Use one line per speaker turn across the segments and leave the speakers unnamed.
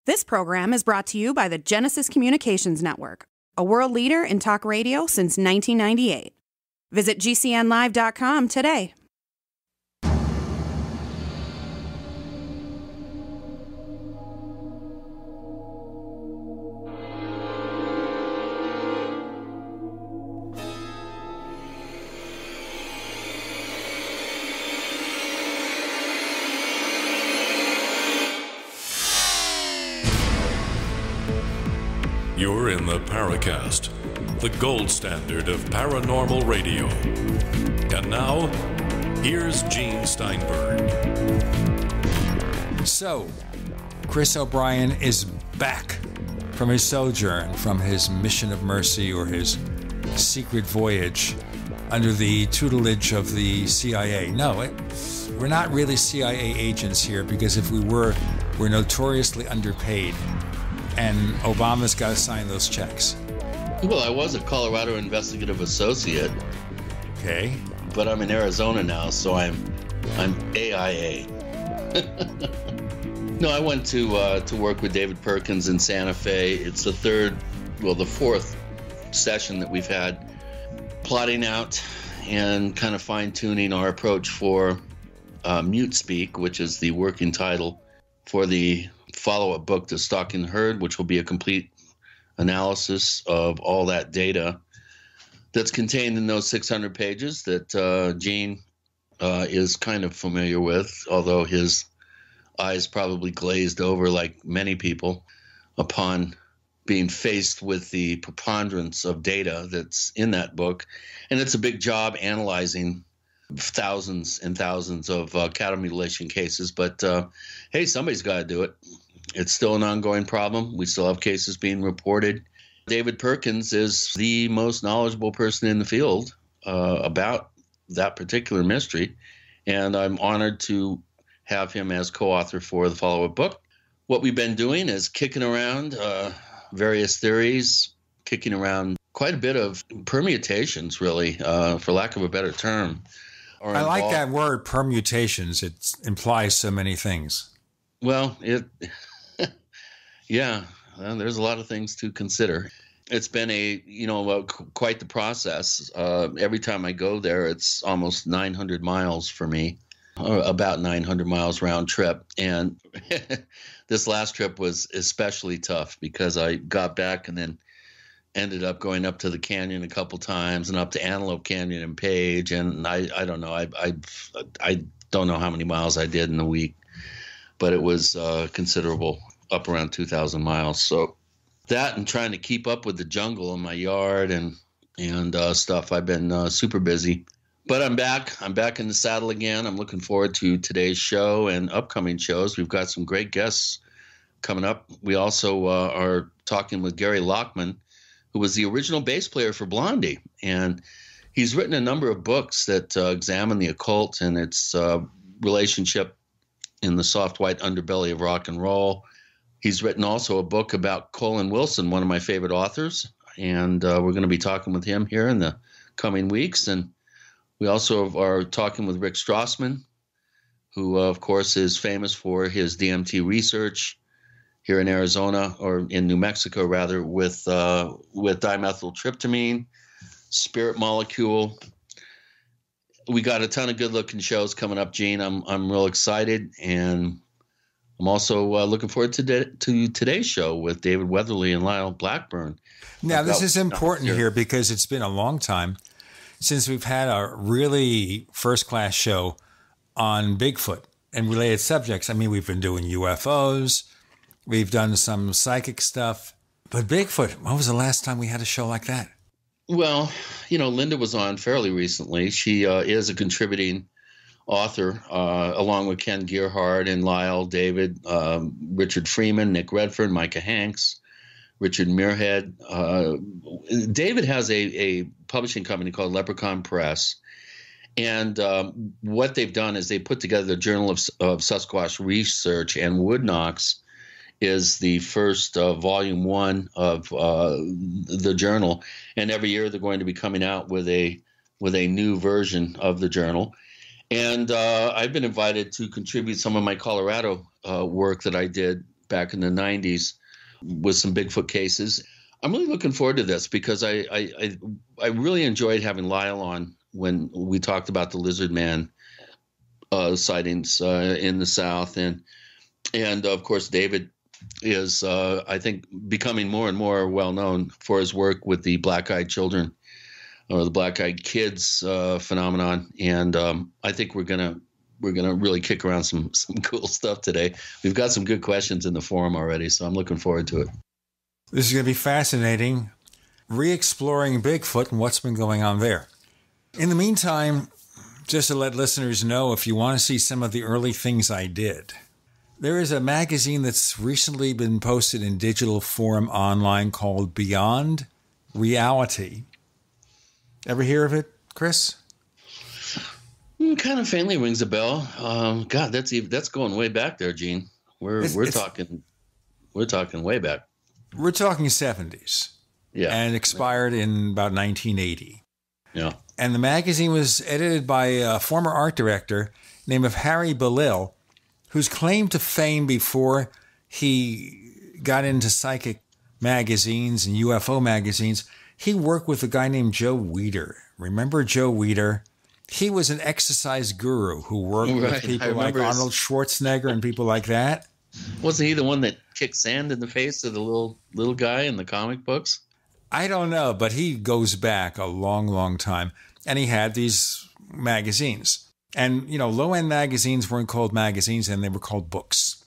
This program is brought to you by the Genesis Communications Network, a world leader in talk radio since 1998. Visit GCNlive.com today.
You're in the Paracast, the gold standard of paranormal radio. And now, here's Gene Steinberg.
So, Chris O'Brien is back from his sojourn, from his mission of mercy or his secret voyage under the tutelage of the CIA. No, we're not really CIA agents here, because if we were, we're notoriously underpaid. And Obama's got to sign those checks.
Well, I was a Colorado investigative associate.
Okay.
But I'm in Arizona now, so I'm AIA. No, I went to work with David Perkins in Santa Fe. It's the fourth session that we've had, plotting out and kind of fine-tuning our approach for Mute Speak, which is the working title for the follow-up book to Stalking the Herd, which will be a complete analysis of all that data that's contained in those 600 pages that Gene is kind of familiar with, although his eyes probably glazed over, like many people, upon being faced with the preponderance of data that's in that book. And it's a big job analyzing thousands and thousands of cattle mutilation cases, but hey, somebody's got to do it. It's still an ongoing problem. We still have cases being reported. David Perkins is the most knowledgeable person in the field about that particular mystery, and I'm honored to have him as co-author for the follow-up book. What we've been doing is kicking around various theories, kicking around quite a bit of permutations, really, for lack of a better term.
I like that word, permutations. It implies so many things.
Well, yeah, there's a lot of things to consider. It's been quite the process. Every time I go there, it's almost 900 miles for me, about 900 miles round trip. And this last trip was especially tough because I got back and then ended up going up to the canyon a couple times and up to Antelope Canyon and Page. And I don't know, I don't know how many miles I did in a week, but it was considerable, up around 2,000 miles. So that and trying to keep up with the jungle in my yard and stuff, I've been super busy. But I'm back. I'm back in the saddle again. I'm looking forward to today's show and upcoming shows. We've got some great guests coming up. We also are talking with Gary Lockman, who was the original bass player for Blondie. And he's written a number of books that examine the occult and its relationship in the soft white underbelly of rock and roll. He's written also a book about Colin Wilson, one of my favorite authors, and we're going to be talking with him here in the coming weeks. And we also are talking with Rick Strassman, who, of course, is famous for his DMT research here in Arizona, or in New Mexico, rather, with dimethyltryptamine, spirit molecule. We got a ton of good-looking shows coming up, Gene. I'm real excited, and I'm also looking forward to today's show with David Weatherly and Lyle Blackburn.
Now, this is important here because it's been a long time since we've had a really first-class show on Bigfoot and related subjects. I mean, we've been doing UFOs, we've done some psychic stuff, but Bigfoot, when was the last time we had a show like that?
Well, Linda was on fairly recently. She is a contributing author, along with Ken Gearhart and Lyle, David, Richard Freeman, Nick Redford, Micah Hanks, Richard Muirhead. David has a publishing company called Leprechaun Press. And what they've done is they put together the Journal of Sasquatch Research, and Wood Knox is the first volume 1 of the journal. And every year they're going to be coming out with a new version of the journal. And I've been invited to contribute some of my Colorado work that I did back in the 90s with some Bigfoot cases. I'm really looking forward to this because I really enjoyed having Lyle on when we talked about the lizard man sightings in the South. And of course, David is, I think, becoming more and more well-known for his work with the black-eyed children or the black-eyed kids phenomenon. And I think we're gonna really kick around some cool stuff today. We've got some good questions in the forum already, so I'm looking forward to it.
This is going to be fascinating, re-exploring Bigfoot and what's been going on there. In the meantime, just to let listeners know, if you want to see some of the early things I did, there is a magazine that's recently been posted in digital form online called Beyond Reality. Ever hear of it, Chris?
Kind of faintly rings a bell. God, that's going way back there, Gene. We're talking way back.
We're talking 70s.
Yeah.
And expired in about 1980.
Yeah.
And the magazine was edited by a former art director named Harry Belil, whose claim to fame before he got into psychic magazines and UFO magazines, he worked with a guy named Joe Weider. Remember Joe Weider? He was an exercise guru who worked with people like Arnold Schwarzenegger and people like that.
Wasn't he the one that kicked sand in the face of the little guy in the comic books?
I don't know, but he goes back a long, long time. And he had these magazines. And, low-end magazines weren't called magazines, and they were called books.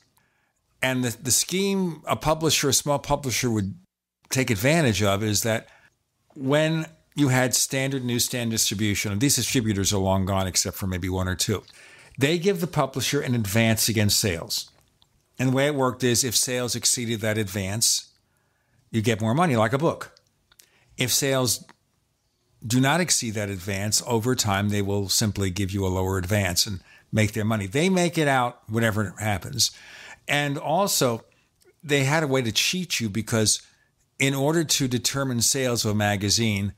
And the scheme a small publisher would take advantage of is that when you had standard newsstand distribution, and these distributors are long gone except for maybe one or two, they give the publisher an advance against sales. And the way it worked is if sales exceeded that advance, you get more money, like a book. If sales do not exceed that advance, over time they will simply give you a lower advance and make their money. They make it out whatever happens. And also, they had a way to cheat you because in order to determine sales of a magazine,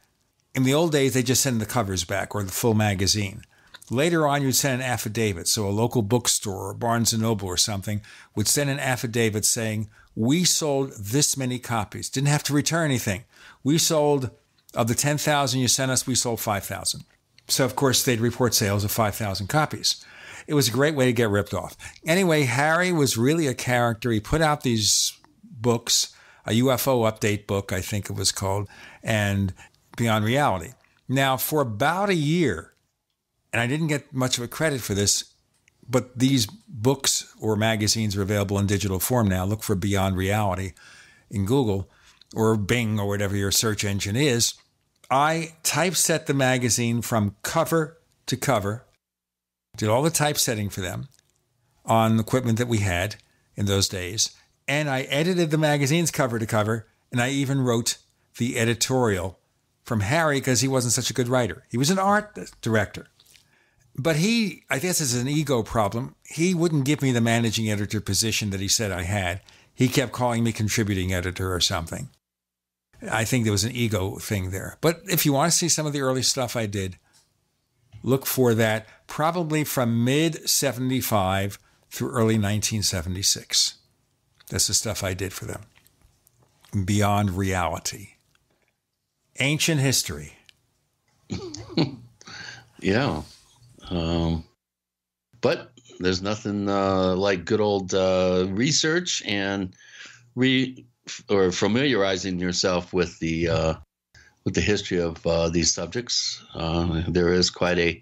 in the old days, they just send the covers back or the full magazine. Later on, you'd send an affidavit. So a local bookstore or Barnes & Noble or something would send an affidavit saying, we sold this many copies. Didn't have to return anything. We sold, of the 10,000 you sent us, we sold 5,000. So, of course, they'd report sales of 5,000 copies. It was a great way to get ripped off. Anyway, Harry was really a character. He put out these books, a UFO update book, I think it was called, and Beyond Reality. Now, for about a year, and I didn't get much of a credit for this, but these books or magazines are available in digital form now. Look for Beyond Reality in Google or Bing or whatever your search engine is. I typeset the magazine from cover to cover, did all the typesetting for them on equipment that we had in those days, and I edited the magazines cover to cover, and I even wrote the editorial from Harry because he wasn't such a good writer. He was an art director. But he, I guess it's an ego problem, he wouldn't give me the managing editor position that he said I had. He kept calling me contributing editor or something. I think there was an ego thing there. But if you want to see some of the early stuff I did, look for that probably from mid-75 through early 1976. That's the stuff I did for them. Beyond Reality. Ancient history.
Yeah. But there's nothing like good old research and familiarizing yourself with the history of these subjects. There is quite a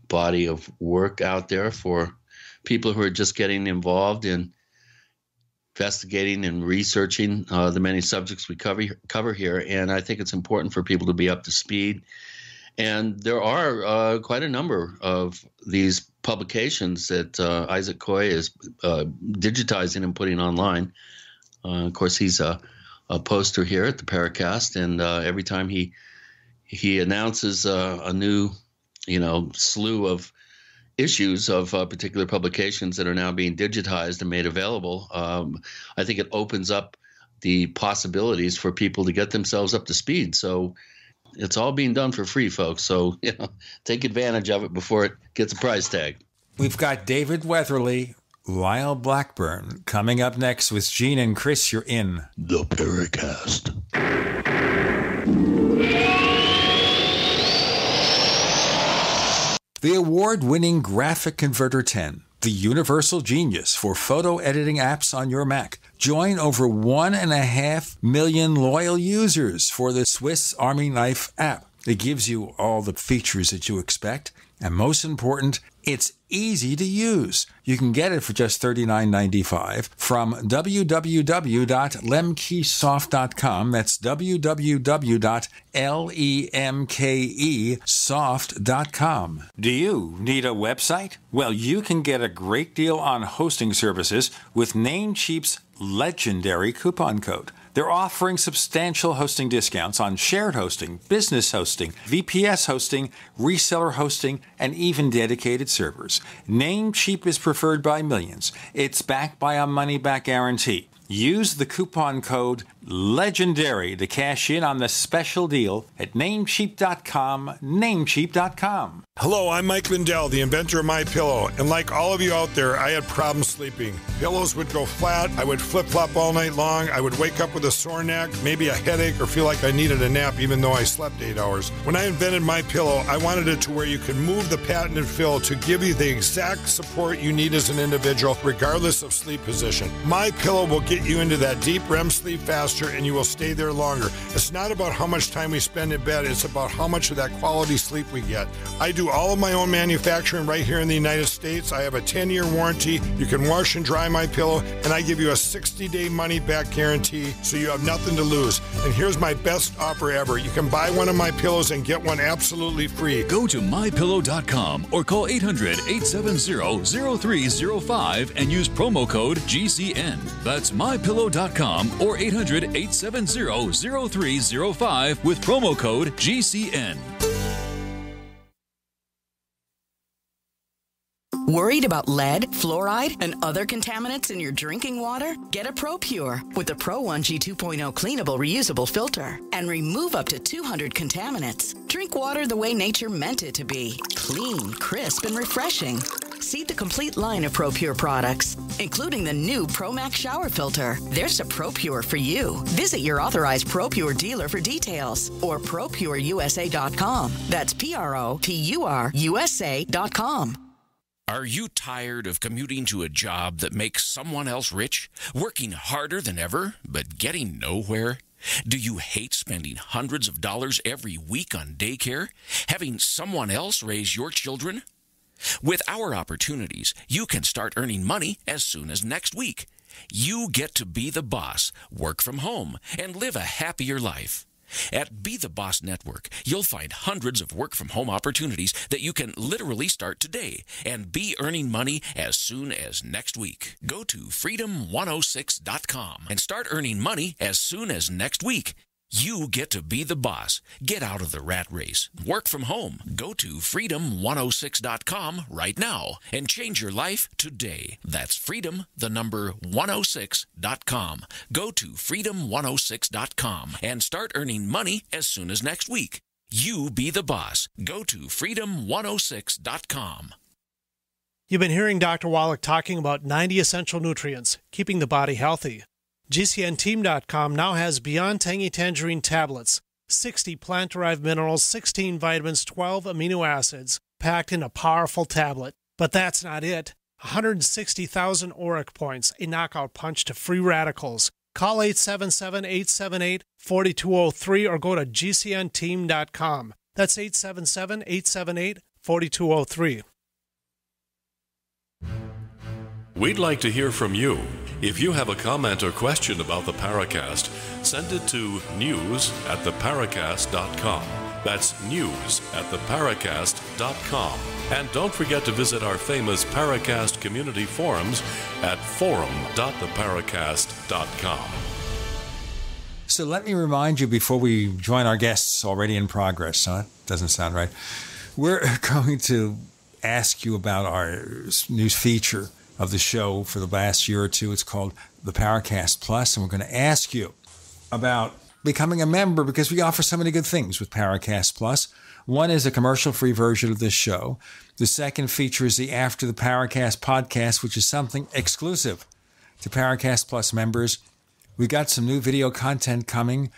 body of work out there for people who are just getting involved in investigating and researching the many subjects we cover here. And I think it's important for people to be up to speed. And there are quite a number of these publications that Isaac Coy is digitizing and putting online. Of course, he's a poster here at the Paracast, and every time he announces a new, slew of issues of particular publications that are now being digitized and made available, I think it opens up the possibilities for people to get themselves up to speed. So it's all being done for free, folks. So, take advantage of it before it gets a price tag.
We've got David Weatherly Lyle Blackburn. Coming up next with Gene and Chris, you're in
The Paracast.
The award-winning Graphic Converter 10, the universal genius for photo editing apps on your Mac. Join over 1.5 million loyal users for the Swiss Army Knife app. It gives you all the features that you expect, and most important, it's easy to use. You can get it for just $39.95 from www.lemkesoft.com. That's www.lemkesoft.com. Do you need a website? Well, you can get a great deal on hosting services with Namecheap's legendary coupon code. They're offering substantial hosting discounts on shared hosting, business hosting, VPS hosting, reseller hosting, and even dedicated servers. Namecheap is preferred by millions. It's backed by a money-back guarantee. Use the coupon code LEGENDARY to cash in on the special deal at Namecheap.com, Namecheap.com.
Hello, I'm Mike Lindell, the inventor of MyPillow, and like all of you out there, I had problems sleeping. Pillows would go flat, I would flip-flop all night long, I would wake up with a sore neck, maybe a headache, or feel like I needed a nap even though I slept 8 hours. When I invented MyPillow, I wanted it to where you could move the patented fill to give you the exact support you need as an individual, regardless of sleep position. MyPillow will get you into that deep REM sleep faster, and you will stay there longer. It's not about how much time we spend in bed, it's about how much of that quality sleep we get. I do all of my own manufacturing right here in the United States. I have a 10-year warranty. You can wash and dry my pillow, and I give you a 60-day money-back guarantee, so you have nothing to lose. And here's my best offer ever. You can buy one of my pillows and get one absolutely free.
Go to mypillow.com or call 800-870-0305 and use promo code GCN. That's mypillow.com or 800-870-0305 with promo code GCN.
Worried about lead, fluoride, and other contaminants in your drinking water? Get a ProPure with the Pro 1G 2.0 cleanable reusable filter and remove up to 200 contaminants. Drink water the way nature meant it to be. Clean, crisp, and refreshing. See the complete line of ProPure products, including the new ProMax shower filter. There's a ProPure for you. Visit your authorized ProPure dealer for details or ProPureUSA.com. That's ProPureUSA.com.
Are you tired of commuting to a job that makes someone else rich, working harder than ever, but getting nowhere? Do you hate spending hundreds of dollars every week on daycare, having someone else raise your children? With our opportunities, you can start earning money as soon as next week. You get to be the boss, work from home, and live a happier life. At Be the Boss Network, you'll find hundreds of work-from-home opportunities that you can literally start today and be earning money as soon as next week. Go to freedom106.com and start earning money as soon as next week. You get to be the boss. Get out of the rat race. Work from home. Go to freedom106.com right now and change your life today. That's freedom, the number 106.com. Go to freedom106.com and start earning money as soon as next week. You be the boss. Go to freedom106.com.
You've been hearing Dr. Wallach talking about 90 essential nutrients, keeping the body healthy. GCNteam.com now has Beyond Tangy Tangerine tablets, 60 plant-derived minerals, 16 vitamins, 12 amino acids, packed in a powerful tablet. But that's not it. 160,000 auric points, a knockout punch to free radicals. Call 877-878-4203 or go to GCNteam.com. That's 877-878-4203.
We'd like to hear from you. If you have a comment or question about the Paracast, send it to news@theparacast.com. That's news@theparacast.com. And don't forget to visit our famous Paracast community forums at forum.theparacast.com.
So let me remind you before we join our guests already in progress. That doesn't sound right. We're going to ask you about our new feature of the show for the last year or two. It's called the Paracast Plus, and we're going to ask you about becoming a member because we offer so many good things with Paracast Plus. One is a commercial-free version of this show. The second features the After the Paracast podcast, which is something exclusive to Paracast Plus members. We got some new video content coming,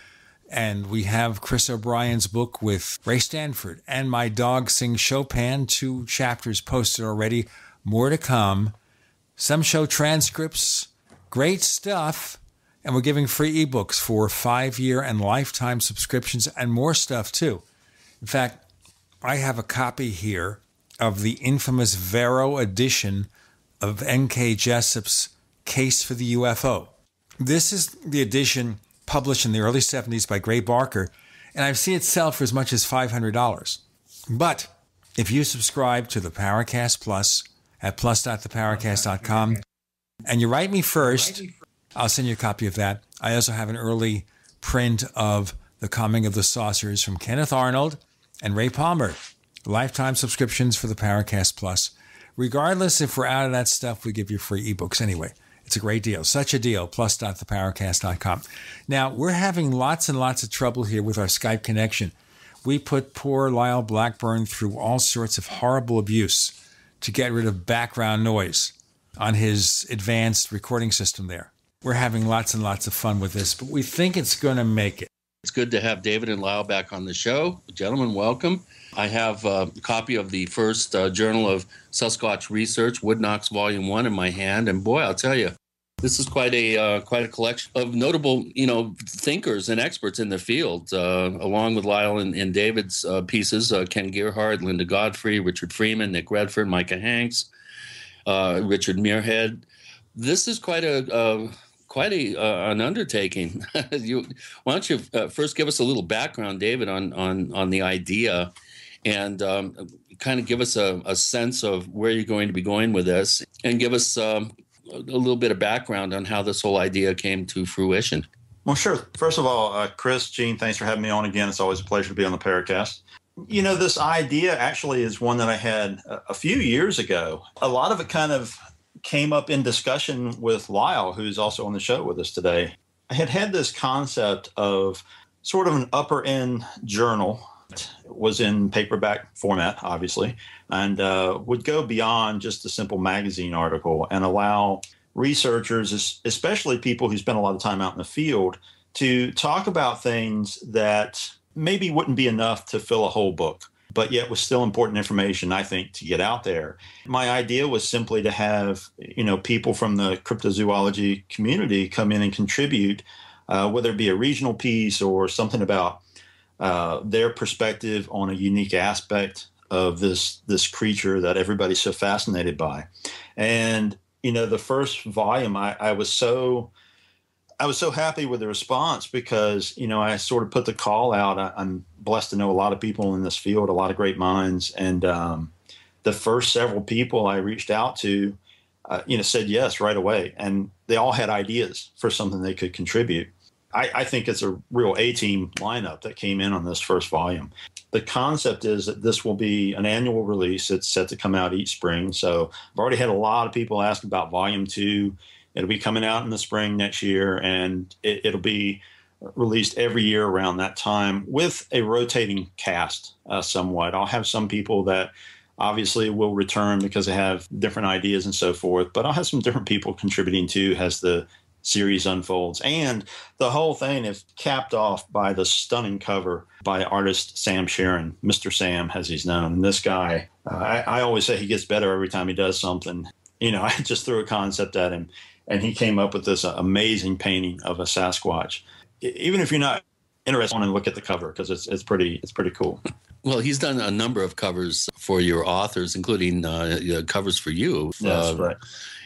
and we have Chris O'Brien's book with Ray Stanford and My Dog Sings Chopin, 2 chapters posted already. More to come. Some show transcripts, great stuff, and we're giving free ebooks for 5-year and lifetime subscriptions and more stuff too. In fact, I have a copy here of the infamous Vero edition of N.K. Jessup's Case for the UFO. This is the edition published in the early 70s by Gray Barker, and I've seen it sell for as much as $500. But if you subscribe to the Paracast Plus at plus.theparacast.com, and you write me first, I'll send you a copy of that. I also have an early print of The Coming of the Saucers from Kenneth Arnold and Ray Palmer. Lifetime subscriptions for the Paracast Plus. Regardless if we're out of that stuff, we give you free ebooks anyway. It's a great deal. Such a deal. Plus.theparacast.com. Now, we're having lots and lots of trouble here with our Skype connection. We put poor Lyle Blackburn through all sorts of horrible abuse to get rid of background noise on his advanced recording system there. We're having lots and lots of fun with this, but we think it's going to make it.
It's good to have David and Lyle back on the show. Gentlemen, welcome. I have a copy of the first Journal of Sasquatch Research, Woodknox Volume 1 in my hand, and boy, I'll tell you, this is quite a collection of notable, thinkers and experts in the field, along with Lyle and David's pieces, Ken Gerhardt, Linda Godfrey, Richard Freeman, Nick Redford, Micah Hanks, Richard Muirhead. This is quite an undertaking. Why don't you first give us a little background, David, on the idea, and kind of give us a sense of where you're going to be going with this, and give us a little bit of background on how this whole idea came to fruition.
Well, sure. First of all, Chris, Gene, thanks for having me on again. It's always a pleasure to be on the Paracast. This idea actually is one that I had a few years ago. A lot of it kind of came up in discussion with Lyle, who's also on the show with us today. I had this concept of sort of an upper end journal. It was in paperback format, obviously, and would go beyond just a simple magazine article and allow researchers, especially people who spend a lot of time out in the field, to talk about things that maybe wouldn't be enough to fill a whole book, but yet was still important information, I think, to get out there. My idea was simply to have, people from the cryptozoology community come in and contribute, whether it be a regional piece or something about their perspective on a unique aspect of this creature that everybody's so fascinated by. And, the first volume, I was so happy with the response because, I sort of put the call out. I'm blessed to know a lot of people in this field, a lot of great minds. And the first several people I reached out to, said yes right away. And they all had ideas for something they could contribute. I think it's a real A-team lineup that came in on this first volume. The concept is that this will be an annual release. It's set to come out each spring. So I've already had a lot of people ask about Volume 2. It'll be coming out in the spring next year, and it'll be released every year around that time with a rotating cast somewhat. I'll have some people that obviously will return because they have different ideas and so forth, but I'll have some different people contributing too as the series unfolds. And the whole thing is capped off by the stunning cover by artist Sam Sharon, Mr. Sam, as he's known. And this guy, I always say he gets better every time he does something. I just threw a concept at him, and he came up with this amazing painting of a Sasquatch. Even if you're not interested, I want to look at the cover because it's pretty cool.
Well, he's done a number of covers for your authors, including covers for you.
That's right.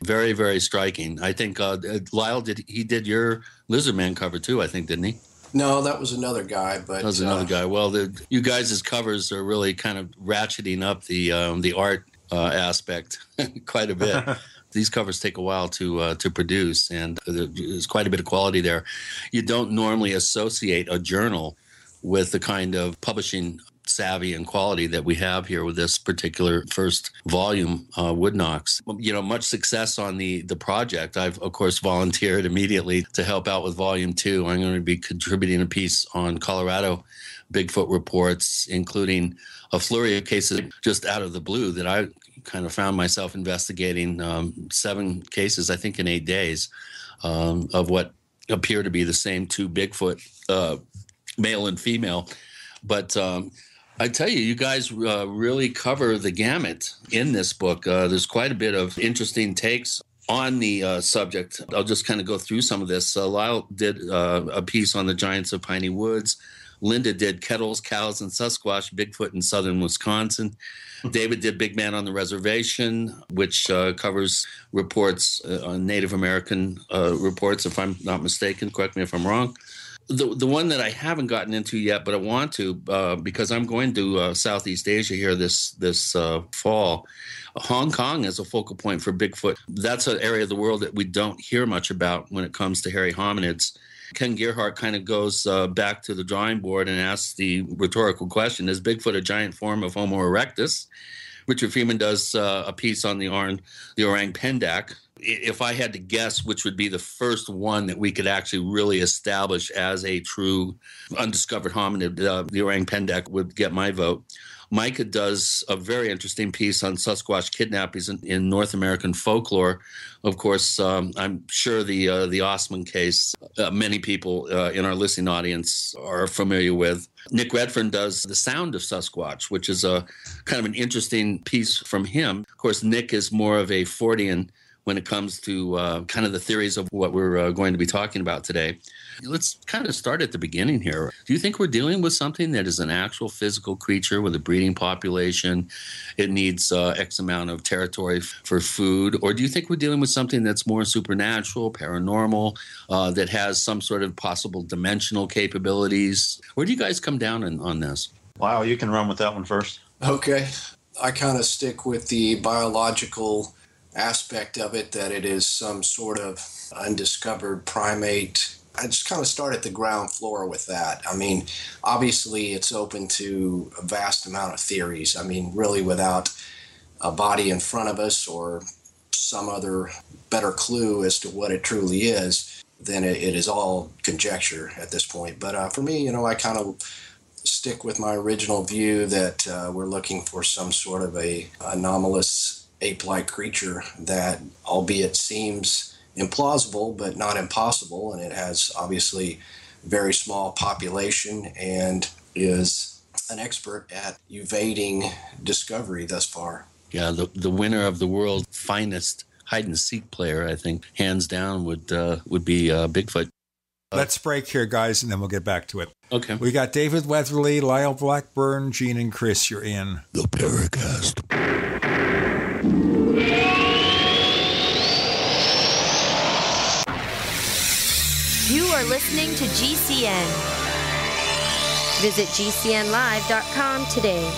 Very, very striking. I think Lyle did your Lizardman cover too, I think, didn't he?
No, that was another guy. But
that was another guy. Well, you guys' covers are really kind of ratcheting up the art aspect quite a bit. These covers take a while to produce, and there's quite a bit of quality there. You don't normally associate a journal with the kind of publishing savvy and quality that we have here with this particular first volume, Woodknox. Much success on the project. I've, of course, volunteered immediately to help out with Volume 2. I'm going to be contributing a piece on Colorado Bigfoot reports, including a flurry of cases just out of the blue that I kind of found myself investigating, 7 cases, I think, in 8 days of what appear to be the same 2 Bigfoot, male and female. But I tell you, you guys really cover the gamut in this book. There's quite a bit of interesting takes on the subject. I'll just kind of go through some of this. Lyle did a piece on the giants of piney woods. Linda did kettles, cows, and Sasquatch, Bigfoot in southern Wisconsin. David did Big Man on the Reservation, which covers reports on Native American reports, if I'm not mistaken. Correct me if I'm wrong. The one that I haven't gotten into yet, but I want to, because I'm going to Southeast Asia here this fall. Hong Kong is a focal point for Bigfoot. That's an area of the world that we don't hear much about when it comes to hairy hominids. Ken Gerhardt kind of goes back to the drawing board and asks the rhetorical question, is Bigfoot a giant form of Homo erectus? Richard Freeman does a piece on the orang pendak. If I had to guess which would be the first one that we could actually really establish as a true undiscovered hominid, the orang pendak would get my vote. Micah does a very interesting piece on Sasquatch kidnappings in North American folklore. Of course, I'm sure the Osman case, many people in our listening audience are familiar with. Nick Redfern does The Sound of Sasquatch, which is a kind of an interesting piece from him. Of course, Nick is more of a Fortean when it comes to kind of the theories of what we're going to be talking about today. Let's kind of start at the beginning here. Do you think we're dealing with something that is an actual physical creature with a breeding population? It needs X amount of territory for food? Or do you think we're dealing with something that's more supernatural, paranormal, that has some sort of possible dimensional capabilities? Where do you guys come down on this?
Wow, you can run with that one first.
Okay. I kind of stick with the biological aspect of it, that it is some sort of undiscovered primate. I just kind of start at the ground floor with that. I mean, obviously it's open to a vast amount of theories. I mean, really without a body in front of us or some other better clue as to what it truly is, then it is all conjecture at this point. But for me, I kind of stick with my original view that we're looking for some sort of a anomalous ape-like creature that, albeit seems implausible, but not impossible, and it has obviously very small population and is an expert at evading discovery thus far.
Yeah, the winner of the world's finest hide-and-seek player, I think, hands down, would be Bigfoot.
Let's break here, guys, and then we'll get back to it.
Okay.
We got David Weatherly, Lyle Blackburn, Gene, and Chris. You're in
The Paracast.
You are listening to GCN. Visit GCNlive.com today.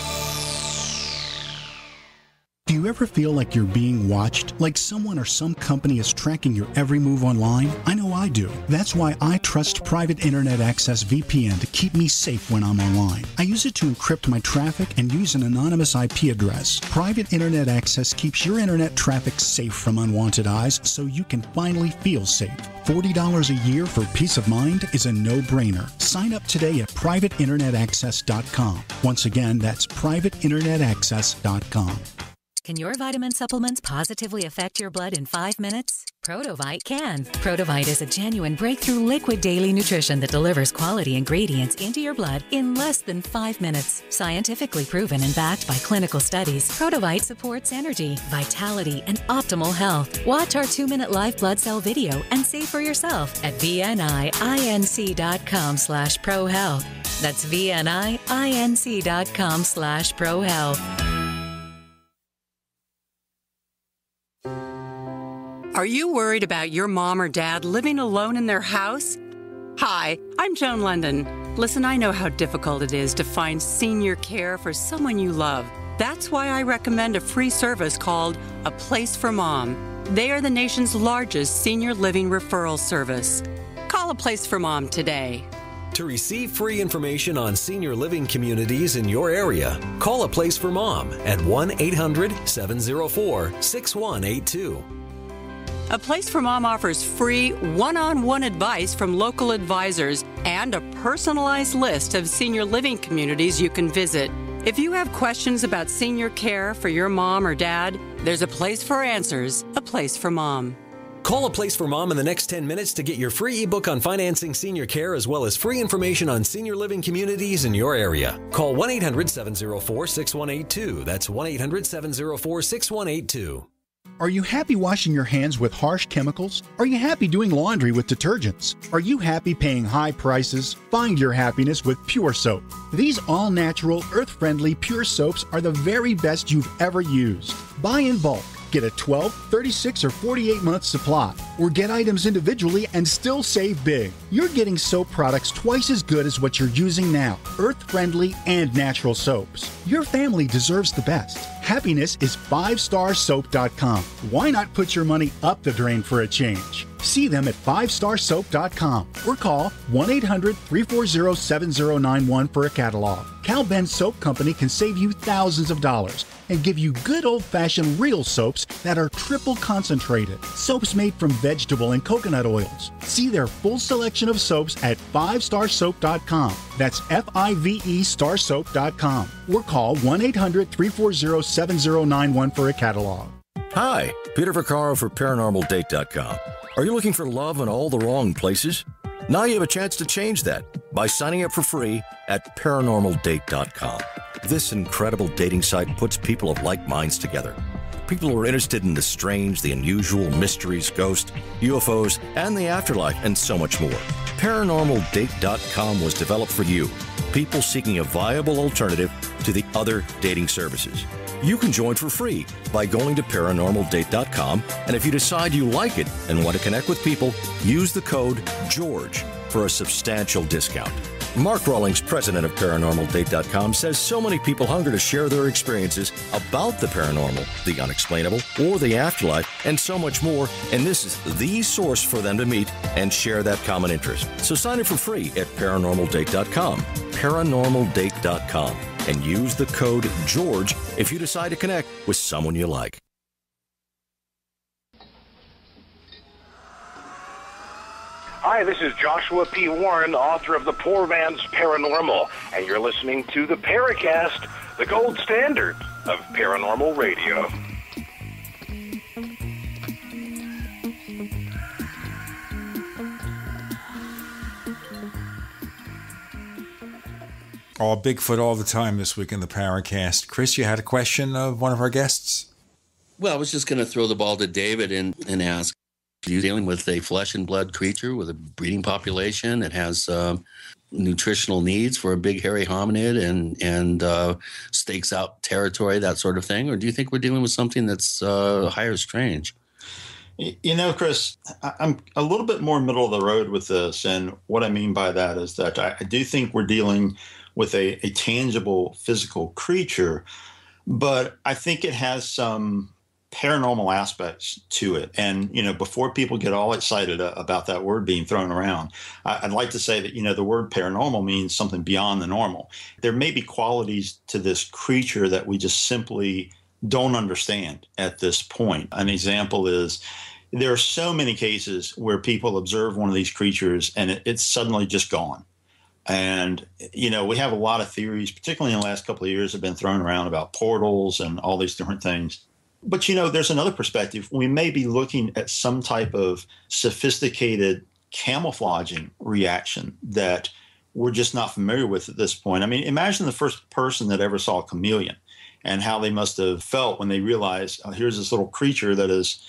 Do you ever feel like you're being watched? Like someone or some company is tracking your every move online? I know I do. That's why I trust Private Internet Access VPN to keep me safe when I'm online. I use it to encrypt my traffic and use an anonymous IP address. Private Internet Access keeps your internet traffic safe from unwanted eyes so you can finally feel safe. $40 a year for peace of mind is a no-brainer. Sign up today at privateinternetaccess.com. Once again, that's privateinternetaccess.com.
Can your vitamin supplements positively affect your blood in 5 minutes? Protovite can. Protovite is a genuine breakthrough liquid daily nutrition that delivers quality ingredients into your blood in less than 5 minutes. Scientifically proven and backed by clinical studies, Protovite supports energy, vitality, and optimal health. Watch our 2-minute live blood cell video and see for yourself at vninc.com/prohealth. That's vninc.com/prohealth.
Are you worried about your mom or dad living alone in their house? Hi, I'm Joan London. Listen, I know how difficult it is to find senior care for someone you love. That's why I recommend a free service called A Place for Mom. They are the nation's largest senior living referral service. Call A Place for Mom today.
To receive free information on senior living communities in your area, call A Place for Mom at 1-800-704-6182.
A Place for Mom offers free one-on-one advice from local advisors and a personalized list of senior living communities you can visit. If you have questions about senior care for your mom or dad, there's a place for answers, A Place for Mom.
Call A Place for Mom in the next 10 minutes to get your free ebook on financing senior care as well as free information on senior living communities in your area. Call 1-800-704-6182. That's 1-800-704-6182.
Are you happy washing your hands with harsh chemicals? Are you happy doing laundry with detergents? Are you happy paying high prices? Find your happiness with Pure Soap. These all-natural, earth-friendly Pure Soaps are the very best you've ever used. Buy in bulk. Get a 12, 36, or 48-month supply, or get items individually and still save big. You're getting soap products twice as good as what you're using now, earth-friendly and natural soaps. Your family deserves the best. Happiness is 5starsoap.com. Why not put your money up the drain for a change? See them at 5starsoap.com or call 1-800-340-7091 for a catalog. Cal Ben Soap Company can save you thousands of dollars and give you good old-fashioned real soaps that are triple concentrated. Soaps made from vegetable and coconut oils. See their full selection of soaps at 5starsoap.com. That's F-I-V-E starsoap.com. Or call 1-800-340-7091 for a catalog.
Hi, Peter Vaccaro for ParanormalDate.com. Are you looking for love in all the wrong places? Now you have a chance to change that by signing up for free at ParanormalDate.com. This incredible dating site puts people of like minds together. People who are interested in the strange, the unusual, mysteries, ghosts, UFOs, and the afterlife, and so much more. ParanormalDate.com was developed for you, people seeking a viable alternative to the other dating services. You can join for free by going to ParanormalDate.com, and if you decide you like it and want to connect with people, use the code GEORGE for a substantial discount. Mark Rawlings, president of ParanormalDate.com, says so many people hunger to share their experiences about the paranormal, the unexplainable, or the afterlife, and so much more, and this is the source for them to meet and share that common interest. So sign up for free at ParanormalDate.com, ParanormalDate.com, and use the code GEORGE if you decide to connect with someone you like.
Hi, this is Joshua P. Warren, author of The Poor Man's Paranormal, and you're listening to the Paracast, the gold standard of paranormal radio.
All Bigfoot all the time this week in the Paracast. Chris, you had a question of one of our guests?
Well, I was just going to throw the ball to David and ask, are you dealing with a flesh and blood creature with a breeding population that has nutritional needs for a big hairy hominid and stakes out territory, that sort of thing? Or do you think we're dealing with something that's higher strange?
You know, Chris, I'm a little bit more middle of the road with this. And what I mean by that is that I do think we're dealing with a tangible physical creature, but I think it has some paranormal aspects to it. And, you know, before people get all excited about that word being thrown around, I'd like to say that, you know, the word paranormal means something beyond the normal. There may be qualities to this creature that we just simply don't understand at this point. An example is there are so many cases where people observe one of these creatures and it's suddenly just gone. And, you know, we have a lot of theories, particularly in the last couple of years, have been thrown around about portals and all these different things. But, you know, there's another perspective. We may be looking at some type of sophisticated camouflaging reaction that we're just not familiar with at this point. I mean, imagine the first person that ever saw a chameleon and how they must have felt when they realized, oh, here's this little creature that is,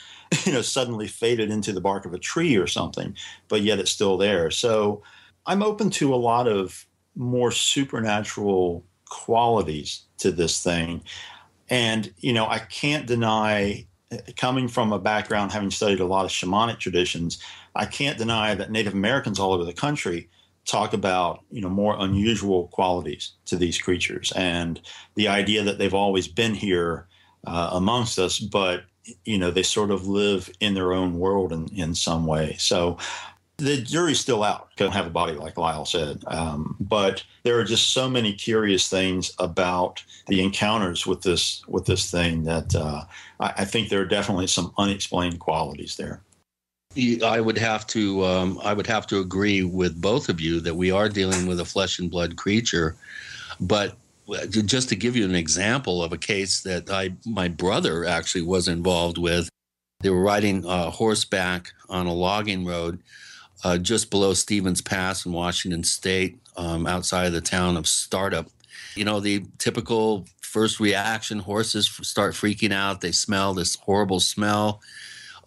you know, suddenly faded into the bark of a tree or something, but yet it's still there. So I'm open to a lot of more supernatural qualities to this thing. And, you know, I can't deny, coming from a background having studied a lot of shamanic traditions, I can't deny that Native Americans all over the country talk about, you know, more unusual qualities to these creatures and the idea that they've always been here amongst us, but, you know, they sort of live in their own world in some way. So the jury's still out. Don't have a body, like Lyle said. But there are just so many curious things about the encounters with this thing that I think there are definitely some unexplained qualities there.
I would have to agree with both of you that we are dealing with a flesh and blood creature. But just to give you an example of a case that my brother actually was involved with, they were riding horseback on a logging road just below Stevens Pass in Washington State, outside of the town of Startup. You know, the typical first reaction, horses start freaking out. They smell this horrible smell.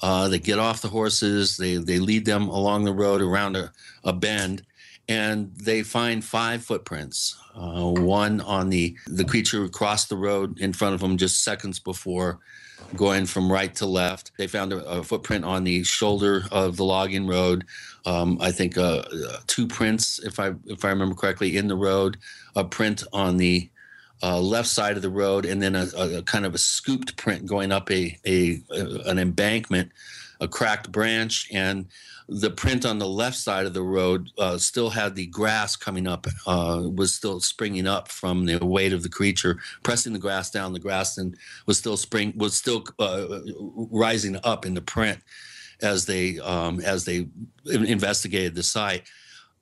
They get off the horses. They lead them along the road around a bend, and they find 5 footprints. One on the creature crossed the road in front of them just seconds before, going from right to left. They found a footprint on the shoulder of the logging road. I think 2 prints, if I remember correctly, in the road. A print on the left side of the road, and then a kind of a scooped print going up an embankment, a cracked branch, and the print on the left side of the road still had the grass coming up, was still springing up from the weight of the creature pressing the grass down. The grass then was still rising up in the print as they investigated the site.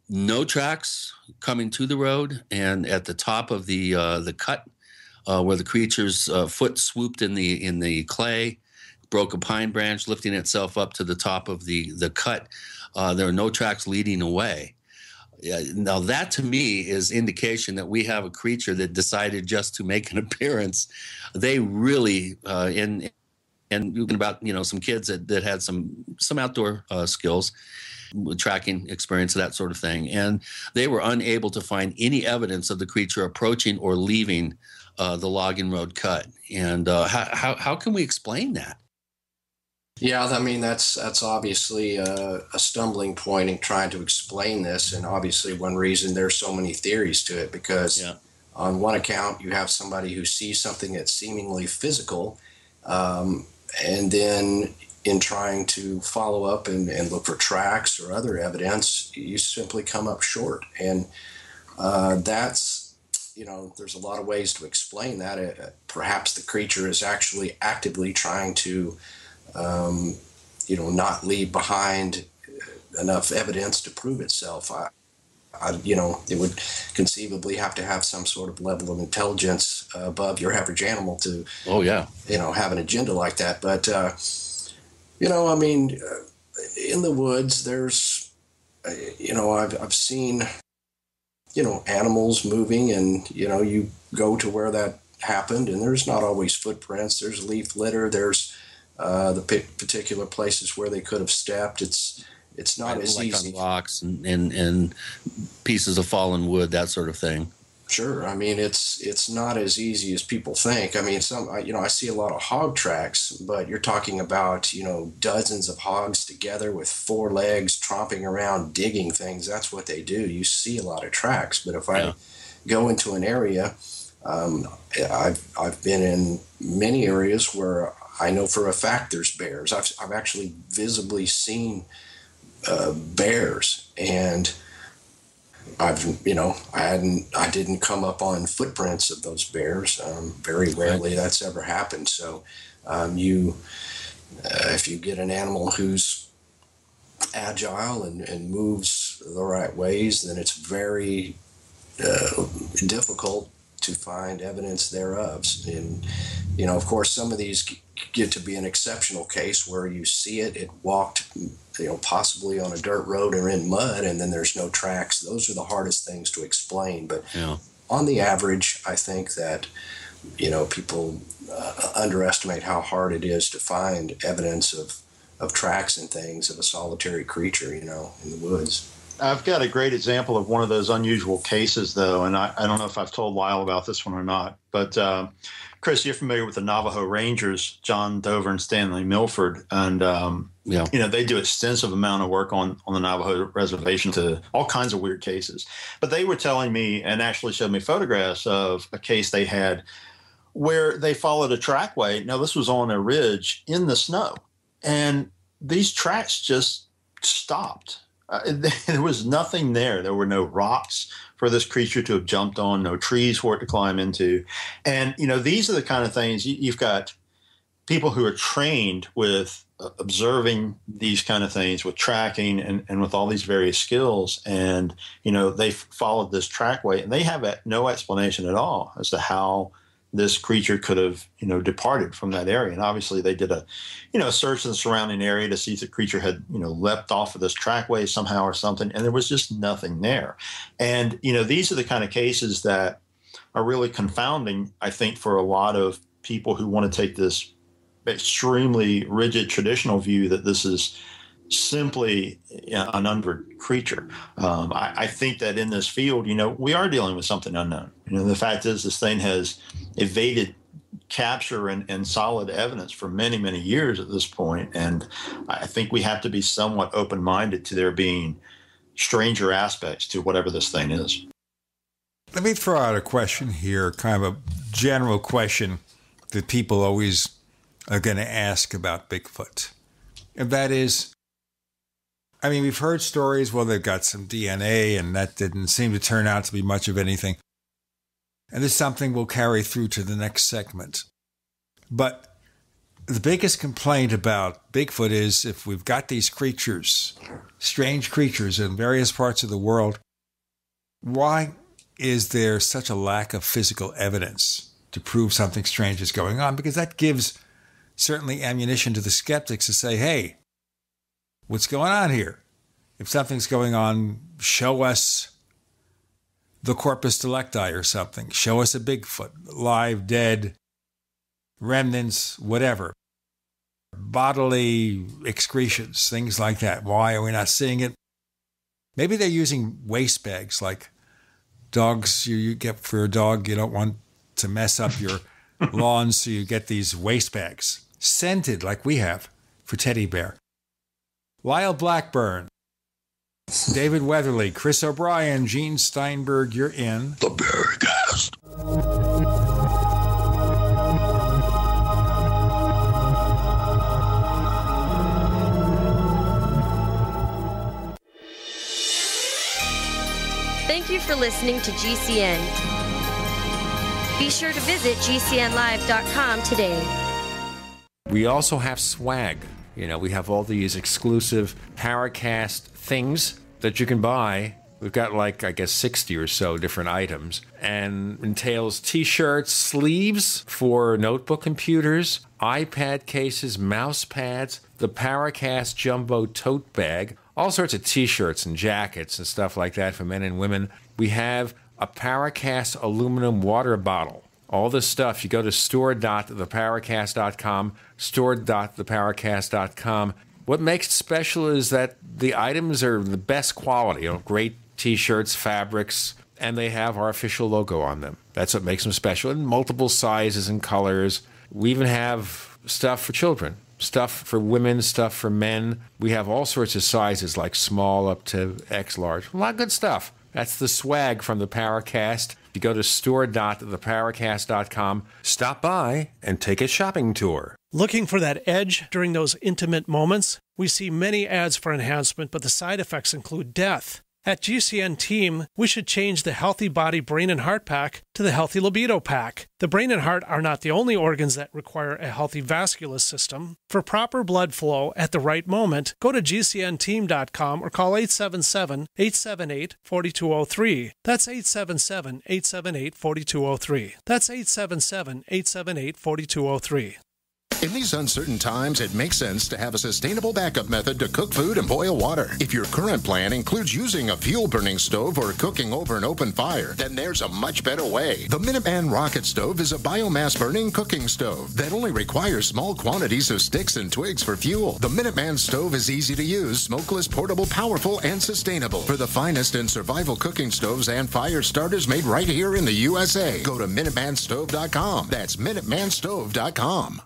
No tracks coming to the road, and at the top of the cut where the creature's foot swooped in the clay, broke a pine branch, lifting itself up to the top of the cut. There are no tracks leading away. Now that to me is indication that we have a creature that decided just to make an appearance. They really and about some kids that had some outdoor skills, tracking experience, that sort of thing, and they were unable to find any evidence of the creature approaching or leaving the logging road cut. And how can we explain that?
Yeah, I mean, that's obviously a stumbling point in trying to explain this. And obviously one reason there's so many theories to it, because on one account, you have somebody who sees something that's seemingly physical, and then in trying to follow up and look for tracks or other evidence, you simply come up short. And that's, there's a lot of ways to explain that. Perhaps the creature is actually actively trying to not leave behind enough evidence to prove itself. It would conceivably have to have some sort of level of intelligence above your average animal to, have an agenda like that. But, in the woods, there's, I've seen, animals moving, and, you go to where that happened, and there's not always footprints. There's leaf litter. There's the particular places where they could have stepped. It's not as easy.
On rocks and pieces of fallen wood, that sort of thing.
Sure. I mean, it's not as easy as people think. I mean, I see a lot of hog tracks, but you're talking about, dozens of hogs together with 4 legs tromping around, digging things. That's what they do. You see a lot of tracks. But if I go into an area, I've been in many areas where I know for a fact there's bears. I've actually visibly seen bears, and I didn't come up on footprints of those bears. Very rarely that's ever happened. So if you get an animal who's agile and moves the right ways, then it's very difficult to find evidence thereof. And, of course, some of these get to be an exceptional case where you see it walked, possibly on a dirt road or in mud, and then there's no tracks. Those are the hardest things to explain. But on the average, I think that, people underestimate how hard it is to find evidence of tracks and things of a solitary creature, in the woods.
I've got a great example of one of those unusual cases, though, and I don't know if I've told Lyle about this one or not, but Chris, you're familiar with the Navajo Rangers, John Dover and Stanley Milford, and they do extensive amount of work on the Navajo reservation to all kinds of weird cases. But they were telling me, and actually showed me photographs of a case they had where they followed a trackway. Now, this was on a ridge in the snow, and these tracks just stopped. There was nothing there. There were no rocks for this creature to have jumped on, no trees for it to climb into. And, these are the kind of things you've got people who are trained with observing these kind of things, with tracking and with all these various skills. And, they followed this trackway, and they have no explanation at all as to how this creature could have, departed from that area. And obviously they did a search of the surrounding area to see if the creature had, leapt off of this trackway somehow or something. And there was just nothing there. And, these are the kind of cases that are really confounding, I think, for a lot of people who want to take this extremely rigid traditional view that this is simply an unbird creature. I think that in this field, we are dealing with something unknown. The fact is this thing has evaded capture and solid evidence for many, many years at this point. And I think we have to be somewhat open-minded to there being stranger aspects to whatever this thing is.
Let me throw out a question here, kind of a general question that people always are going to ask about Bigfoot. And that is, we've heard stories, well, they've got some DNA, and that didn't seem to turn out to be much of anything. And this is something we'll carry through to the next segment. But the biggest complaint about Bigfoot is if we've got these creatures, strange creatures in various parts of the world, why is there such a lack of physical evidence to prove something strange is going on? Because that gives certainly ammunition to the skeptics to say, hey, what's going on here? If something's going on, show us the corpus delicti or something. Show us a Bigfoot, live, dead, remnants, whatever. Bodily excretions, things like that. Why are we not seeing it? Maybe they're using waste bags like dogs you get for a dog. You don't want to mess up your lawn, so you get these waste bags. Scented like we have for teddy bear. Lyle Blackburn, David Weatherly, Chris O'Brien, Gene Steinberg, you're in
the Paracast.
Thank you for listening to GCN. Be sure to visit GCNlive.com today.
We also have swag. We have all these exclusive Paracast things that you can buy. We've got 60 or so different items, and entails t-shirts, sleeves for notebook computers, iPad cases, mouse pads, the Paracast jumbo tote bag, all sorts of t-shirts and jackets and stuff like that for men and women. We have a Paracast aluminum water bottle. All this stuff, you go to store.theparacast.com, store.theparacast.com. What makes it special is that the items are the best quality, great t-shirts, fabrics, and they have our official logo on them. That's what makes them special, in multiple sizes and colors. We even have stuff for children, stuff for women, stuff for men. We have all sorts of sizes, like small up to X large. A lot of good stuff. That's the swag from the Paracast. You go to store.theparacast.com, stop by, and take a shopping tour.
Looking for that edge during those intimate moments? We see many ads for enhancement, but the side effects include death. At GCN Team, we should change the Healthy Body Brain and Heart Pack to the Healthy Libido Pack. The brain and heart are not the only organs that require a healthy vascular system. For proper blood flow at the right moment, go to GCNteam.com or call 877-878-4203. That's 877-878-4203. That's 877-878-4203.
In these uncertain times, it makes sense to have a sustainable backup method to cook food and boil water. If your current plan includes using a fuel-burning stove or cooking over an open fire, then there's a much better way. The Minuteman Rocket Stove is a biomass-burning cooking stove that only requires small quantities of sticks and twigs for fuel. The Minuteman Stove is easy to use, smokeless, portable, powerful, and sustainable. For the finest in survival cooking stoves and fire starters made right here in the USA, go to MinutemanStove.com. That's MinutemanStove.com.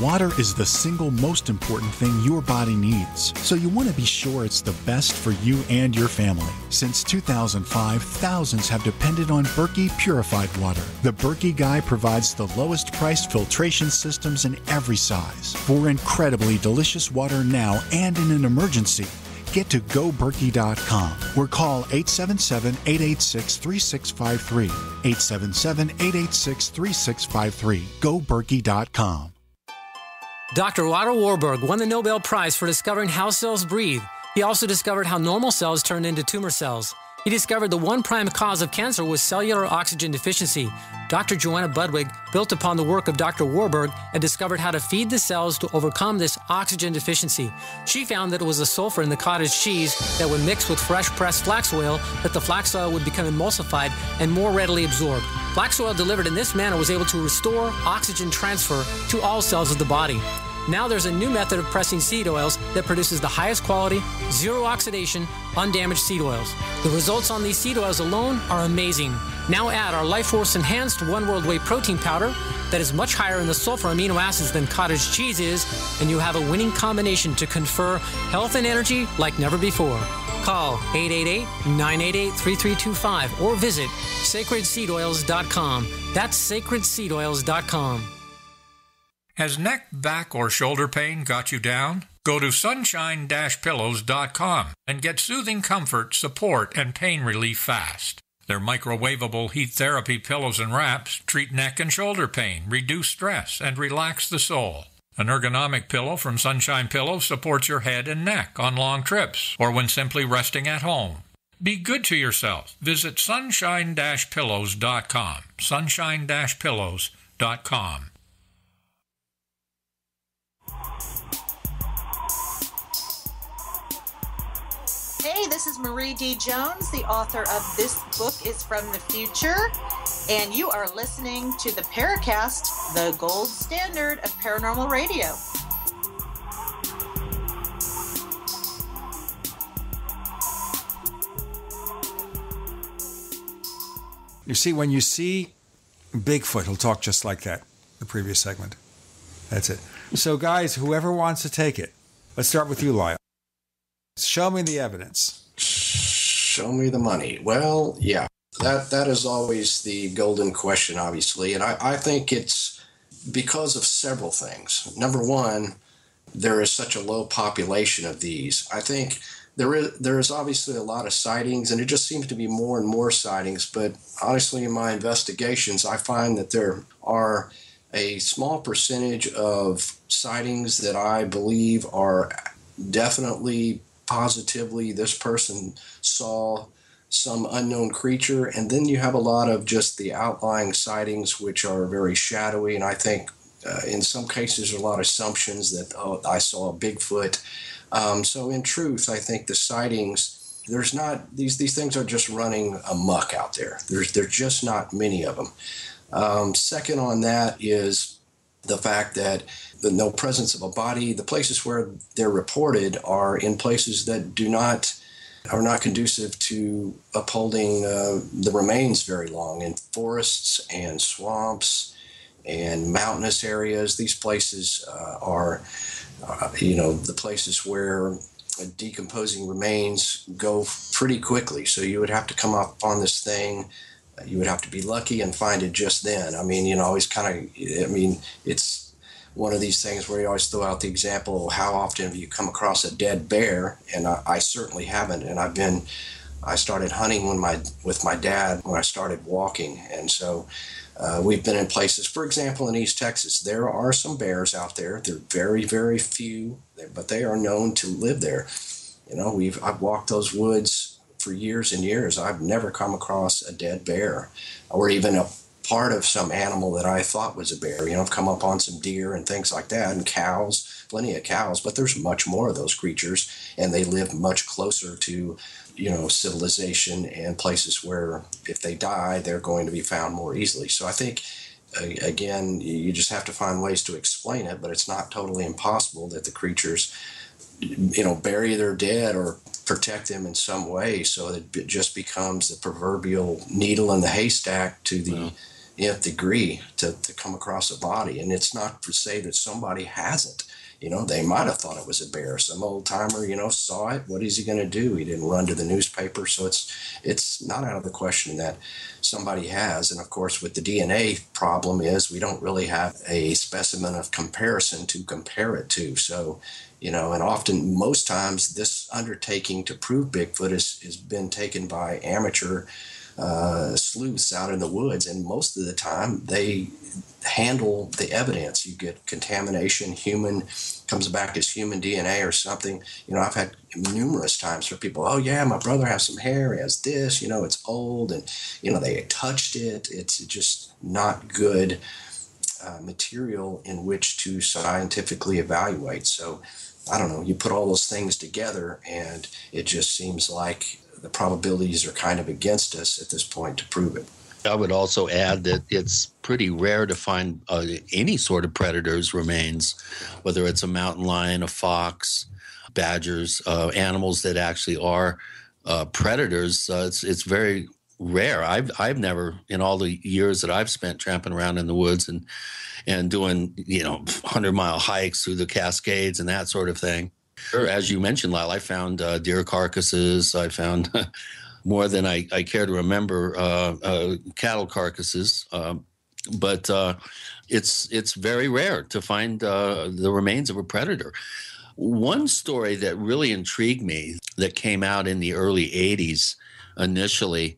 Water is the single most important thing your body needs, so you want to be sure it's the best for you and your family. Since 2005, thousands have depended on Berkey purified water. The Berkey Guy provides the lowest priced filtration systems in every size. For incredibly delicious water now and in an emergency, get to GoBerkey.com or call 877-886-3653. 877-886-3653. GoBerkey.com.
Dr. Otto Warburg won the Nobel Prize for discovering how cells breathe. He also discovered how normal cells turn into tumor cells. He discovered the one prime cause of cancer was cellular oxygen deficiency. Dr. Joanna Budwig built upon the work of Dr. Warburg and discovered how to feed the cells to overcome this oxygen deficiency. She found that it was the sulfur in the cottage cheese that would mix with fresh pressed flax oil, that the flax oil would become emulsified and more readily absorbed. Flax oil delivered in this manner was able to restore oxygen transfer to all cells of the body. Now there's a new method of pressing seed oils that produces the highest quality, zero oxidation, undamaged seed oils. The results on these seed oils alone are amazing. Now add our Life Force Enhanced One World Whey Protein Powder that is much higher in the sulfur amino acids than cottage cheese is, and you have a winning combination to confer health and energy like never before. Call 888-988-3325 or visit sacredseedoils.com. That's sacredseedoils.com.
Has neck, back, or shoulder pain got you down? Go to sunshine-pillows.com and get soothing comfort, support, and pain relief fast. Their microwavable heat therapy pillows and wraps treat neck and shoulder pain, reduce stress, and relax the soul. An ergonomic pillow from Sunshine Pillows supports your head and neck on long trips or when simply resting at home. Be good to yourself. Visit sunshine-pillows.com. sunshine-pillows.com.
Hey, this is Marie D. Jones, the author of This Book is from the Future, and you are listening to the Paracast, the gold standard of paranormal radio.
You see, when you see Bigfoot, he'll talk just like that, the previous segment. That's it. So, guys, whoever wants to take it, let's start with you, Lyle. Show me the evidence.
Show me the money. Well, yeah, that is always the golden question, obviously. And I think it's because of several things. Number one, there is such a low population of these. I think there is obviously a lot of sightings, and it just seems to be more and more sightings. But honestly, in my investigations, I find that there are a small percentage of sightings that I believe are definitely, positively, this person saw some unknown creature. And then you have a lot of just the outlying sightings, which are very shadowy. And I think in some cases, there are a lot of assumptions that, oh, I saw a Bigfoot. So in truth, I think the sightings, there's not, these things are just running amok out there. There's just not many of them. Second on that is the fact that the no presence of a body, the places where they're reported are in places that are not conducive to upholding the remains very long, in forests and swamps and mountainous areas. These places are, the places where decomposing remains go pretty quickly. So you would have to come up on this thing. You would have to be lucky and find it just then. It's one of these things where you always throw out the example of how often have you come across a dead bear, and I certainly haven't. And I started hunting with my dad when I started walking, and so we've been in places, for example, in East Texas. There are some bears out there. They're very, very few, but they are known to live there. I've walked those woods for years and years. I've never come across a dead bear or even a part of some animal that I thought was a bear. I've come up on some deer and things like that, and cows, plenty of cows, but there's much more of those creatures, and they live much closer to, civilization and places where if they die, they're going to be found more easily. So I think, again, you just have to find ways to explain it, but it's not totally impossible that the creatures, bury their dead or protect them in some way, so that it just becomes the proverbial needle in the haystack to the nth degree to come across a body. And it's not to say that somebody hasn't. They might have thought it was a bear. Some old timer, saw it. What is he going to do? He didn't run to the newspaper. So it's not out of the question that somebody has. And of course, with the DNA problem is we don't really have a specimen of comparison to compare it to. So, and often, most times, this undertaking to prove Bigfoot has been taken by amateur sleuths out in the woods, and most of the time they handle the evidence. You get contamination, comes back as human DNA or something. I've had numerous times for people, oh yeah, my brother has some hair, he has this, it's old, and they touched it. It's just not good material in which to scientifically evaluate. So I don't know, you put all those things together and it just seems like the probabilities are kind of against us at this point to prove it.
I would also add that it's pretty rare to find any sort of predator's remains, whether it's a mountain lion, a fox, badgers, animals that actually are predators. It's very rare. I've never, in all the years that I've spent tramping around in the woods and doing 100-mile hikes through the Cascades and that sort of thing. Sure, as you mentioned, Lyle, I found deer carcasses. I found more than I care to remember cattle carcasses. But it's very rare to find the remains of a predator. One story that really intrigued me that came out in the early 80s initially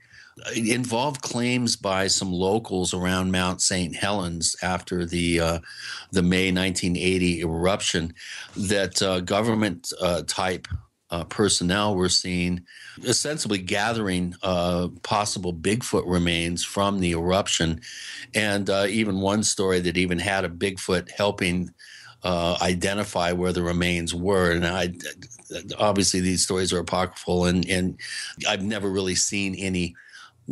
involved claims by some locals around Mount St. Helens after the May 1980 eruption that government type personnel were seen ostensibly gathering possible Bigfoot remains from the eruption, and even one story that even had a Bigfoot helping identify where the remains were. And obviously these stories are apocryphal, and I've never really seen any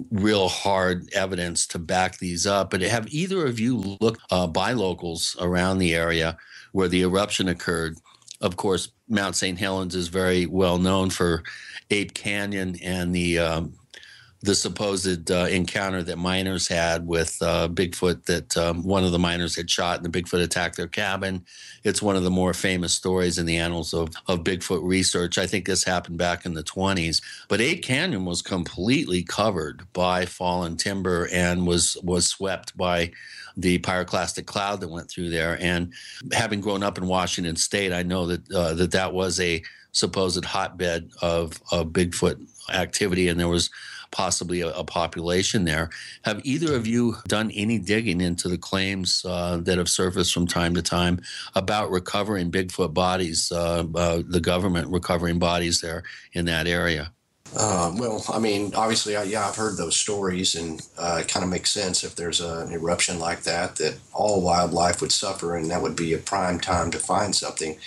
real hard evidence to back these up. But have either of you looked by locals around the area where the eruption occurred? Of course, Mount St. Helens is very well known for Ape Canyon and the supposed encounter that miners had with Bigfoot, that one of the miners had shot and the Bigfoot attacked their cabin. It's one of the more famous stories in the annals of Bigfoot research. I think this happened back in the 1920s. But Ape Canyon was completely covered by fallen timber and was swept by the pyroclastic cloud that went through there. And having grown up in Washington State, I know that that was a supposed hotbed of Bigfoot activity, and there was possibly a population there. Have either of you done any digging into the claims that have surfaced from time to time about recovering Bigfoot bodies, the government recovering bodies there in that area?
Well, I mean, obviously, I've heard those stories, and it kind of makes sense if there's an eruption like that all wildlife would suffer, and that would be a prime time to find something.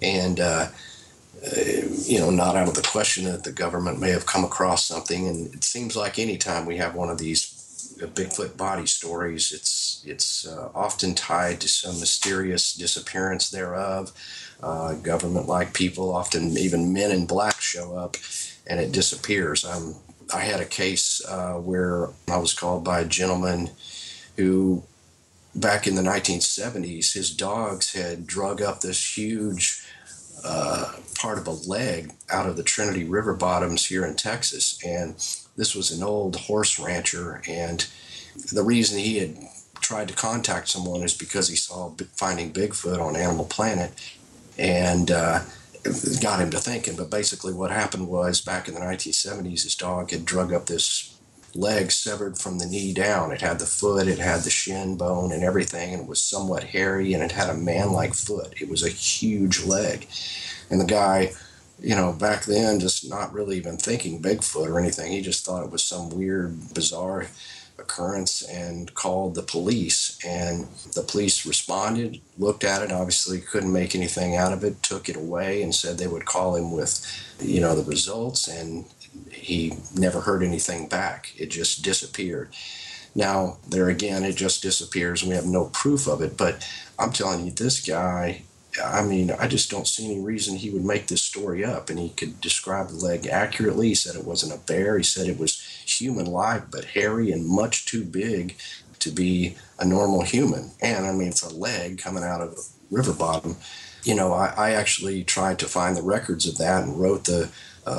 And not out of the question that the government may have come across something. And it seems like any time we have one of these Bigfoot body stories, it's often tied to some mysterious disappearance thereof. Government-like people, often even men in black, show up and it disappears. I had a case where I was called by a gentleman who, back in the 1970s, his dogs had drug up this huge part of a leg out of the Trinity River bottoms here in Texas. And this was an old horse rancher, and the reason he had tried to contact someone is because he saw Finding Bigfoot on Animal Planet, and it got him to thinking. But basically what happened was, back in the 1970s, his dog had drug up this leg severed from the knee down. It had the foot, it had the shin bone and everything, and it was somewhat hairy, and it had a man-like foot. It was a huge leg. And the guy, back then, just not really even thinking Bigfoot or anything, he just thought it was some weird, bizarre occurrence and called the police. And the police responded, looked at it, obviously couldn't make anything out of it, took it away and said they would call him with, the results, and he never heard anything back. It just disappeared. Now, there again, it just disappears, and we have no proof of it. But I'm telling you, this guy, I just don't see any reason he would make this story up. And he could describe the leg accurately. He said it wasn't a bear. He said it was human-like, but hairy and much too big to be a normal human. And, it's a leg coming out of a river bottom. I actually tried to find the records of that and wrote the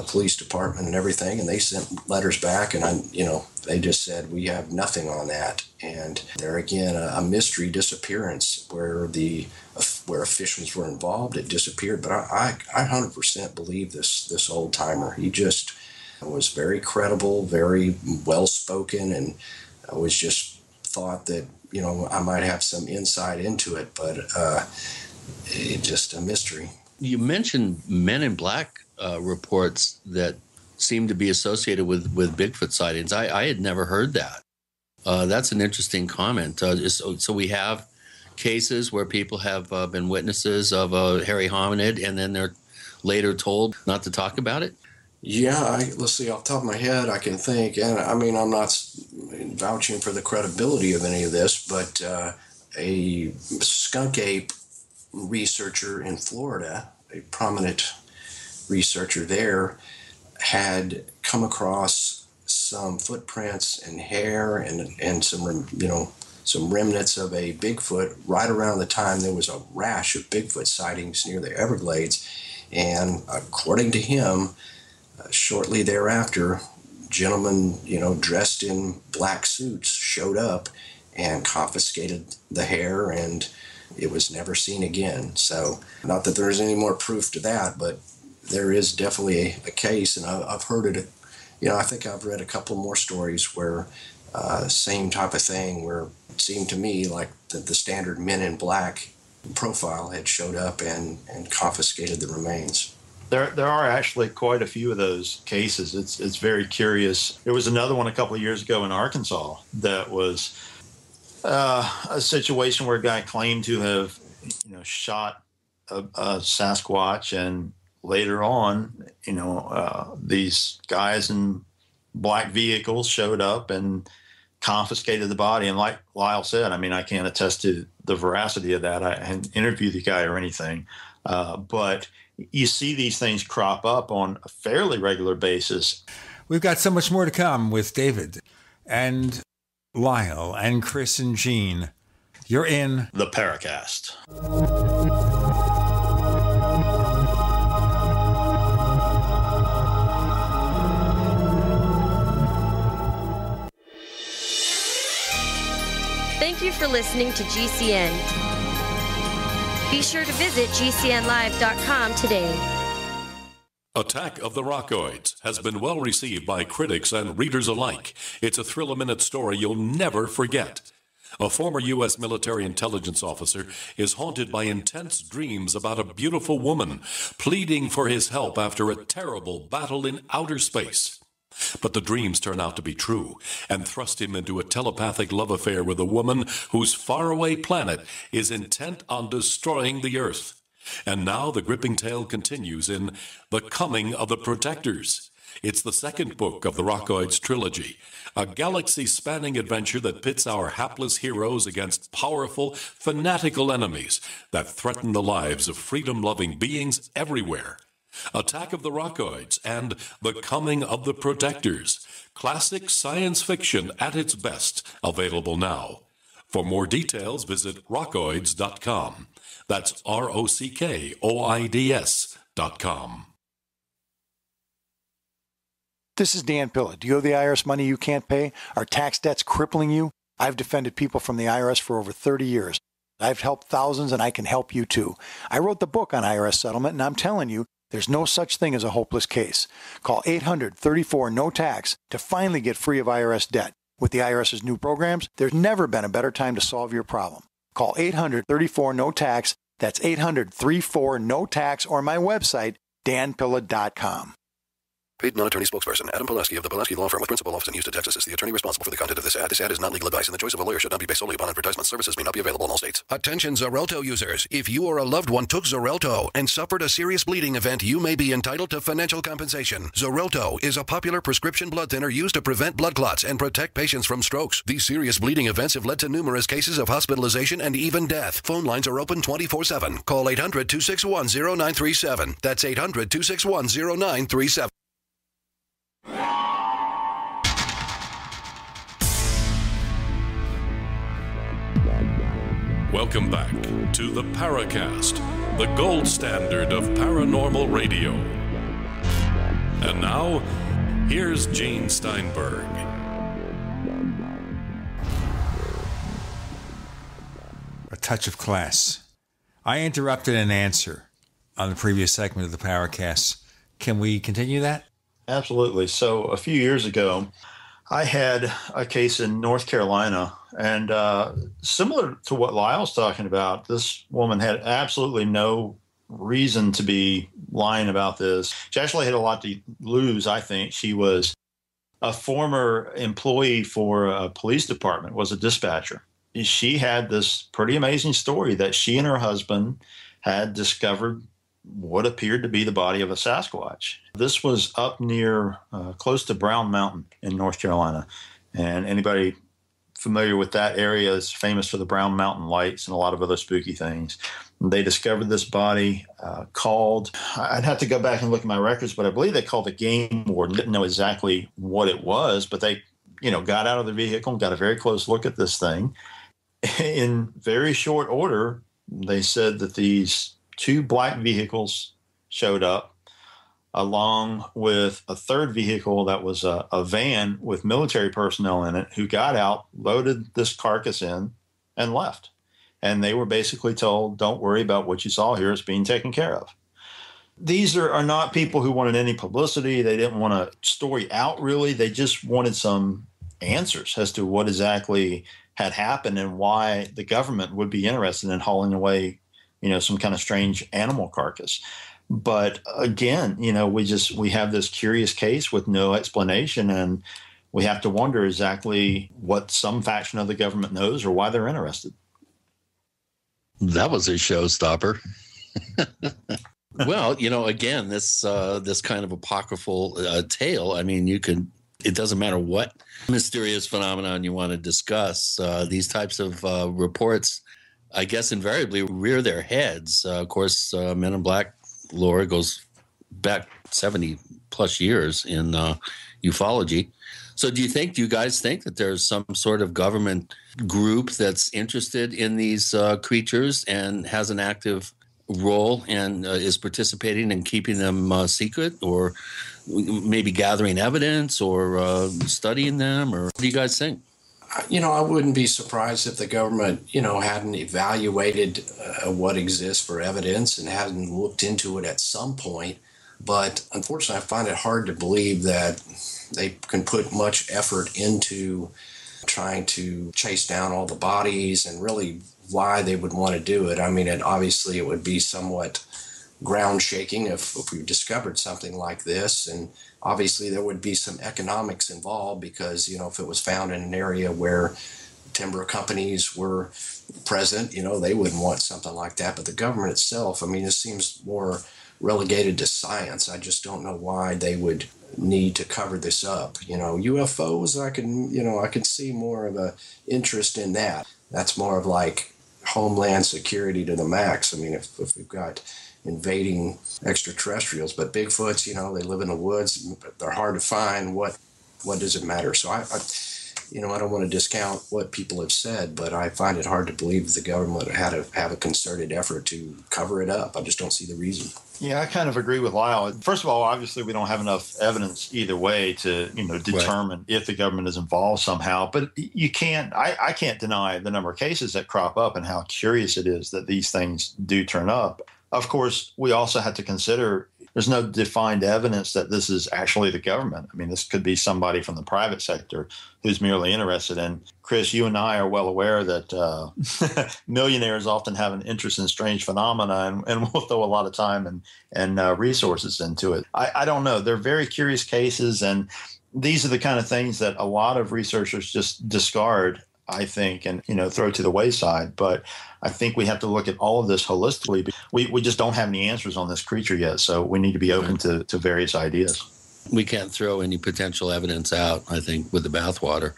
police department and everything, and they sent letters back, and they just said, we have nothing on that. And there again, a mystery disappearance where officials were involved, it disappeared. But I 100% believe this old timer. He just was very credible, very well spoken, and I was just thought that I might have some insight into it, but it's just a mystery.
You mentioned Men in Black reports that seem to be associated with Bigfoot sightings. I had never heard that. That's an interesting comment. So we have cases where people have been witnesses of a hairy hominid, and then they're later told not to talk about it?
Yeah, let's see, off the top of my head, I can think, and I mean, I'm not vouching for the credibility of any of this, but a skunk ape researcher in Florida, a prominent researcher there, had come across some footprints and hair and some remnants of a Bigfoot right around the time there was a rash of Bigfoot sightings near the Everglades. And according to him, shortly thereafter, gentlemen, dressed in black suits showed up and confiscated the hair, and it was never seen again. So, not that there's any more proof to that, but there is definitely a case, and I've heard it. I think I've read a couple more stories where same type of thing, where it seemed to me like the standard Men in Black profile had showed up and confiscated the remains.
There are actually quite a few of those cases. It's very curious. There was another one a couple of years ago in Arkansas that was a situation where a guy claimed to have, shot a Sasquatch, and later on, these guys in black vehicles showed up and confiscated the body. And like Lyle said, I mean, I can't attest to the veracity of that. I hadn't interviewed the guy or anything, but you see these things crop up on a fairly regular basis.
We've got so much more to come with David and Lyle and Chris and Gene. You're in
the Paracast.
Thank you for listening to GCN. Be sure to visit GCNlive.com today.
Attack of the Rockoids has been well received by critics and readers alike. It's a thrill-a-minute story you'll never forget. A former U.S. military intelligence officer is haunted by intense dreams about a beautiful woman pleading for his help after a terrible battle in outer space. But the dreams turn out to be true and thrust him into a telepathic love affair with a woman whose faraway planet is intent on destroying the Earth. And now the gripping tale continues in The Coming of the Protectors. It's the second book of the Rockoids trilogy, a galaxy-spanning adventure that pits our hapless heroes against powerful, fanatical enemies that threaten the lives of freedom-loving beings everywhere. Attack of the Rockoids and The Coming of the Protectors. Classic science fiction at its best, available now. For more details, visit rockoids.com. That's ROCKOIDS.com.
This is Dan Pilla. Do you owe the IRS money you can't pay? Are tax debts crippling you? I've defended people from the IRS for over 30 years. I've helped thousands, and I can help you too. I wrote the book on IRS settlement, and I'm telling you, there's no such thing as a hopeless case. Call 800-34-NO-TAX to finally get free of IRS debt. With the IRS's new programs, there's never been a better time to solve your problem. Call 800-34-NO-TAX. That's 800-34-NO-TAX, or my website, danpilla.com.
Paid non-attorney spokesperson Adam Pileski of the Pileski Law Firm with principal office in Houston, Texas is the attorney responsible for the content of this ad. This ad is not legal advice, and the choice of a lawyer should not be based solely upon advertisement. Services may not be available in all states.
Attention Xarelto users. If you or a loved one took Xarelto and suffered a serious bleeding event, you may be entitled to financial compensation. Xarelto is a popular prescription blood thinner used to prevent blood clots and protect patients from strokes. These serious bleeding events have led to numerous cases of hospitalization and even death. Phone lines are open 24/7. Call 800-261-0937. That's 800-261-0937.
Welcome back to the Paracast, the gold standard of paranormal radio. And now, here's Gene Steinberg.
A touch of class. I interrupted an answer on the previous segment of the Paracast. Can we continue that?
Absolutely. So a few years ago, I had a case in North Carolina, and similar to what Lyle's talking about, this woman had absolutely no reason to be lying about this. She actually had a lot to lose, I think. She was a former employee for a police department, was a dispatcher. She had this pretty amazing story that she and her husband had discovered what appeared to be the body of a Sasquatch. This was up near, close to Brown Mountain in North Carolina. And anybody familiar with that area is famous for the Brown Mountain lights and a lot of other spooky things. They discovered this body, called, I'd have to go back and look at my records, but I believe they called the game warden. Didn't know exactly what it was, but they, got out of the vehicle and got a very close look at this thing. In very short order, they said that these 2 black vehicles showed up, along with a third vehicle that was a van with military personnel in it, who got out, loaded this carcass in, and left. And they were basically told, don't worry about what you saw here. It's being taken care of. These are not people who wanted any publicity. They didn't want a story out, really. They just wanted some answers as to what exactly had happened and why the government would be interested in hauling away, some kind of strange animal carcass. But again, we have this curious case with no explanation, and we have to wonder exactly what some faction of the government knows or why they're interested.
That was a showstopper. Well, again, this kind of apocryphal tale. I mean, it doesn't matter what mysterious phenomenon you want to discuss. These types of reports, I guess, invariably rear their heads. Of course, Men in Black lore goes back 70 plus years in ufology. So do you guys think that there's some sort of government group that's interested in these creatures and has an active role and is participating in keeping them secret, or maybe gathering evidence or studying them? Or what do you guys think?
I wouldn't be surprised if the government, hadn't evaluated what exists for evidence and hadn't looked into it at some point. But unfortunately, I find it hard to believe that they can put much effort into trying to chase down all the bodies and really why they would want to do it. I mean, obviously it would be somewhat ground shaking if we discovered something like this. And obviously there would be some economics involved because, if it was found in an area where timber companies were present, they wouldn't want something like that. But the government itself, it seems more relegated to science. I just don't know why they would need to cover this up. UFOs, I can see more of a interest in that. That's more of like homeland security to the max. If we've got invading extraterrestrials, but Bigfoots, they live in the woods, they're hard to find. What does it matter? So I don't want to discount what people have said, but I find it hard to believe that the government had to have a concerted effort to cover it up. I just don't see the reason.
Yeah, I kind of agree with Lyle. First of all, obviously, we don't have enough evidence either way to, determine if the government is involved somehow. But I can't deny the number of cases that crop up and how curious it is that these things do turn up. Of course, we also have to consider there's no defined evidence that this is actually the government. This could be somebody from the private sector who's merely interested in. Chris, you and I are well aware that millionaires often have an interest in strange phenomena and will throw a lot of time and resources into it. I don't know. They're very curious cases, and these are the kind of things that a lot of researchers just discard, I think, and throw to the wayside. But I think we have to look at all of this holistically. We just don't have any answers on this creature yet, so we need to be open to various ideas.
We can't throw any potential evidence out, I think, with the bathwater.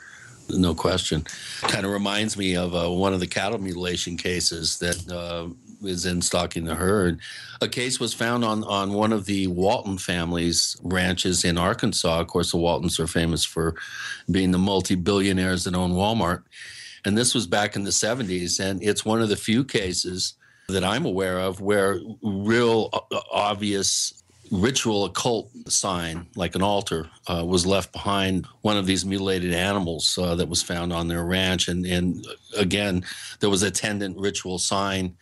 No question. Kind of reminds me of one of the cattle mutilation cases that is in Stalking the Herd. A case was found on one of the Walton family's ranches in Arkansas. Of course, the Waltons are famous for being the multi-billionaires that own Walmart. And this was back in the 70s, and it's one of the few cases that I'm aware of where real obvious ritual occult sign, like an altar, was left behind one of these mutilated animals that was found on their ranch. And again, there was attendant ritual sign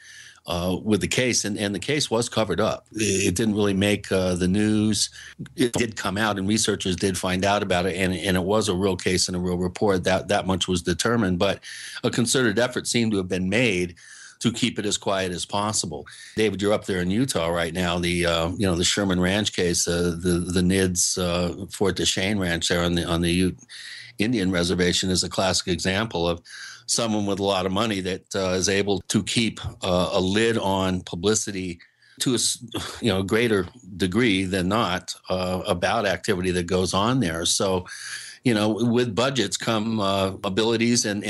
with the case, and the case was covered up. It didn't really make the news. It did come out, and researchers did find out about it, and it was a real case and a real report. That much was determined, but a concerted effort seemed to have been made to keep it as quiet as possible. David, you're up there in Utah right now. The Sherman Ranch case, the NIDS Fort Duchesne Ranch there on the Ute Indian Reservation is a classic example of someone with a lot of money that is able to keep a lid on publicity to a greater degree than not about activity that goes on there. So, with budgets come abilities and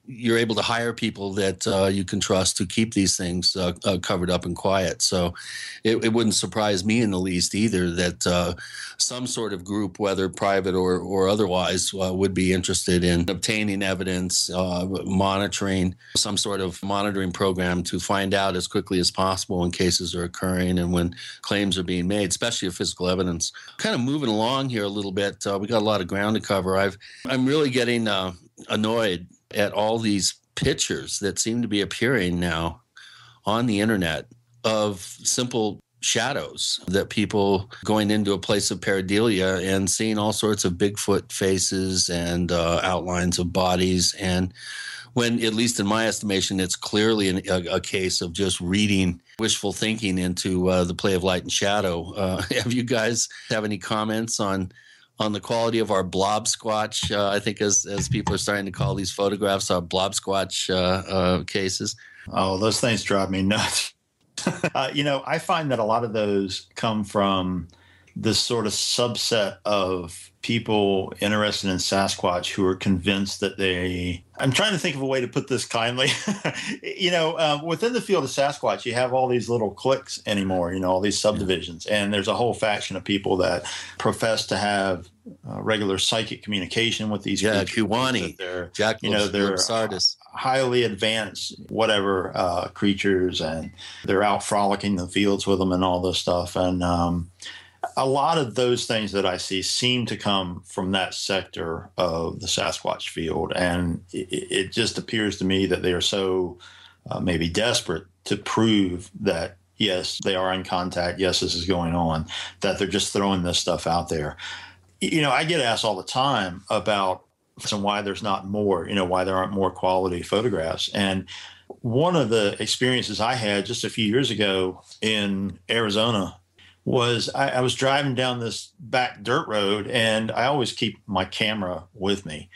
you're able to hire people that you can trust to keep these things covered up and quiet. So it wouldn't surprise me in the least either that some sort of group, whether private or otherwise, would be interested in obtaining evidence, monitoring, some sort of monitoring program to find out as quickly as possible when cases are occurring and when claims are being made, especially of physical evidence. Kind of moving along here a little bit. We got a lot of ground to cover. I'm really getting annoyed at all these pictures that seem to be appearing now on the internet of simple shadows, that people going into a place of pareidolia and seeing all sorts of Bigfoot faces and outlines of bodies. And when, at least in my estimation, it's clearly a case of just reading wishful thinking into the play of light and shadow. Have you guys have any comments on the quality of our blob squatch, I think as people are starting to call these photographs, our blob squatch cases?
Oh, those things drive me nuts. I find that a lot of those come from this sort of subset of people interested in Sasquatch who are convinced that I'm trying to think of a way to put this kindly. Within the field of Sasquatch, you have all these little cliques anymore, all these subdivisions. And there's a whole faction of people that profess to have regular psychic communication with these
creatures. Kiwani,
they're Sardis. Highly advanced, creatures, and they're out frolicking the fields with them and all this stuff. And a lot of those things that I see seem to come from that sector of the Sasquatch field. And it just appears to me that they are so maybe desperate to prove that, yes, they are in contact, yes, this is going on, that they're just throwing this stuff out there. I get asked all the time about why there's not more, why there aren't more quality photographs. And one of the experiences I had just a few years ago in Arizona was I was driving down this back dirt road, and I always keep my camera with me.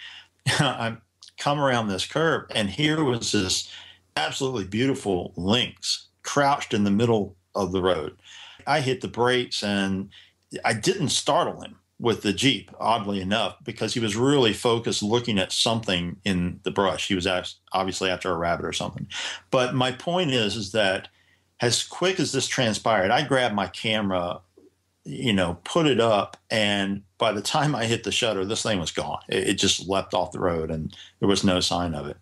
I come around this curve, and here was this absolutely beautiful lynx crouched in the middle of the road. I hit the brakes, and I didn't startle him with the Jeep, oddly enough, because he was really focused looking at something in the brush. He was obviously after a rabbit or something. But my point is that as quick as this transpired, I grabbed my camera, put it up, and by the time I hit the shutter, this thing was gone. It just leapt off the road, and there was no sign of it.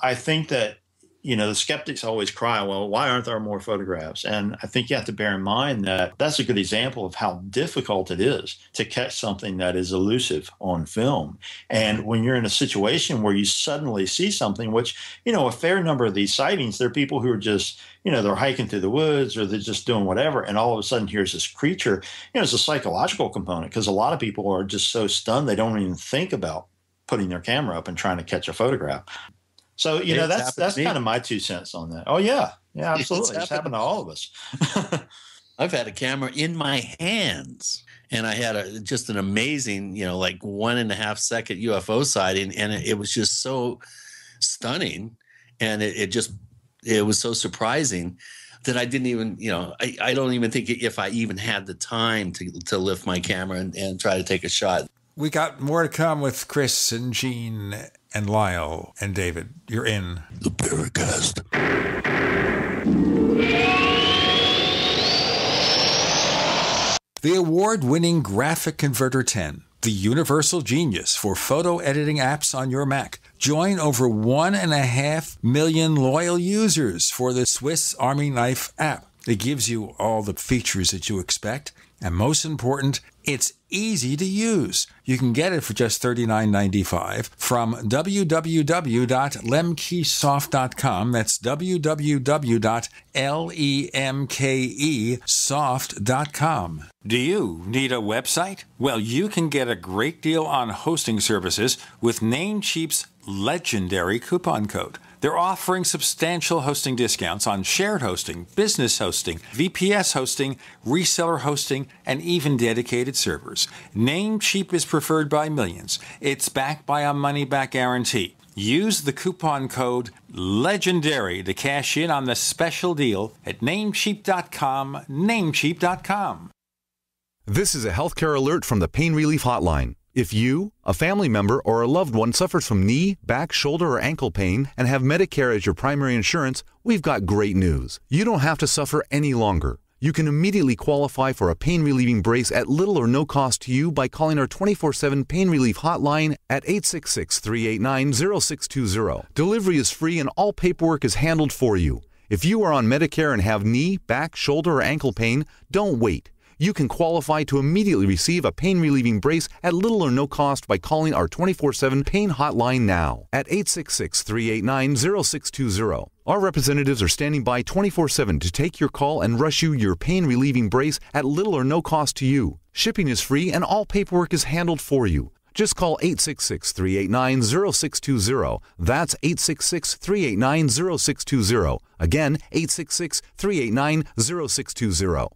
I think that, the skeptics always cry, well, why aren't there more photographs? And I think you have to bear in mind that that's a good example of how difficult it is to catch something that is elusive on film. And when you're in a situation where you suddenly see something, which, a fair number of these sightings, there are people who are just, they're hiking through the woods or they're just doing whatever. And all of a sudden here's this creature, it's a psychological component, because a lot of people are just so stunned they don't even think about putting their camera up and trying to catch a photograph. So, that's kind of my 2 cents on that. Oh, yeah. Yeah, absolutely. It's happened to all of us.
I've had a camera in my hands, and I had just an amazing, 1.5 second UFO sighting, and it was just so stunning, and it was so surprising that I didn't even, I don't even think if I even had the time to lift my camera and try to take a shot.
We got more to come with Chris and Gene and Lyle and David. You're in
the Paracast.
The award-winning Graphic Converter 10, the universal genius for photo editing apps on your Mac, Join over 1.5 million loyal users for the Swiss Army Knife app. It gives you all the features that you expect, and most important, it's easy to use. You can get it for just $39.95 from www.lemkesoft.com. That's www.lemkesoft.com. Do you need a website? Well, you can get a great deal on hosting services with Namecheap's legendary coupon code. They're offering substantial hosting discounts on shared hosting, business hosting, VPS hosting, reseller hosting, and even dedicated servers. Namecheap is preferred by millions. It's backed by a money-back guarantee. Use the coupon code LEGENDARY to cash in on the special deal at Namecheap.com, Namecheap.com.
This is a healthcare alert from the Pain Relief Hotline. If you, a family member, or a loved one suffers from knee, back, shoulder, or ankle pain and have Medicare as your primary insurance, we've got great news. You don't have to suffer any longer. You can immediately qualify for a pain-relieving brace at little or no cost to you by calling our 24/7 Pain Relief Hotline at 866-389-0620. Delivery is free and all paperwork is handled for you. If you are on Medicare and have knee, back, shoulder, or ankle pain, don't wait. You can qualify to immediately receive a pain-relieving brace at little or no cost by calling our 24/7 Pain Hotline now at 866-389-0620. Our representatives are standing by 24/7 to take your call and rush you your pain-relieving brace at little or no cost to you. Shipping is free and all paperwork is handled for you. Just call 866-389-0620. That's 866-389-0620. Again, 866-389-0620.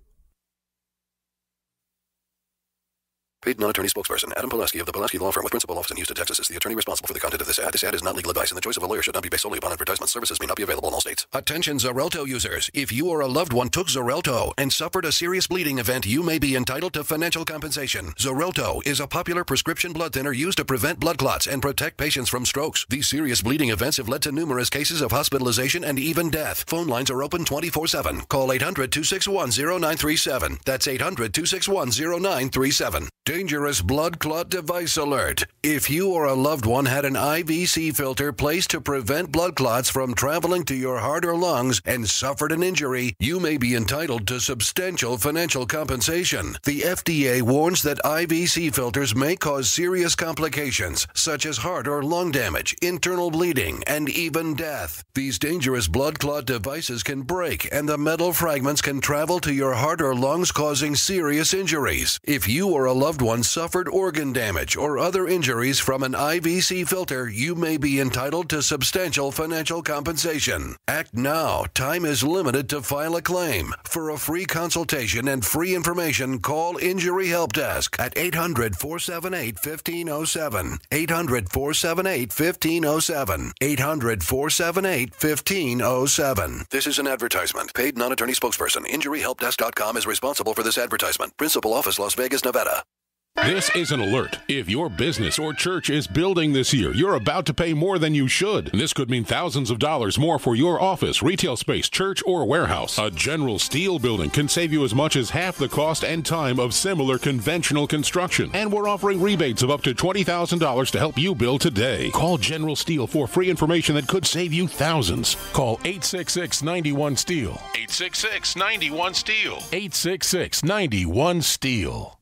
Paid non-attorney spokesperson Adam Pulaski of the Pulaski Law Firm with principal office in Houston, Texas is the attorney responsible for the content of this ad. This ad is not legal advice, and the choice of a lawyer should not be based solely upon advertisement. Services may not be available in all states.
Attention Xarelto users. If you or a loved one took Xarelto and suffered a serious bleeding event, you may be entitled to financial compensation. Xarelto is a popular prescription blood thinner used to prevent blood clots and protect patients from strokes. These serious bleeding events have led to numerous cases of hospitalization and even death. Phone lines are open 24/7. Call 800-261-0937. That's 800-261-0937. Dangerous blood clot device alert. If you or a loved one had an IVC filter placed to prevent blood clots from traveling to your heart or lungs and suffered an injury, you may be entitled to substantial financial compensation. The FDA warns that IVC filters may cause serious complications, such as heart or lung damage, internal bleeding, and even death. These dangerous blood clot devices can break, and the metal fragments can travel to your heart or lungs, causing serious injuries. If you or a loved one suffered organ damage or other injuries from an IVC filter, you may be entitled to substantial financial compensation. Act now. Time is limited to file a claim. For a free consultation and free information, call Injury Help Desk at 800-478-1507. 800-478-1507. 800-478-1507.
This is an advertisement. Paid non-attorney spokesperson. InjuryHelpDesk.com is responsible for this advertisement. Principal office, Las Vegas, Nevada.
This is an alert. If your business or church is building this year, you're about to pay more than you should. This could mean thousands of dollars more for your office, retail space, church, or warehouse. A General Steel building can save you as much as half the cost and time of similar conventional construction. And we're offering rebates of up to $20,000 to help you build today. Call General Steel for free information that could save you thousands. Call 866-91-STEEL. 866-91-STEEL. 866-91-STEEL.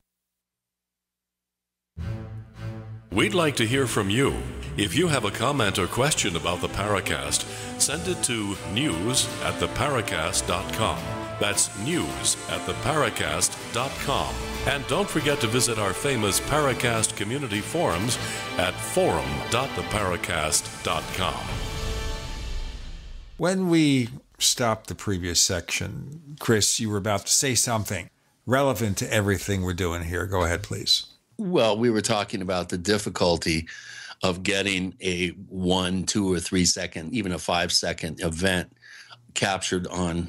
We'd like to hear from you. If you have a comment or question about the Paracast, send it to news@theparacast.com. That's news@theparacast.com. And don't forget to visit our famous Paracast community forums at forum.theparacast.com.
When we stopped the previous section, Chris, you were about to say something relevant to everything we're doing here. Go ahead, please.
Well, we were talking about the difficulty of getting a 1, 2, or 3 second, even a 5-second event captured on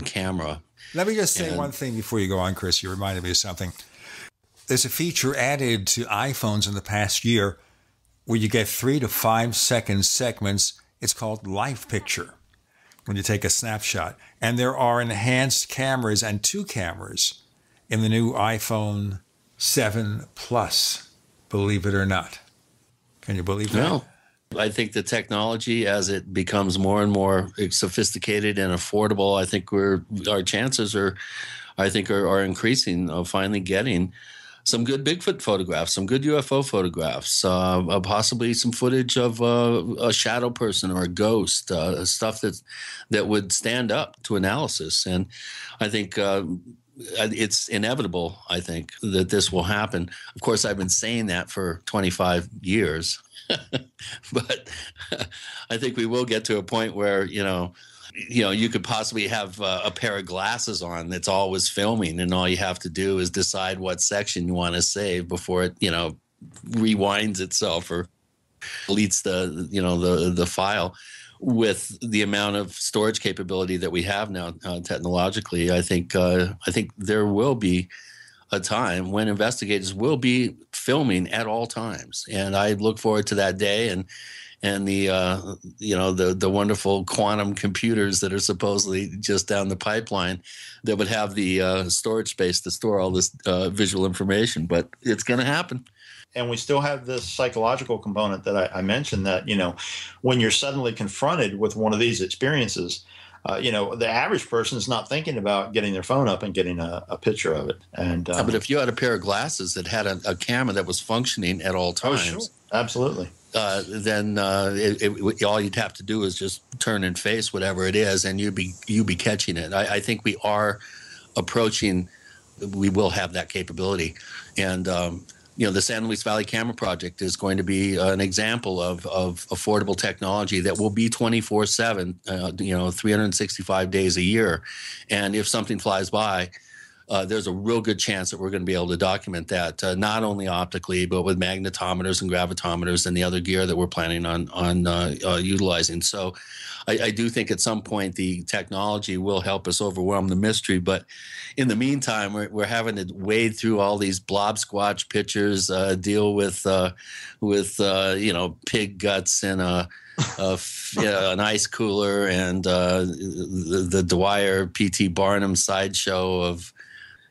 camera.
Let me just say one thing before you go on, Chris. You reminded me of something. There's a feature added to iPhones in the past year where you get 3 to 5 second segments. It's called Live Picture when you take a snapshot. And there are enhanced cameras and 2 cameras in the new iPhone 7 Plus, believe it or not. Can you believe that?
I think the technology, as it becomes more and more sophisticated and affordable, I think our chances are increasing of finally getting some good Bigfoot photographs, some good UFO photographs, possibly some footage of a shadow person or a ghost, stuff that would stand up to analysis. And I think it's inevitable, I think, that this will happen. Of course, I've been saying that for 25 years. But I think we will get to a point where, you could possibly have a pair of glasses on that's always filming, and all you have to do is decide what section you want to save before it, rewinds itself or deletes the file. With the amount of storage capability that we have now technologically, I think there will be a time when investigators will be filming at all times, and I look forward to that day and the wonderful quantum computers that are supposedly just down the pipeline that would have the storage space to store all this visual information. But it's going to happen.
And we still have this psychological component that I mentioned that, when you're suddenly confronted with one of these experiences, the average person is not thinking about getting their phone up and getting a picture of it. And
but if you had a pair of glasses that had a camera that was functioning at all times,
sure. Absolutely.
Then all you'd have to do is just turn and face whatever it is, and you'd be catching it. I think we are approaching. We will have that capability, and the San Luis Valley Camera Project is going to be an example of affordable technology that will be 24/7, 365 days a year. And if something flies by, there's a real good chance that we're going to be able to document that, not only optically, but with magnetometers and gravitometers and the other gear that we're planning on utilizing. So I do think at some point the technology will help us overwhelm the mystery. But in the meantime, we're having to wade through all these blob squatch pictures, deal with pig guts in an ice cooler, and the Dwyer P.T. Barnum sideshow of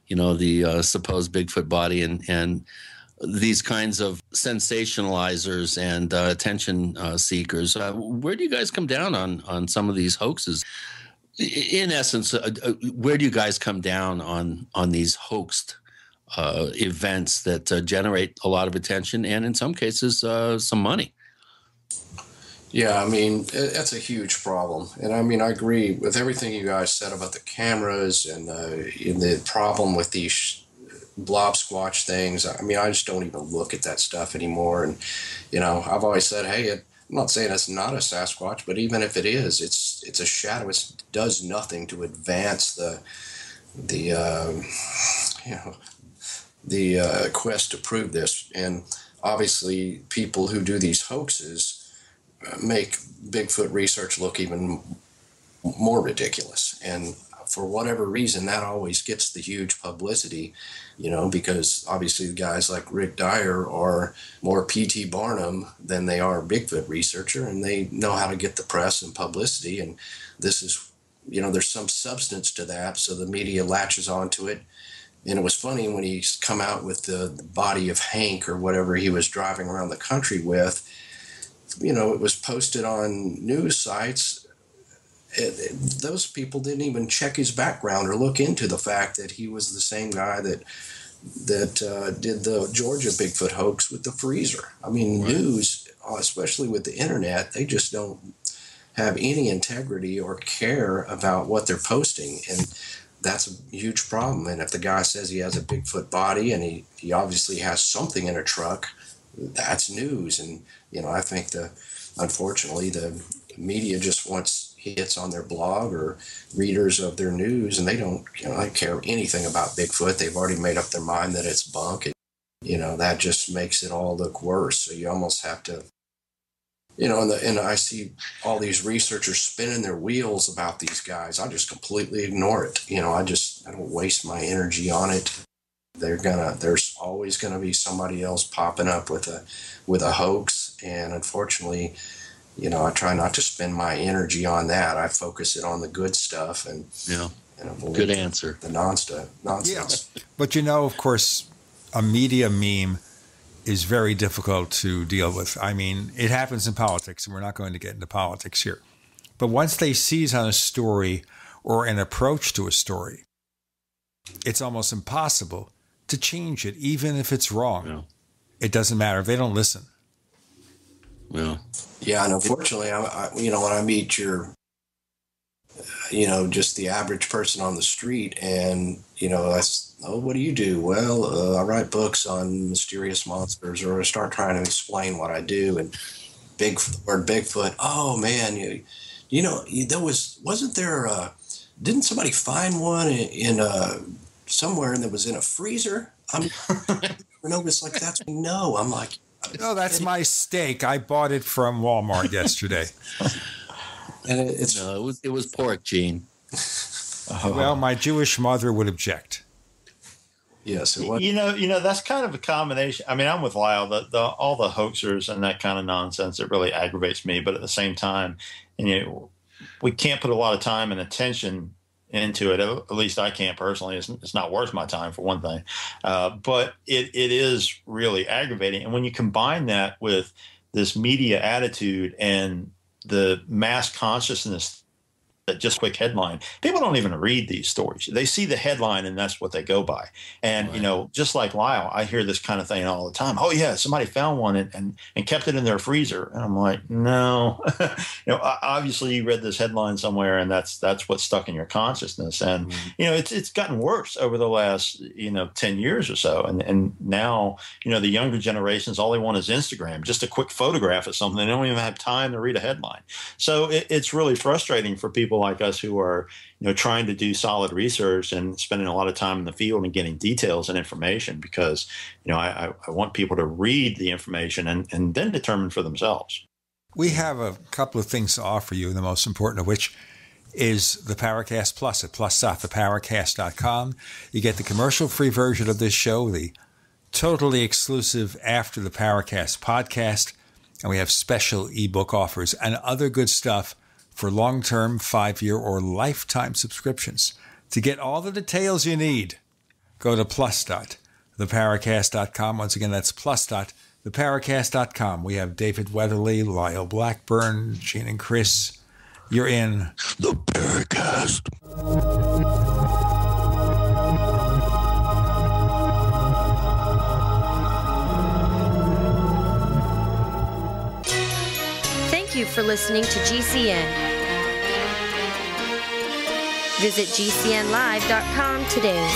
the supposed Bigfoot body, and these kinds of sensationalizers and attention seekers. Where do you guys come down on some of these hoaxes? In essence, where do you guys come down on these hoaxed events that generate a lot of attention and in some cases some money?
Yeah, I mean, that's a huge problem. And I mean, I agree with everything you guys said about the cameras and the problem with these blob squatch things. I mean, I just don't even look at that stuff anymore. And, I've always said, hey, I'm not saying it's not a Sasquatch, but even if it is, it's a shadow. It does nothing to advance the quest to prove this. And obviously people who do these hoaxes make Bigfoot research look even more ridiculous. And for whatever reason, that always gets the huge publicity, because obviously the guys like Rick Dyer are more P.T. Barnum than they are Bigfoot researcher, and they know how to get the press and publicity. And this is, there's some substance to that, so the media latches onto it. And it was funny when he's come out with the body of Hank or whatever he was driving around the country with. It was posted on news sites. Those people didn't even check his background or look into the fact that he was the same guy that did the Georgia Bigfoot hoax with the freezer. I mean, right. News, especially with the internet, they just don't have any integrity or care about what they're posting. And that's a huge problem. And if the guy says he has a Bigfoot body and he obviously has something in a truck, that's news. And, I think unfortunately, the media just wants hits on their blog or readers of their news, and they don't care anything about Bigfoot. They've already made up their mind that it's bunk, and, that just makes it all look worse. So you almost have to, and I see all these researchers spinning their wheels about these guys. I just completely ignore it. I don't waste my energy on it. There's always gonna be somebody else popping up with a hoax, and unfortunately, I try not to spend my energy on that. I focus it on the good stuff and
good answer.
The nonsense.
Yeah. But of course, a media meme is very difficult to deal with. I mean, it happens in politics, and we're not going to get into politics here. But once they seize on a story or an approach to a story, it's almost impossible to change it, even if it's wrong.
Yeah.
It doesn't matter if they don't listen.
Well,
yeah, and unfortunately, when I meet your, just the average person on the street, and what do you do? Well, I write books on mysterious monsters, or I start trying to explain what I do, and Bigfoot. Oh man, didn't somebody find one in somewhere, and that was in a freezer? It's like, that's no. I'm like,
no, that's my steak. I bought it from Walmart yesterday.
And
it was pork, Gene.
Well, my Jewish mother would object.
Yes, it was.
That's kind of a combination. I mean, I'm with Lyle. All the hoaxers and that kind of nonsense, it really aggravates me. But at the same time, we can't put a lot of time and attention into it. At least I can't personally. It's not worth my time, for one thing. But it is really aggravating. And when you combine that with this media attitude and the mass consciousness, that just quick headline, people don't even read these stories. They see the headline and that's what they go by. And, right. Just like Lyle, I hear this kind of thing all the time. Oh yeah, somebody found one and kept it in their freezer. And I'm like, no, obviously you read this headline somewhere and that's what's stuck in your consciousness. And, it's gotten worse over the last, 10 years or so. And now, the younger generations, all they want is Instagram, just a quick photograph of something. They don't even have time to read a headline. So it's really frustrating for people like us who are, trying to do solid research and spending a lot of time in the field and getting details and information, because, I want people to read the information and then determine for themselves.
We have a couple of things to offer you, the most important of which is the Paracast Plus at plus.theparacast.com. You get the commercial-free version of this show, the totally exclusive After the Paracast podcast, and we have special ebook offers and other good stuff for long-term, 5-year, or lifetime subscriptions. To get all the details you need, go to plus.theparacast.com. Once again, that's plus.theparacast.com. We have David Weatherly, Lyle Blackburn, Gene and Chris. You're in
the Paracast.
Thank you for listening to GCN. Visit GCNlive.com today.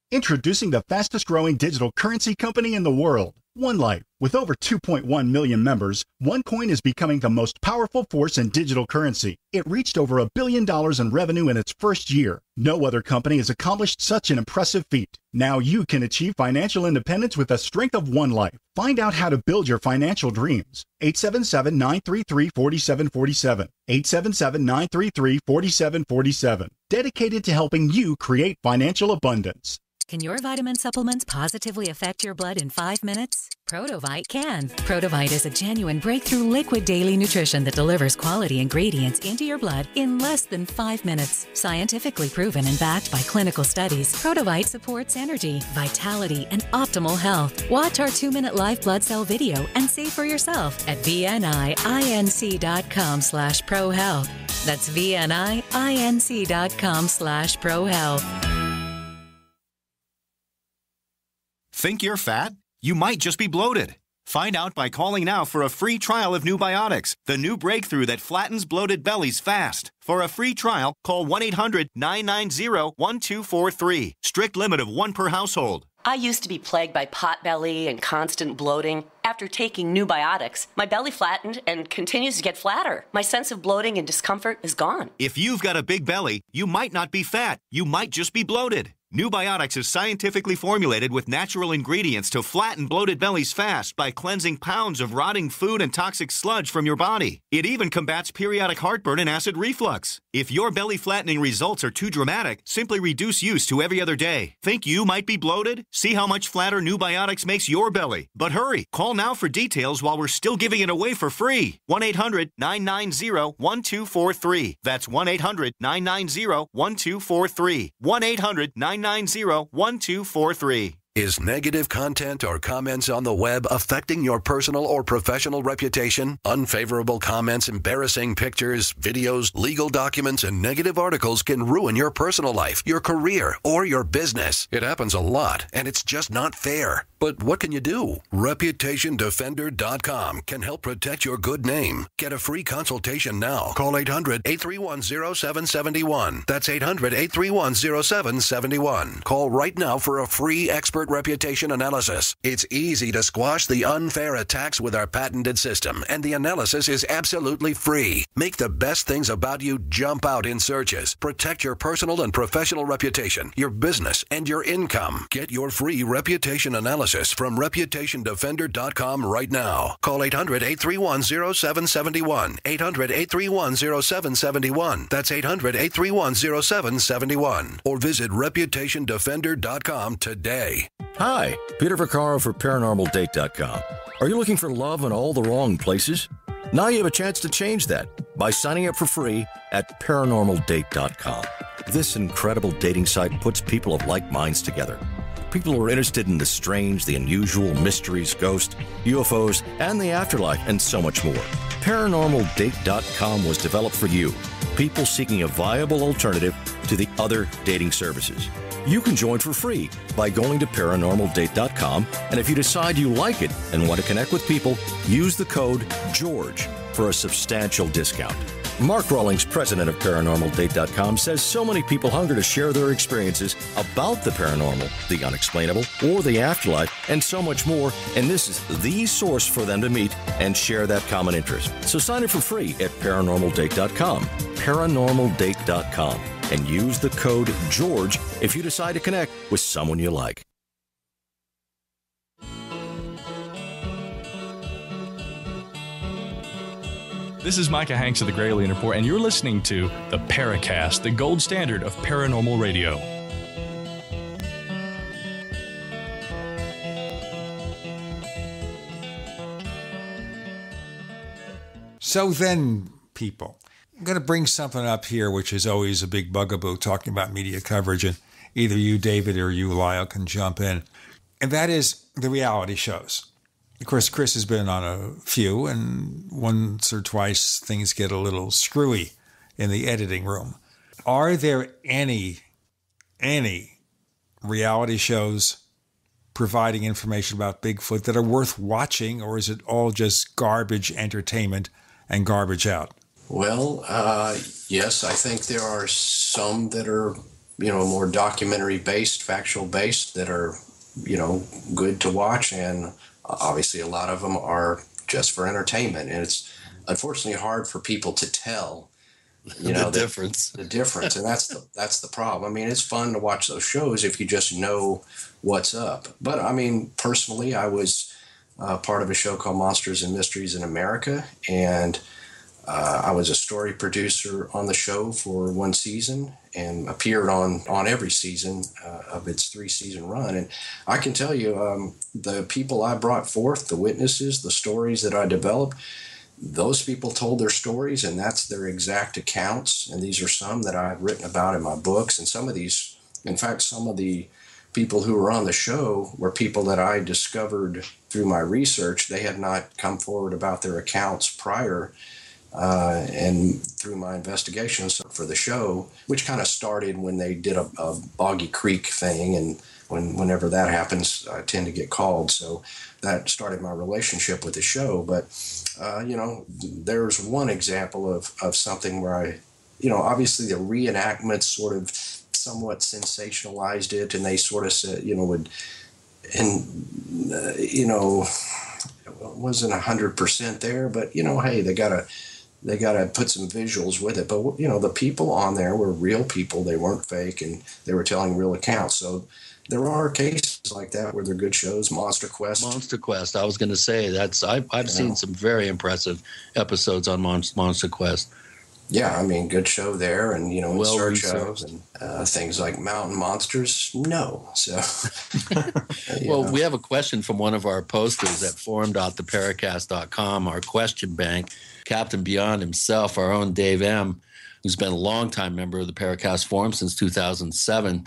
Introducing the fastest growing digital currency company in the world, OneLife. With over 2.1 million members, OneCoin is becoming the most powerful force in digital currency. It reached over $1 billion in revenue in its first year. No other company has accomplished such an impressive feat. Now you can achieve financial independence with the strength of OneLife. Find out how to build your financial dreams. 877-933-4747. 877-933-4747. Dedicated to helping you create financial abundance.
Can your vitamin supplements positively affect your blood in 5 minutes? Protovite can. Protovite is a genuine breakthrough liquid daily nutrition that delivers quality ingredients into your blood in less than 5 minutes. Scientifically proven and backed by clinical studies, Protovite supports energy, vitality, and optimal health. Watch our 2-minute live blood cell video and see for yourself at vninc.com/prohealth. That's vninc.com/prohealth.
Think you're fat? You might just be bloated. Find out by calling now for a free trial of New Biotics, the new breakthrough that flattens bloated bellies fast. For a free trial, call 1-800-990-1243. Strict limit of 1 per household.
I used to be plagued by potbelly and constant bloating. After taking New Biotics, my belly flattened and continues to get flatter. My sense of bloating and discomfort is gone.
If you've got a big belly, you might not be fat. You might just be bloated. New Biotics is scientifically formulated with natural ingredients to flatten bloated bellies fast by cleansing pounds of rotting food and toxic sludge from your body. It even combats periodic heartburn and acid reflux. If your belly flattening results are too dramatic, simply reduce use to every other day. Think you might be bloated? See how much flatter New Biotics makes your belly. But hurry, call now for details while we're still giving it away for free. 1-800-990-1243. That's 1-800-990-1243. 1-800-990-1243.
Is negative content or comments on the web affecting your personal or professional reputation? Unfavorable comments, embarrassing pictures, videos, legal documents, and negative articles can ruin your personal life, your career, or your business. It happens a lot, and it's just not fair. But what can you do? ReputationDefender.com can help protect your good name. Get a free consultation now. Call 800-831-0771. That's 800-831-0771. Call right now for a free expert reputation analysis. It's easy to squash the unfair attacks with our patented system, and the analysis is absolutely free. Make the best things about you jump out in searches. Protect your personal and professional reputation, your business, and your income. Get your free reputation analysis from ReputationDefender.com right now. Call 800-831-0771. 800-831-0771. That's 800-831-0771. Or visit ReputationDefender.com today.
Hi, Peter Vaccaro for ParanormalDate.com. Are you looking for love in all the wrong places? Now you have a chance to change that by signing up for free at ParanormalDate.com. This incredible dating site puts people of like minds together. People who are interested in the strange, the unusual, mysteries, ghosts, UFOs, and the afterlife, and so much more. ParanormalDate.com was developed for you, people seeking a viable alternative to the other dating services. You can join for free by going to ParanormalDate.com, and if you decide you like it and want to connect with people, use the code GEORGE for a substantial discount. Mark Rawlings, president of ParanormalDate.com, says so many people hunger to share their experiences about the paranormal, the unexplainable, or the afterlife, and so much more, and this is the source for them to meet and share that common interest. So sign up for free at ParanormalDate.com, ParanormalDate.com, and use the code GEORGE if you decide to connect with someone you like.
This is Micah Hanks of the Gralien Report, and you're listening to the Paracast, the gold standard of paranormal radio.
So then, people, I'm going to bring something up here, which is always a big bugaboo, talking about media coverage, and either you, David, or you, Lyle, can jump in. And that is the reality shows. Of course, Chris has been on a few, and once or twice things get a little screwy in the editing room. Are there any reality shows providing information about Bigfoot that are worth watching, or is it all just garbage entertainment and garbage out?
Well, yes, I think there are some that are, more documentary-based, factual-based, that are, good to watch, and obviously a lot of them are just for entertainment, and it's unfortunately hard for people to tell,
the difference.
The difference, and that's the problem. I mean, it's fun to watch those shows if you just know what's up. But I mean, personally, I was part of a show called Monsters and Mysteries in America, and I was a story producer on the show for one season and appeared on every season of its 3-season run. And I can tell you, the people I brought forth, the witnesses, the stories that I developed, those people told their stories, and that's their exact accounts. And these are some that I've written about in my books. And some of these, in fact, some of the people who were on the show were people that I discovered through my research. They had not come forward about their accounts prior. And through my investigations for the show, which kind of started when they did a Boggy Creek thing, and whenever that happens, I tend to get called. So that started my relationship with the show. But, there's one example of something where I, obviously the reenactments sort of somewhat sensationalized it, and they sort of said, it wasn't 100% there, but, hey, they got to put some visuals with it. But, the people on there were real people. They weren't fake, and they were telling real accounts. So there are cases like that where they're good shows. Monster Quest.
I was going to say I've seen some very impressive episodes on Monster Quest.
Yeah, I mean, good show there, and
well
search shows and things like Mountain Monsters. No, so.
Well, we have a question from one of our posters at forum.theparacast.com, our question bank. Captain Beyond himself, our own Dave M., who's been a longtime member of the Paracast Forum since 2007,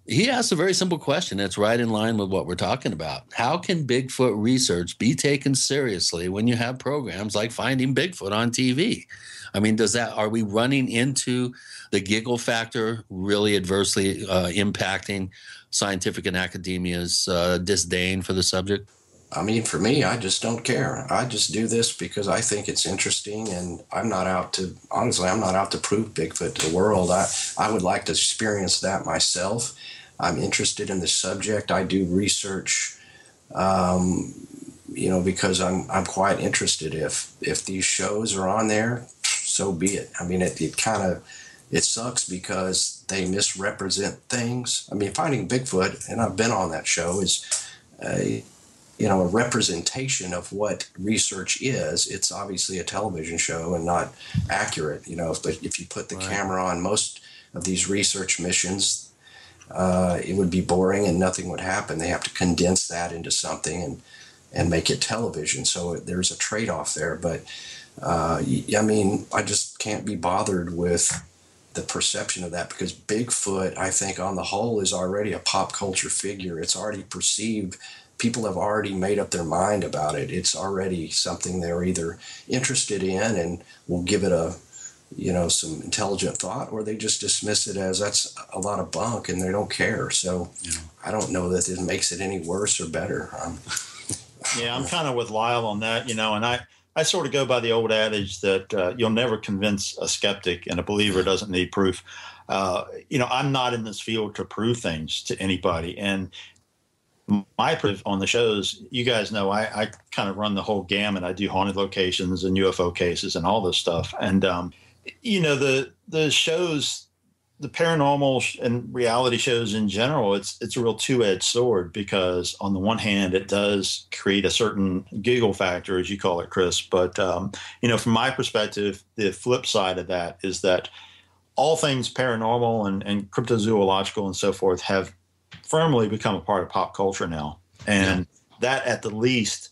He asked a very simple question that's right in line with what we're talking about. How can Bigfoot research be taken seriously when you have programs like Finding Bigfoot on TV? I mean, are we running into the giggle factor really adversely impacting scientific and academia's disdain for the subject?
I mean, for me, I just don't care. I just do this because I think it's interesting, and I'm not out to prove Bigfoot to the world. I would like to experience that myself. I'm interested in the subject. I do research, because I'm quite interested. If these shows are on there, so be it. I mean, it sucks because they misrepresent things. I mean, Finding Bigfoot, and I've been on that show, is a representation of what research is. It's obviously a television show and not accurate, but if you put the camera on most of these research missions, it would be boring and nothing would happen. They have to condense that into something and make it television. So there's a trade-off there. But I just can't be bothered with the perception of that, because Bigfoot, I think on the whole, is already a pop culture figure. It's already perceived. People have already made up their mind about it. It's already something they're either interested in and will give it some intelligent thought, or they just dismiss it as that's a lot of bunk and they don't care. So I don't know that it makes it any worse or better.
Yeah, I'm kind of with Lyle on that, and I sort of go by the old adage that you'll never convince a skeptic, and a believer doesn't need proof. I'm not in this field to prove things to anybody. And my proof on the shows, you guys know, I kind of run the whole gamut. I do haunted locations and UFO cases and all this stuff. And, the shows, the paranormal and reality shows in general, it's a real two-edged sword, because on the one hand, it does create a certain giggle factor, as you call it, Chris. But, from my perspective, the flip side of that is that all things paranormal and cryptozoological and so forth have firmly become a part of pop culture now. And that, at the least,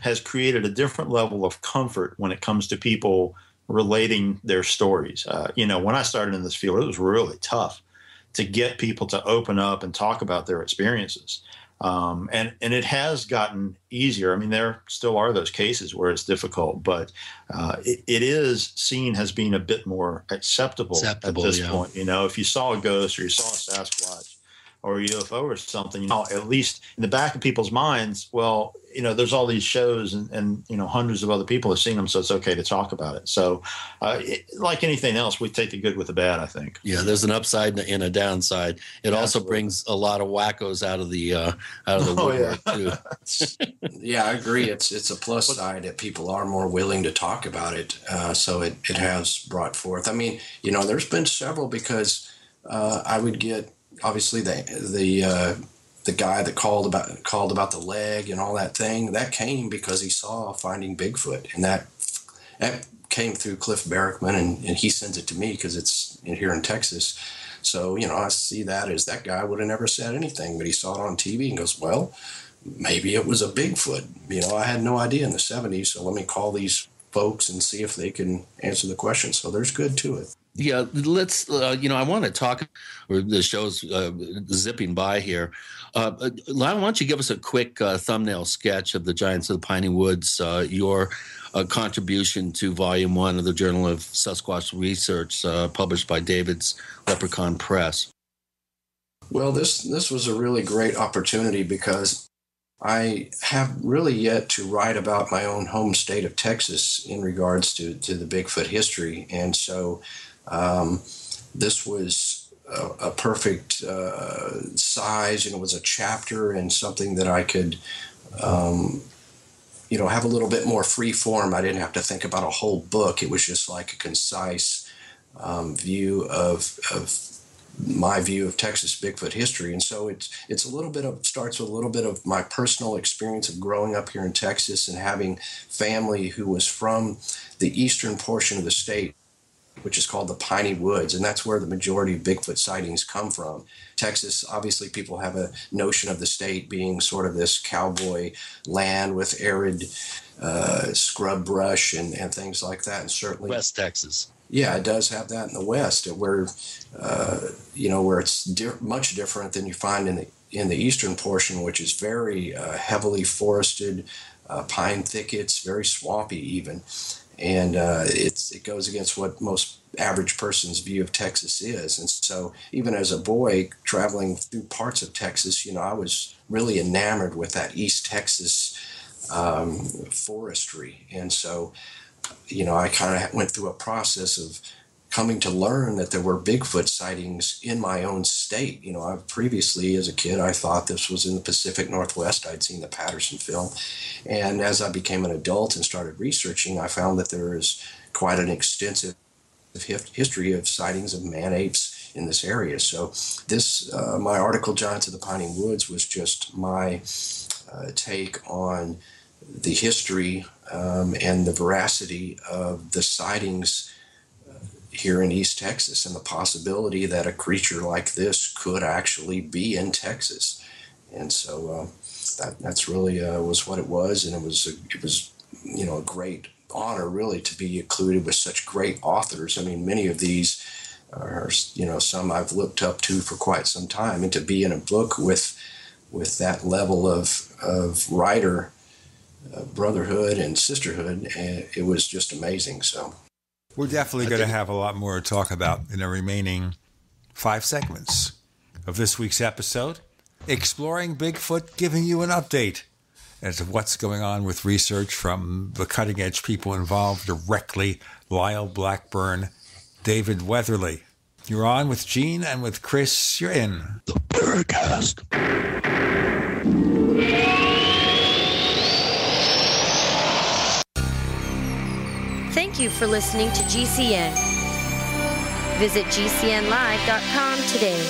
has created a different level of comfort when it comes to people relating their stories. When I started in this field, it was really tough to get people to open up and talk about their experiences. And it has gotten easier. I mean, there still are those cases where it's difficult, but it is seen as being a bit more acceptable at this point. If you saw a ghost or you saw a Sasquatch or a UFO or something, at least in the back of people's minds, well, there's all these shows and hundreds of other people have seen them, so it's okay to talk about it. So like anything else, we take the good with the bad, I think.
Yeah, there's an upside and a downside. It also brings a lot of wackos out of the woodwork too.
Yeah, I agree. It's a plus side that people are more willing to talk about it. So it has brought forth. I mean, there's been several, because I would get, obviously the guy that called about the leg and all that thing, that came because he saw Finding Bigfoot, and that came through Cliff Barrickman, and he sends it to me because it's here in Texas. So I see that as that guy would have never said anything, but he saw it on TV and goes, well, maybe it was a Bigfoot. I had no idea in the 70s, so let me call these folks and see if they can answer the question. So there's good to it.
Yeah, let's, I want to talk, or the show's zipping by here. Lyle, why don't you give us a quick thumbnail sketch of the Giants of the Piney Woods, your contribution to Volume 1 of the Journal of Sasquatch Research, published by David's Leprechaun Press.
Well, this was a really great opportunity, because I have really yet to write about my own home state of Texas in regards to the Bigfoot history. And so this was a perfect size. It was a chapter and something that I could, have a little bit more free form. I didn't have to think about a whole book. It was just like a concise view of my view of Texas Bigfoot history. And so it's a little bit of, starts with a little bit of my personal experience of growing up here in Texas and having family who was from the eastern portion of the state, which is called the Piney Woods, and that's where the majority of Bigfoot sightings come from. Texas, obviously, people have a notion of the state being sort of this cowboy land with arid scrub brush and things like that, and certainly
West Texas.
Yeah, it does have that in the West, where where it's much different than you find in the eastern portion, which is very heavily forested, pine thickets, very swampy even, and it goes against what most average person's view of Texas is. And so, even as a boy traveling through parts of Texas, I was really enamored with that East Texas forestry, and so. I kind of went through a process of coming to learn that there were Bigfoot sightings in my own state. I previously, as a kid, I thought this was in the Pacific Northwest. I'd seen the Patterson film. And as I became an adult and started researching, I found that there is quite an extensive history of sightings of man-apes in this area. So this, my article, Giants of the Piney Woods, was just my take on the history and the veracity of the sightings here in East Texas, and the possibility that a creature like this could actually be in Texas. And so that's really was what it was, and it was a great honor really to be included with such great authors. I mean, many of these are some I've looked up to for quite some time, and to be in a book with that level of writer brotherhood and sisterhood, it was just amazing. So
we're definitely going to have a lot more to talk about in the remaining 5 segments of this week's episode. Exploring Bigfoot, giving you an update as to what's going on with research from the cutting-edge people involved directly, Lyle Blackburn, David Weatherly. You're on with Gene and with Chris. You're in the Paracast.
Thank you for listening to GCN. Visit GCNlive.com today.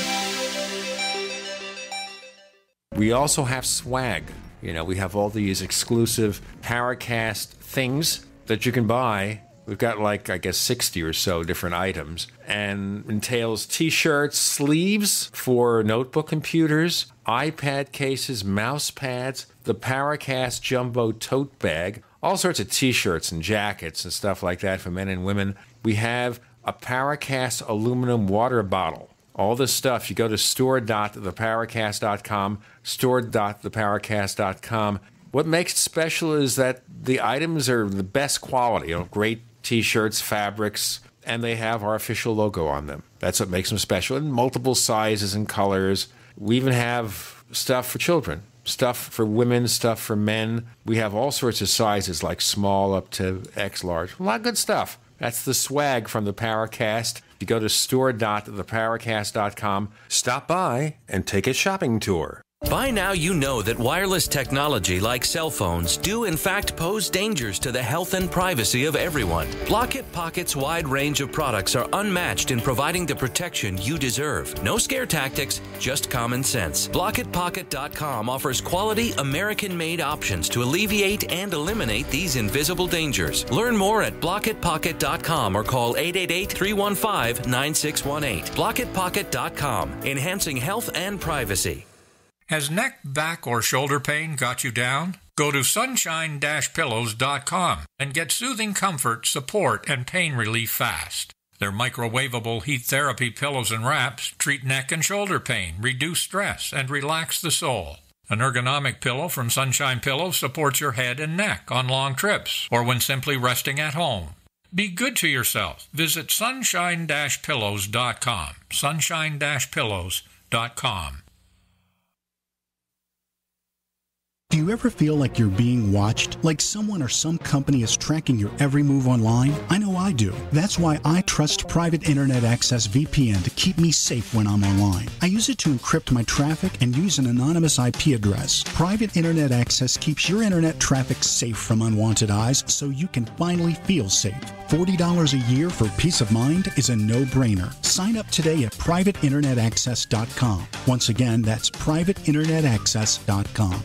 We also have swag. We have all these exclusive Paracast things that you can buy. We've got 60 or so different items, and entails t-shirts, sleeves for notebook computers, iPad cases, mouse pads, the Paracast Jumbo tote bag, all sorts of t-shirts and jackets and stuff like that for men and women. We have a Paracast aluminum water bottle. All this stuff, you go to store.theparacast.com, store.theparacast.com. What makes it special is that the items are the best quality, great t-shirts, fabrics, and they have our official logo on them. That's what makes them special, in multiple sizes and colors. We even have stuff for children, stuff for women, stuff for men. We have all sorts of sizes, like small up to X large. A lot of good stuff. That's the swag from the Paracast. You go to store.theparacast.com, stop by, and take a shopping tour.
By now you know that wireless technology like cell phones do in fact pose dangers to the health and privacy of everyone. Block-It Pocket's wide range of products are unmatched in providing the protection you deserve. No scare tactics, just common sense. BlockItPocket.com offers quality American-made options to alleviate and eliminate these invisible dangers. Learn more at BlockItPocket.com or call 888-315-9618. BlockItPocket.com, enhancing health and privacy.
Has neck, back, or shoulder pain got you down? Go to sunshine-pillows.com and get soothing comfort, support, and pain relief fast. Their microwavable heat therapy pillows and wraps treat neck and shoulder pain, reduce stress, and relax the soul. An ergonomic pillow from Sunshine Pillows supports your head and neck on long trips or when simply resting at home. Be good to yourself. Visit sunshine-pillows.com. sunshine-pillows.com.
Do you ever feel like you're being watched? Like someone or some company is tracking your every move online? I know I do. That's why I trust Private Internet Access VPN to keep me safe when I'm online. I use it to encrypt my traffic and use an anonymous IP address. Private Internet Access keeps your internet traffic safe from unwanted eyes so you can finally feel safe. $40 a year for peace of mind is a no-brainer. Sign up today at privateinternetaccess.com. Once again, that's privateinternetaccess.com.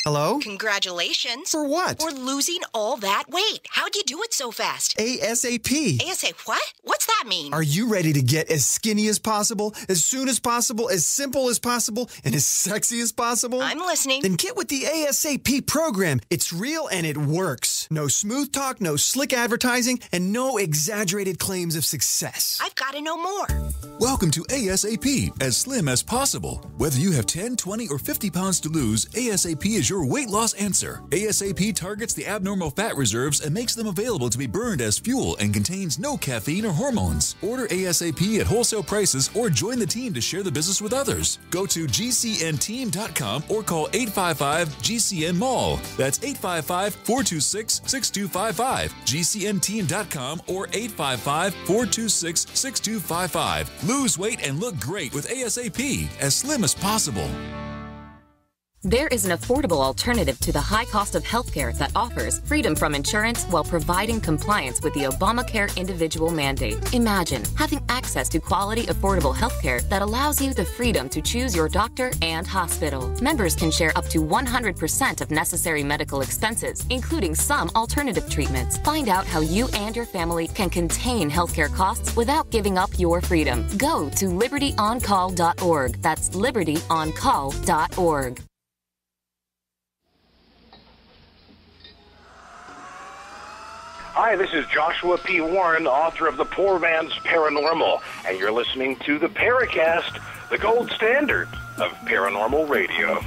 Hello?
Congratulations.
For what?
For losing all that weight. How'd you do it so fast?
ASAP.
ASAP what? What's that mean?
Are you ready to get as skinny as possible, as soon as possible, as simple as possible, and as sexy as possible?
I'm listening.
Then get with the ASAP program. It's real and it works. No smooth talk, no slick advertising, and no exaggerated claims of success.
I've got to know more.
Welcome to ASAP, as slim as possible. Whether you have 10, 20, or 50 pounds to lose, ASAP is your weight loss answer. ASAP targets the abnormal fat reserves and makes them available to be burned as fuel and contains no caffeine or hormones. Order ASAP at wholesale prices or join the team to share the business with others. Go to GCNteam.com or call 855-GCN-MALL. That's 855-426-6255. GCNteam.com or 855-426-6255. Lose weight and look great with ASAP, as slim as possible.
There is an affordable alternative to the high cost of healthcare that offers freedom from insurance while providing compliance with the Obamacare individual mandate. Imagine having access to quality, affordable healthcare that allows you the freedom to choose your doctor and hospital. Members can share up to 100% of necessary medical expenses, including some alternative treatments. Find out how you and your family can contain healthcare costs without giving up your freedom. Go to libertyoncall.org. That's libertyoncall.org.
Hi, this is Joshua P. Warren, author of The Poor Man's Paranormal, and you're listening to the Paracast, the gold standard of paranormal radio.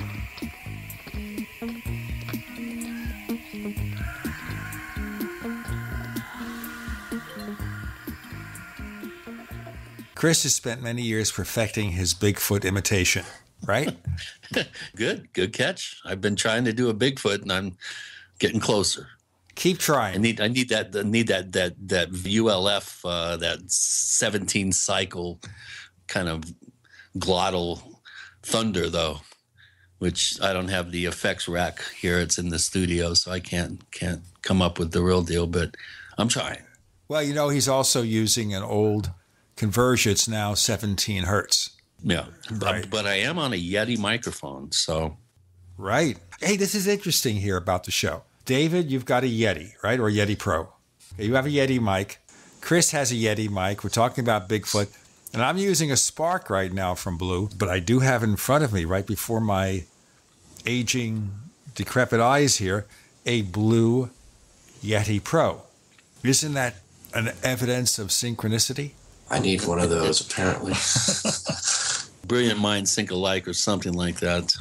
Chris has spent many years perfecting his Bigfoot imitation, right?
Good catch. I've been trying to do a Bigfoot, and I'm getting closer.
Keep trying.
I need that ULF, that 17 cycle kind of glottal thunder though, which I don't have the effects rack here. It's in the studio, so I can't come up with the real deal, but I'm trying.
Well, you know, he's also using an old conversion. It's now 17 hertz.
Yeah,
right.
But I am on a Yeti microphone, so.
Right. Hey, this is interesting here about the show. David, you've got a Yeti, right? Or a Yeti Pro. You have a Yeti mic. Chris has a Yeti mic. We're talking about Bigfoot. And I'm using a Spark right now from Blue, but I do have in front of me, right before my aging, decrepit eyes here, a Blue Yeti Pro. Isn't that an evidence of synchronicity?
I need one of those, apparently.
Brilliant minds think alike or something like that.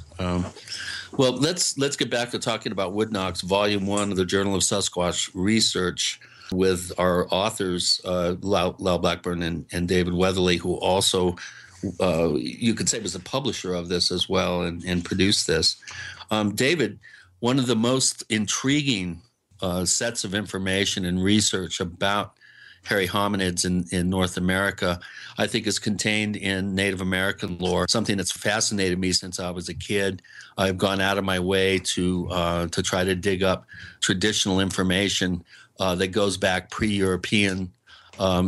Well, let's get back to talking about Wood Knocks, Volume 1 of the Journal of Sasquatch Research, with our authors, Lyle Blackburn and David Weatherly, who also, you could say, was the publisher of this as well and produced this. David, one of the most intriguing sets of information and research about hairy hominids in North America, I think, is contained in Native American lore, something that's fascinated me since I was a kid. I've gone out of my way to try to dig up traditional information that goes back pre-European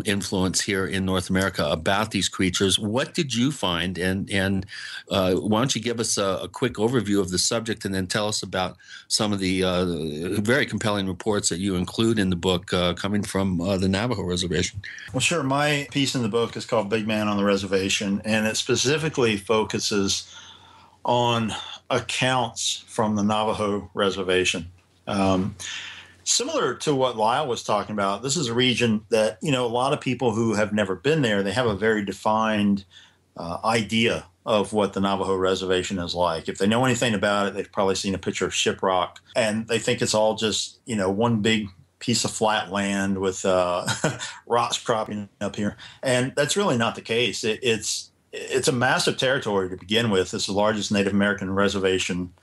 influence here in North America about these creatures. What did you find? And why don't you give us a quick overview of the subject and then tell us about some of the very compelling reports that you include in the book coming from the Navajo Reservation?
Well, sure. My piece in the book is called Big Man on the Reservation, and it specifically focuses on accounts from the Navajo Reservation. Similar to what Lyle was talking about, this is a region that, a lot of people who have never been there, they have a very defined idea of what the Navajo Reservation is like. If they know anything about it, they've probably seen a picture of shiprock, and they think it's all just, one big piece of flat land with rocks cropping up here. And that's really not the case. It's a massive territory to begin with. It's the largest Native American reservation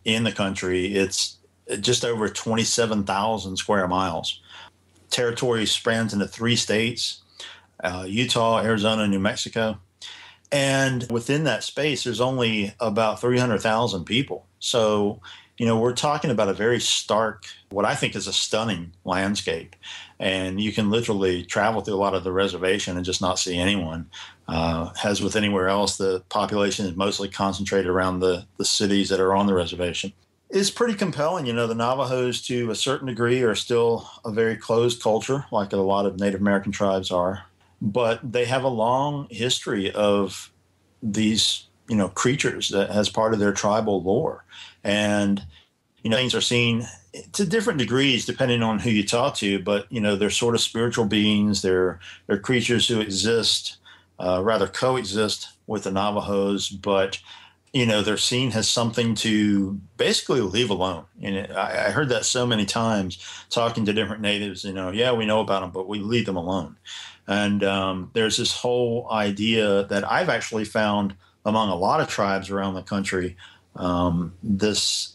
in the country. It's just over 27,000 square miles. Territory spans into 3 states, Utah, Arizona, and New Mexico. And within that space, there's only about 300,000 people. So, we're talking about a very stark, what I think is a stunning landscape. And you can literally travel through a lot of the reservation and just not see anyone. As with anywhere else, the population is mostly concentrated around the cities that are on the reservation. It's pretty compelling. The Navajos, to a certain degree, are still a very closed culture, like a lot of Native American tribes are. But they have a long history of these, creatures that as part of their tribal lore. And, things are seen to different degrees depending on who you talk to. But, they're sort of spiritual beings. They're creatures who exist, rather coexist with the Navajos. But they're seen as something to basically leave alone. And I heard that so many times talking to different natives, yeah, we know about them, but we leave them alone. And there's this whole idea that I've actually found among a lot of tribes around the country, this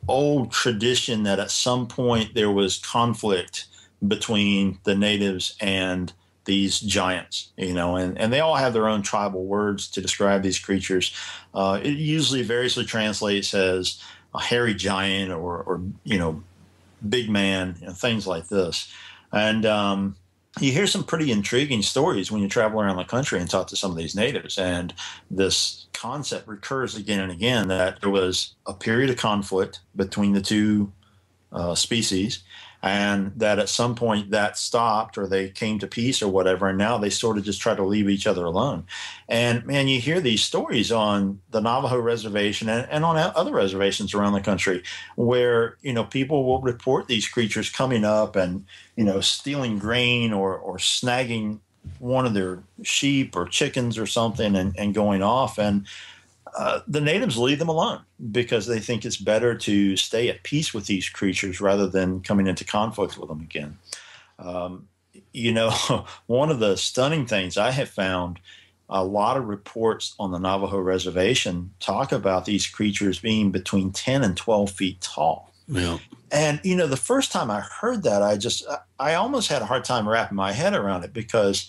old tradition that at some point there was conflict between the natives and these giants, and they all have their own tribal words to describe these creatures. It usually variously translates as a hairy giant or big man, things like this. And you hear some pretty intriguing stories when you travel around the country and talk to some of these natives. And this concept recurs again and again, that there was a period of conflict between the two species, and that at some point that stopped, or they came to peace or whatever, and now they sort of just try to leave each other alone. And man, you hear these stories on the Navajo reservation and on other reservations around the country where, people will report these creatures coming up and, stealing grain or snagging one of their sheep or chickens or something and going off. And the natives leave them alone because they think it's better to stay at peace with these creatures rather than coming into conflict with them again. One of the stunning things I have found, a lot of reports on the Navajo reservation talk about these creatures being between 10 and 12 feet tall.
Yeah.
And, the first time I heard that, I almost had a hard time wrapping my head around it, because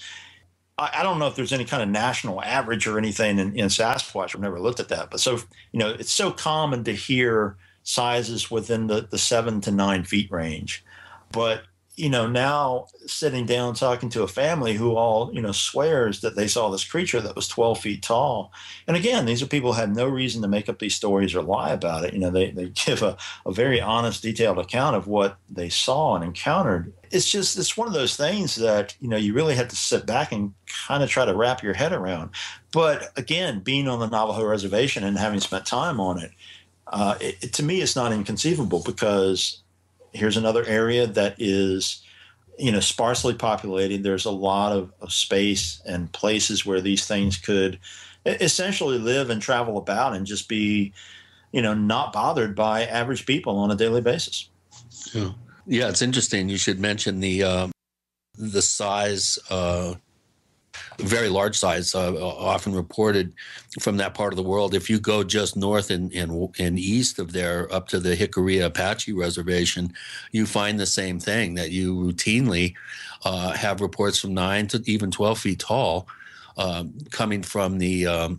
I don't know if there's any kind of national average or anything in Sasquatch. I've never looked at that. But so, it's so common to hear sizes within the 7 to 9 feet range. But, now sitting down talking to a family who all, swears that they saw this creature that was 12 feet tall. And again, these are people who had no reason to make up these stories or lie about it. They give a very honest, detailed account of what they saw and encountered. It's one of those things that, you really have to sit back and kind of try to wrap your head around. But again, being on the Navajo reservation and having spent time on it, to me, it's not inconceivable, because here's another area that is, sparsely populated. There's a lot of space and places where these things could essentially live and travel about and just be, not bothered by average people on a daily basis.
Yeah. Yeah, it's interesting. You should mention the size, very large size, often reported from that part of the world. If you go just north and east of there up to the Hickory Apache Reservation, you find the same thing, that you routinely have reports from 9 to even 12 feet tall coming from the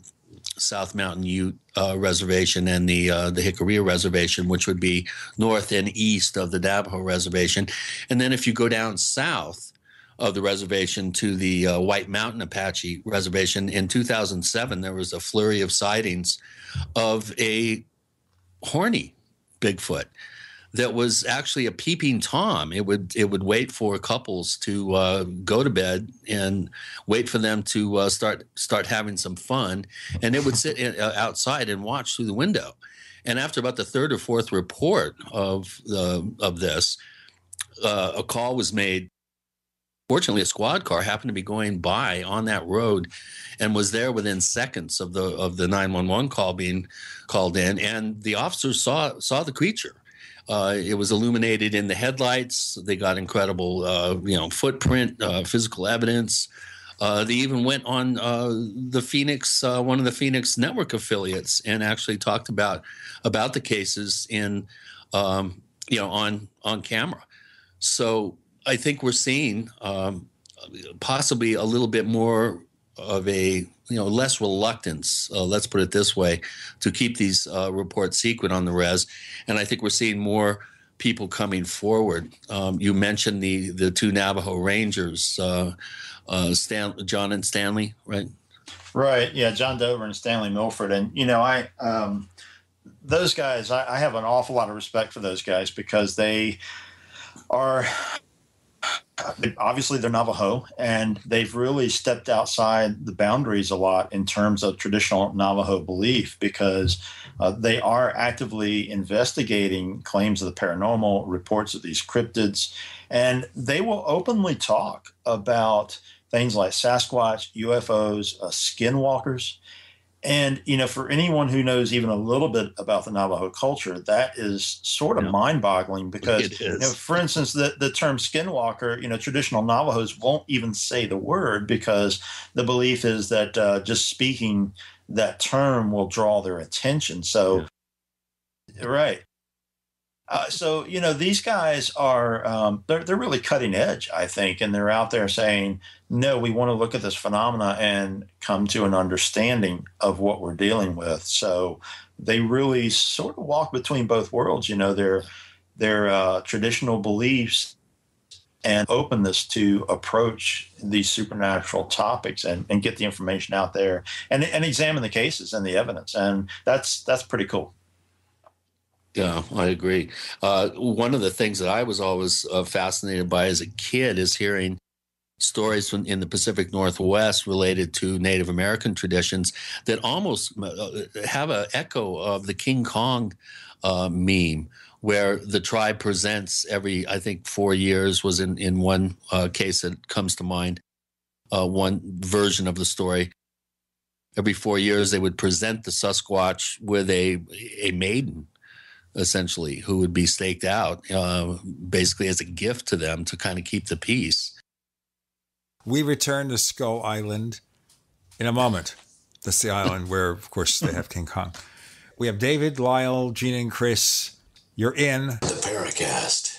South Mountain Ute Reservation and the Hickory Reservation, which would be north and east of the Navajo Reservation. And then if you go down south of the reservation to the White Mountain Apache Reservation, in 2007, there was a flurry of sightings of a horny Bigfoot that was actually a peeping Tom. It would wait for couples to go to bed and wait for them to start having some fun, and it would sit outside and watch through the window. And after about the third or fourth report of this, a call was made. Fortunately, a squad car happened to be going by on that road and was there within seconds of the 911 call being called in, and the officers saw the creature. It was illuminated in the headlights. They got incredible, footprint, physical evidence. They even went on the Phoenix, one of the Phoenix network affiliates, and actually talked about the cases in, on camera. So I think we're seeing possibly a little bit more of a less reluctance, let's put it this way, to keep these reports secret on the res. And I think we're seeing more people coming forward. You mentioned the two Navajo Rangers, John and Stanley, right?
Right. Yeah. John Dover and Stanley Milford. And, those guys, I have an awful lot of respect for those guys because they are obviously they're Navajo, and they've really stepped outside the boundaries a lot in terms of traditional Navajo belief because they are actively investigating claims of the paranormal, reports of these cryptids, and they will openly talk about things like Sasquatch, UFOs, skinwalkers. And, for anyone who knows even a little bit about the Navajo culture, that is sort of mind-boggling because, for instance, the term skinwalker, traditional Navajos won't even say the word because the belief is that just speaking that term will draw their attention. So, right. So, these guys are, they're really cutting edge, I think, and they're out there saying, no, we want to look at this phenomena and come to an understanding of what we're dealing with. So they really sort of walk between both worlds, their traditional beliefs and openness to approach these supernatural topics and get the information out there and examine the cases and the evidence. And that's pretty cool.
Yeah, I agree. One of the things that I was always fascinated by as a kid is hearing stories from in the Pacific Northwest related to Native American traditions that almost have an echo of the King Kong meme, where the tribe presents every, I think, 4 years was in one case that comes to mind, one version of the story. Every 4 years, they would present the Sasquatch with a maiden, essentially, who would be staked out, basically as a gift to them to kind of keep the peace.
We return to Skull Island in a moment. That's the island where, of course, they have King Kong. We have David, Lyle, Gina, and Chris. You're in
the Paracast.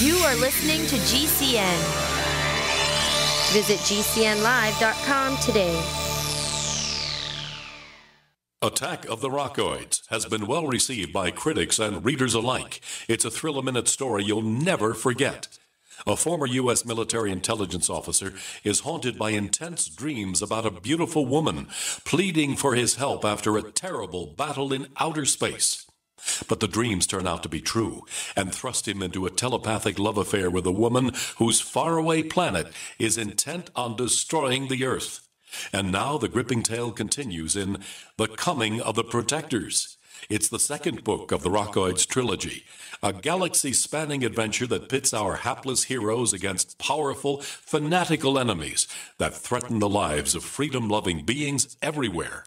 You are listening to GCN. Visit GCNlive.com today.
Attack of the Rockoids has been well received by critics and readers alike. It's a thrill-a-minute story you'll never forget. A former U.S. military intelligence officer is haunted by intense dreams about a beautiful woman pleading for his help after a terrible battle in outer space. But the dreams turn out to be true and thrust him into a telepathic love affair with a woman whose faraway planet is intent on destroying the Earth. And now the gripping tale continues in The Coming of the Protectors. It's the second book of the Rockoids trilogy, a galaxy-spanning adventure that pits our hapless heroes against powerful, fanatical enemies that threaten the lives of freedom-loving beings everywhere.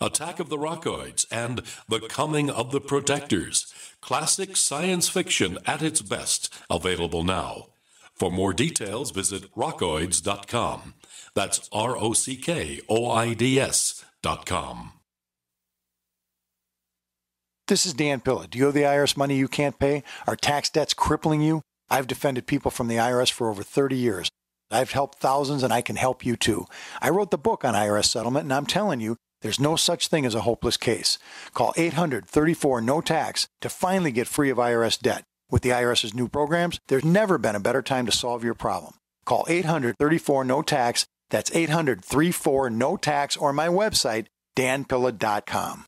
Attack of the Rockoids and The Coming of the Protectors, classic science fiction at its best, available now. For more details, visit rockoids.com. That's ROCKOIDS.com.
This is Dan Pilla. Do you owe the IRS money you can't pay? Are tax debts crippling you? I've defended people from the IRS for over 30 years. I've helped thousands, and I can help you too. I wrote the book on IRS settlement, and I'm telling you, there's no such thing as a hopeless case. Call 800-34-NO-TAX to finally get free of IRS debt. With the IRS's new programs, there's never been a better time to solve your problem. Call 800-34-NO-TAX. That's 800-34-NO-TAX, or my website, danpilla.com.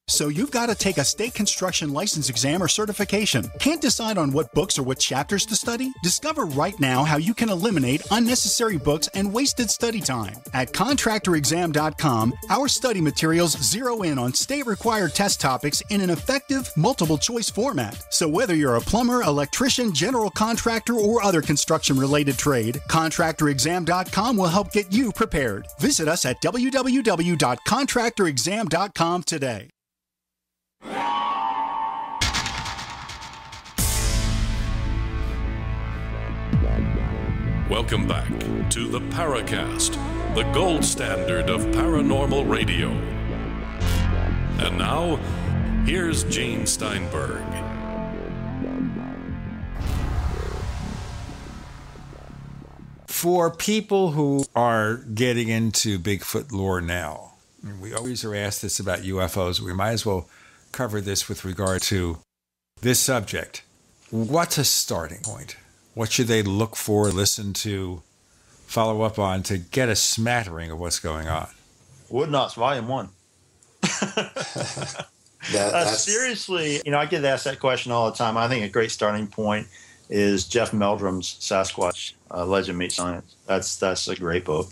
So you've got to take a state construction license exam or certification. Can't decide on what books or what chapters to study? Discover right now how you can eliminate unnecessary books and wasted study time. At contractorexam.com, our study materials zero in on state-required test topics in an effective, multiple-choice format. So whether you're a plumber, electrician, general contractor, or other construction-related trade, contractorexam.com will help get you prepared. Visit us at www.contractorexam.com today.
Welcome back to the Paracast, the gold standard of paranormal radio. And now, here's Gene Steinberg.
For people who are getting into Bigfoot lore now, we always are asked this about UFOs. We might as well cover this with regard to this subject. What's a starting point? What should they look for, listen to, follow up on to get a smattering of what's going on.
Wood Knots, Volume 1. Seriously, I get asked that question all the time. I think a great starting point is Jeff Meldrum's Sasquatch, Legend Meets Science. That's a great book.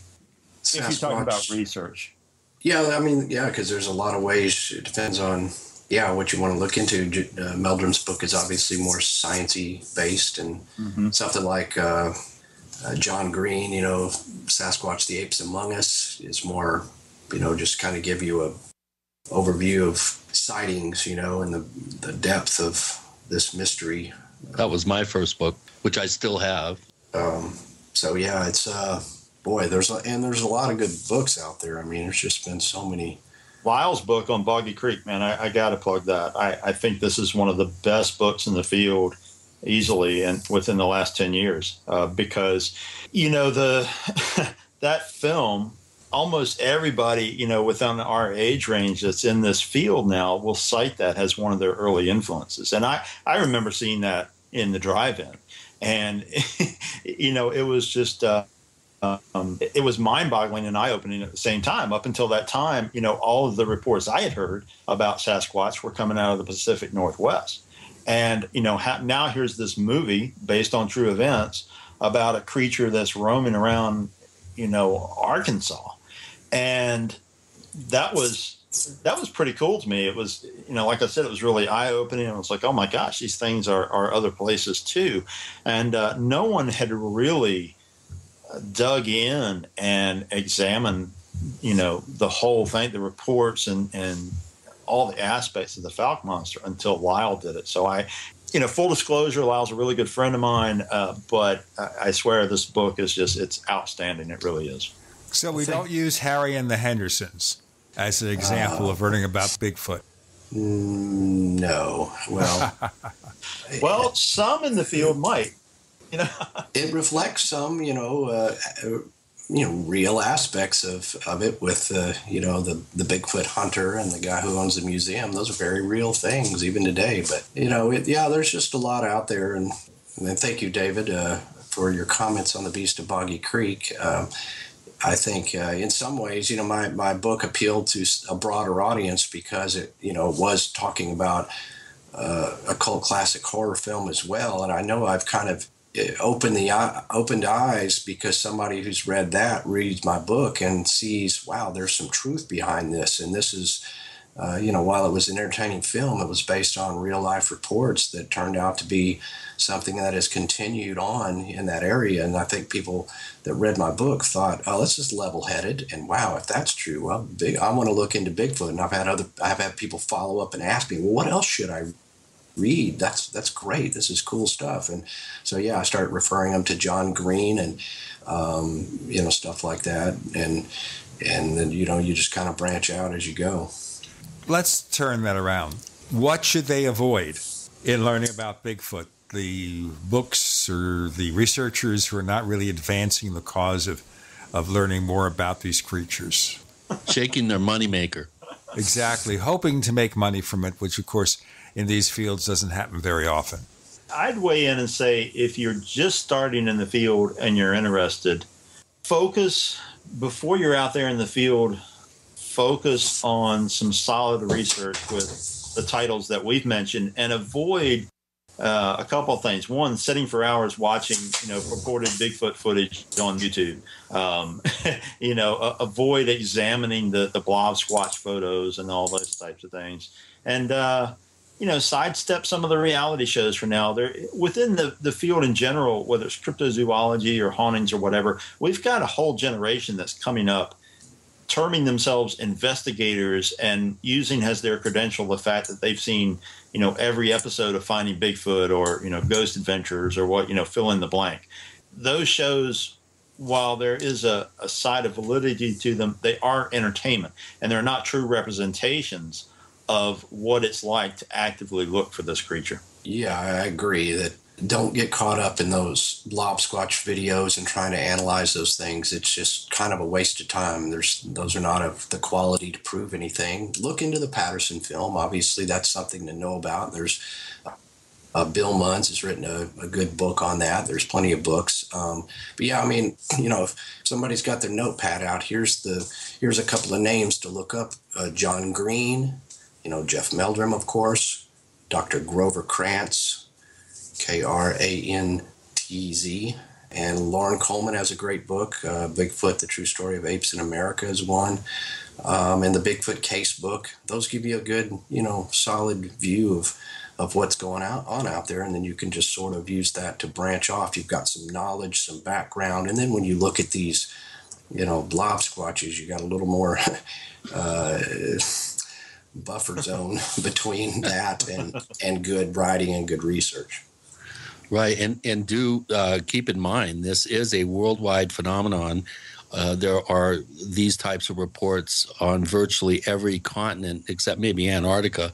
Sasquatch. If you're talking about research.
Yeah, because there's a lot of ways. It depends on, what you want to look into. Meldrum's book is obviously more sciencey based, and something like John Green, Sasquatch, the Apes Among Us, is more, just kind of give you a overview of sightings, and the depth of this mystery.
That was my first book, which I still have.
It's there's a lot of good books out there. There's just been so many.
Lyle's book on Boggy Creek, man, I got to plug that. I think this is one of the best books in the field easily and within the last 10 years because, that film, almost everybody, within our age range that's in this field now will cite that as one of their early influences. And I remember seeing that in the drive-in. And, it was just it was mind-boggling and eye-opening at the same time. Up until that time, all of the reports I had heard about Sasquatch were coming out of the Pacific Northwest. And, now here's this movie based on true events about a creature that's roaming around, Arkansas. And that was pretty cool to me. It was, like I said, it was really eye-opening. I was like, oh my gosh, these things are other places too. And no one had really dug in and examined, the whole thing, the reports and all the aspects of the Falk monster until Lyle did it. So full disclosure, Lyle's a really good friend of mine, but I swear this book is it's outstanding. It really is.
So we don't use Harry and the Hendersons as an example of learning about Bigfoot.
No. Well,
well, some in the field might.
It reflects some, real aspects of it with, the Bigfoot hunter and the guy who owns the museum. Those are very real things even today. But, there's just a lot out there. And thank you, David, for your comments on the Beast of Boggy Creek. I think in some ways, my book appealed to a broader audience because it, was talking about a cult classic horror film as well. And I know I've kind of opened eyes because somebody who's read that reads my book and sees, wow, there's some truth behind this. And this is, while it was an entertaining film, it was based on real life reports that turned out to be something that has continued on in that area. And I think people that read my book thought, oh, this is level-headed. And wow, if that's true, well, I want to look into Bigfoot. And I've had people follow up and ask me, well, what else should I read? That's great. This is cool stuff. And so, I started referring them to John Green and, stuff like that. And then, you just kind of branch out as you go.
Let's turn that around. What should they avoid in learning about Bigfoot? The books or the researchers who are not really advancing the cause of learning more about these creatures.
Shaking their moneymaker.
Exactly. Hoping to make money from it, which, of course, in these fields doesn't happen very often.
I'd weigh in and say if you're just starting in the field and you're interested, focus, before you're out there in the field, focus on some solid research with the titles that we've mentioned and avoid a couple of things. One, sitting for hours watching, purported Bigfoot footage on YouTube. Avoid examining the blob squatch photos and all those types of things. And, sidestep some of the reality shows for now. They're within the field in general, whether it's cryptozoology or hauntings or whatever. We've got a whole generation that's coming up, terming themselves investigators and using as their credential the fact that they've seen, every episode of Finding Bigfoot or, Ghost Adventures or what, fill in the blank. Those shows, while there is a side of validity to them, they are entertainment and they're not true representations of what it's like to actively look for this creature.
Yeah, I agree that don't get caught up in those blob squatch videos and trying to analyze those things. It's just kind of a waste of time. Those are not of the quality to prove anything. Look into the Patterson film. Obviously, that's something to know about. There's Bill Munns has written a good book on that. There's plenty of books. But yeah, I mean, if somebody's got their notepad out, here's a couple of names to look up. John Green, Jeff Meldrum, of course, Dr. Grover Krantz, Krantz, and Lauren Coleman has a great book. Bigfoot, The True Story of Apes in America is one. And the Bigfoot Case book. Those give you a good, solid view of what's going on out there, and then you can just sort of use that to branch off. You've got some knowledge, some background, and then when you look at these, blob squatches, you got a little more buffer zone between that and good writing and good research.
Right, and do keep in mind, this is a worldwide phenomenon. There are these types of reports on virtually every continent except maybe Antarctica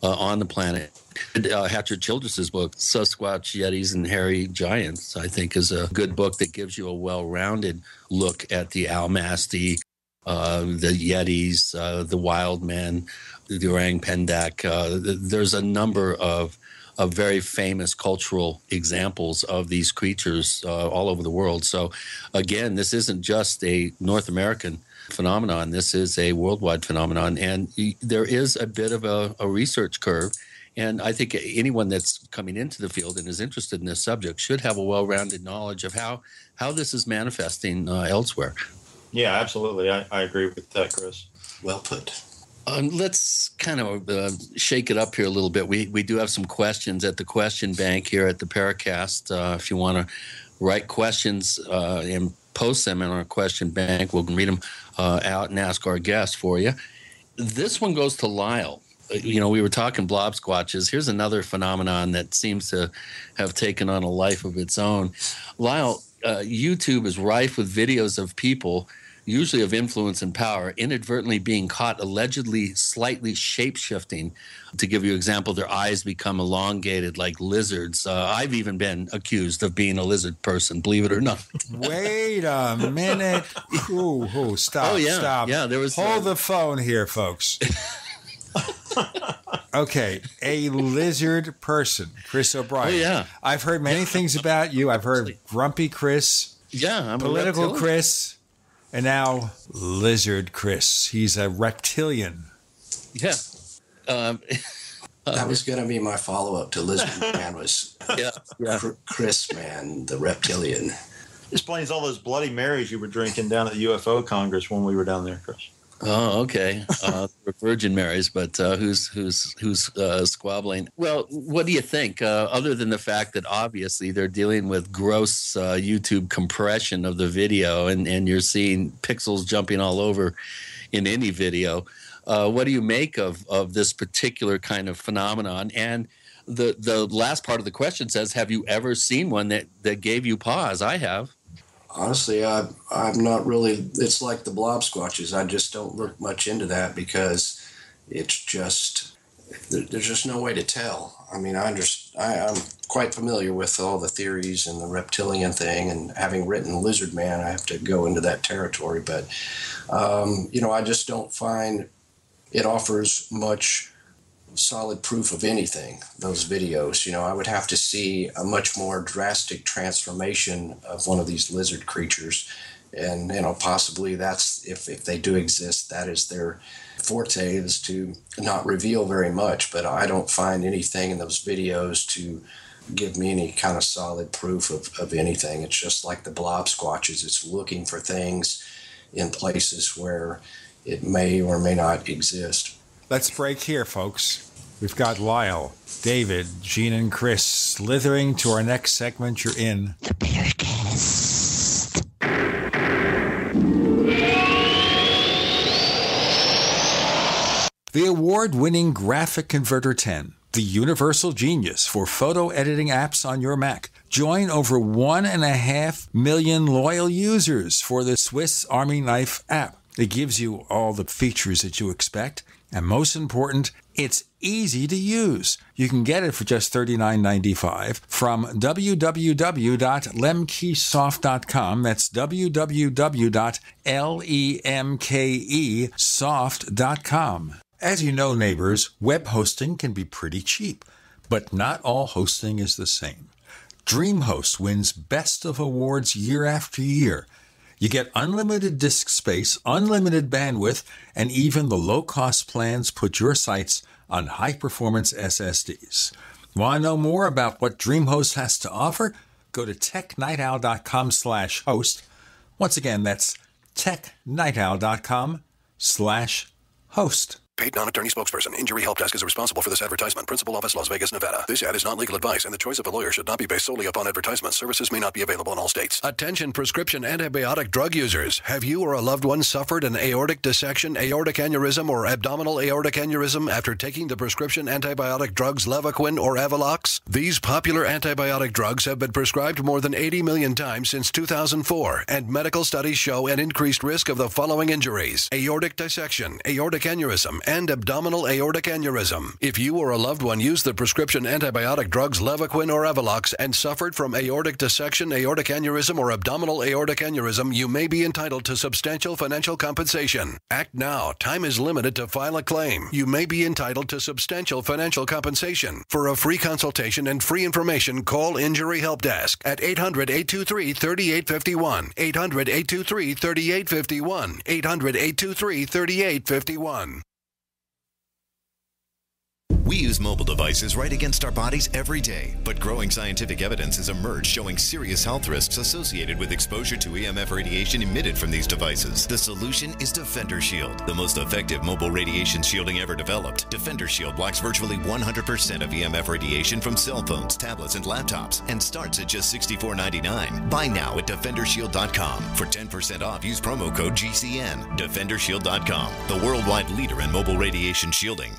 on the planet. Hatcher Childress's book, Sasquatch, Yetis, and Hairy Giants, I think is a good book that gives you a well-rounded look at the Almasty, the Yetis, the wild men, the orang pendak. There's a number of very famous cultural examples of these creatures all over the world. So, again, this isn't just a North American phenomenon. This is a worldwide phenomenon, and there is a bit of a research curve. And I think anyone that's coming into the field and is interested in this subject should have a well-rounded knowledge of how this is manifesting elsewhere.
Yeah, absolutely. I agree with that, Chris.
Well put.
Let's kind of shake it up here a little bit. We do have some questions at the question bank here at the Paracast. If you want to write questions and post them in our question bank, we'll read them out and ask our guests for you. This one goes to Lyle. We were talking blob squatches. Here's another phenomenon that seems to have taken on a life of its own. Lyle, YouTube is rife with videos of people, usually of influence and power, inadvertently being caught allegedly slightly shape-shifting. To give you an example, their eyes become elongated like lizards. I've even been accused of being a lizard person, believe it or not.
Wait a minute. Stop,
Oh, yeah.
stop.
Yeah, there was...
Hold the phone here, folks. Okay, a lizard person, Chris O'Brien.
Oh, yeah.
I've heard many things about you. I've heard Grumpy Chris.
Yeah, I'm
Political
a reptilian.
Chris. And now Lizard Chris. He's a reptilian.
Yeah.
That was going to be my follow-up to Lizard Man was Chris Man, the reptilian.
Explains all those Bloody Marys you were drinking down at the UFO Congress when we were down there, Chris.
Oh, okay. Virgin Marys, but who's squabbling? Well, what do you think? Other than the fact that obviously they're dealing with gross YouTube compression of the video, and you're seeing pixels jumping all over in any video. What do you make of this particular kind of phenomenon? And the last part of the question says, have you ever seen one that gave you pause? I have.
Honestly, I'm not really. It's like the blob squatches. I just don't look much into that because it's just there's just no way to tell. I mean, I'm quite familiar with all the theories and the reptilian thing, and having written Lizard Man, I have to go into that territory. But I just don't find it offers much solid proof of anything, those videos. I would have to see a much more drastic transformation of one of these lizard creatures, and possibly that's if they do exist, that is their forte, is to not reveal very much. But I don't find anything in those videos to give me any kind of solid proof of anything. It's just like the blob squatches. It's looking for things in places where it may or may not exist.
Let's break here, folks. We've got Lyle, David, Gene, and Chris slithering to our next segment. You're in the Paracast. The award-winning Graphic Converter 10, the universal genius for photo editing apps on your Mac. Join over 1.5 million loyal users for the Swiss Army Knife app. It gives you all the features that you expect, and most important, it's easy to use. You can get it for just $39.95 from www.lemkesoft.com. That's www.lemkesoft.com. As you know, neighbors, web hosting can be pretty cheap. But not all hosting is the same. DreamHost wins Best of Awards year after year. You get unlimited disk space, unlimited bandwidth, and even the low-cost plans put your sites on high-performance SSDs. Want to know more about what DreamHost has to offer? Go to technightowl.com/host. Once again, that's technightowl.com/host.
Paid non-attorney spokesperson. Injury Help Desk is responsible for this advertisement. Principal office, Las Vegas, Nevada. This ad is not legal advice, and the choice of a lawyer should not be based solely upon advertisement. Services may not be available in all states. Attention prescription antibiotic drug users. Have you or a loved one suffered an aortic dissection, aortic aneurysm, or abdominal aortic aneurysm after taking the prescription antibiotic drugs Levaquin or Avelox? These popular antibiotic drugs have been prescribed more than 80 million times since 2004, and medical studies show an increased risk of the following injuries: aortic dissection, aortic aneurysm, and abdominal aortic aneurysm. If you or a loved one used the prescription antibiotic drugs Levaquin or Avelox and suffered from aortic dissection, aortic aneurysm, or abdominal aortic aneurysm, you may be entitled to substantial financial compensation. Act now. Time is limited to file a claim. You may be entitled to substantial financial compensation. For a free consultation and free information, call Injury Help Desk at 800-823-3851, 800-823-3851, 800-823-3851.
We use mobile devices right against our bodies every day, but growing scientific evidence has emerged showing serious health risks associated with exposure to EMF radiation emitted from these devices. The solution is Defender Shield, the most effective mobile radiation shielding ever developed. Defender Shield blocks virtually 100% of EMF radiation from cell phones, tablets, and laptops, and starts at just $64.99. Buy now at DefenderShield.com. For 10% off, use promo code GCN. DefenderShield.com, the worldwide leader in mobile radiation shielding.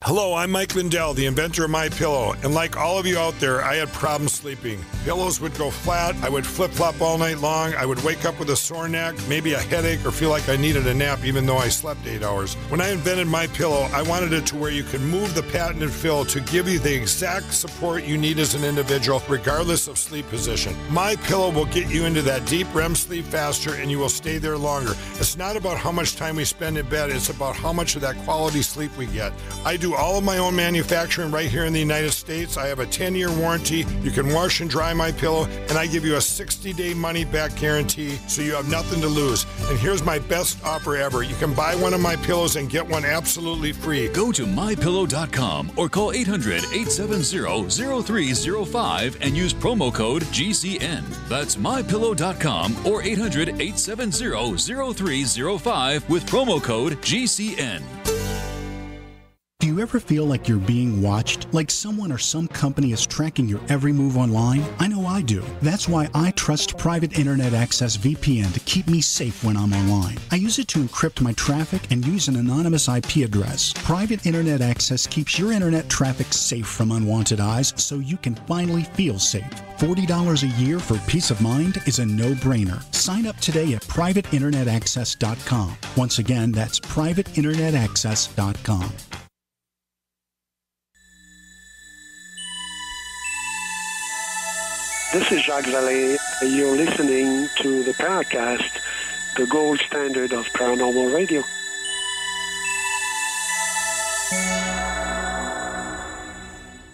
Hello, I'm Mike Lindell, the inventor of MyPillow, and like all of you out there, I had problems sleeping. Pillows would go flat, I would flip-flop all night long, I would wake up with a sore neck, maybe a headache, or feel like I needed a nap even though I slept 8 hours. When I invented MyPillow, I wanted it to where you could move the patented fill to give you the exact support you need as an individual, regardless of sleep position. MyPillow will get you into that deep REM sleep faster, and you will stay there longer. It's not about how much time we spend in bed, it's about how much of that quality sleep we get. I do all of my own manufacturing right here in the United States. I have a 10-year warranty. You can wash and dry my pillow, and I give you a 60-day money-back guarantee, so you have nothing to lose. And here's my best offer ever. You can buy one of my pillows and get one absolutely free.
Go to mypillow.com or call 800-870-0305 and use promo code GCN. That's mypillow.com or 800-870-0305 with promo code GCN.
Do you ever feel like you're being watched? Like someone or some company is tracking your every move online? I know I do. That's why I trust Private Internet Access VPN to keep me safe when I'm online. I use it to encrypt my traffic and use an anonymous IP address. Private Internet Access keeps your internet traffic safe from unwanted eyes so you can finally feel safe. $40 a year for peace of mind is a no-brainer. Sign up today at privateinternetaccess.com. Once again, that's privateinternetaccess.com.
This is Jacques Vallée. You're listening to the Paracast, the gold standard of paranormal radio.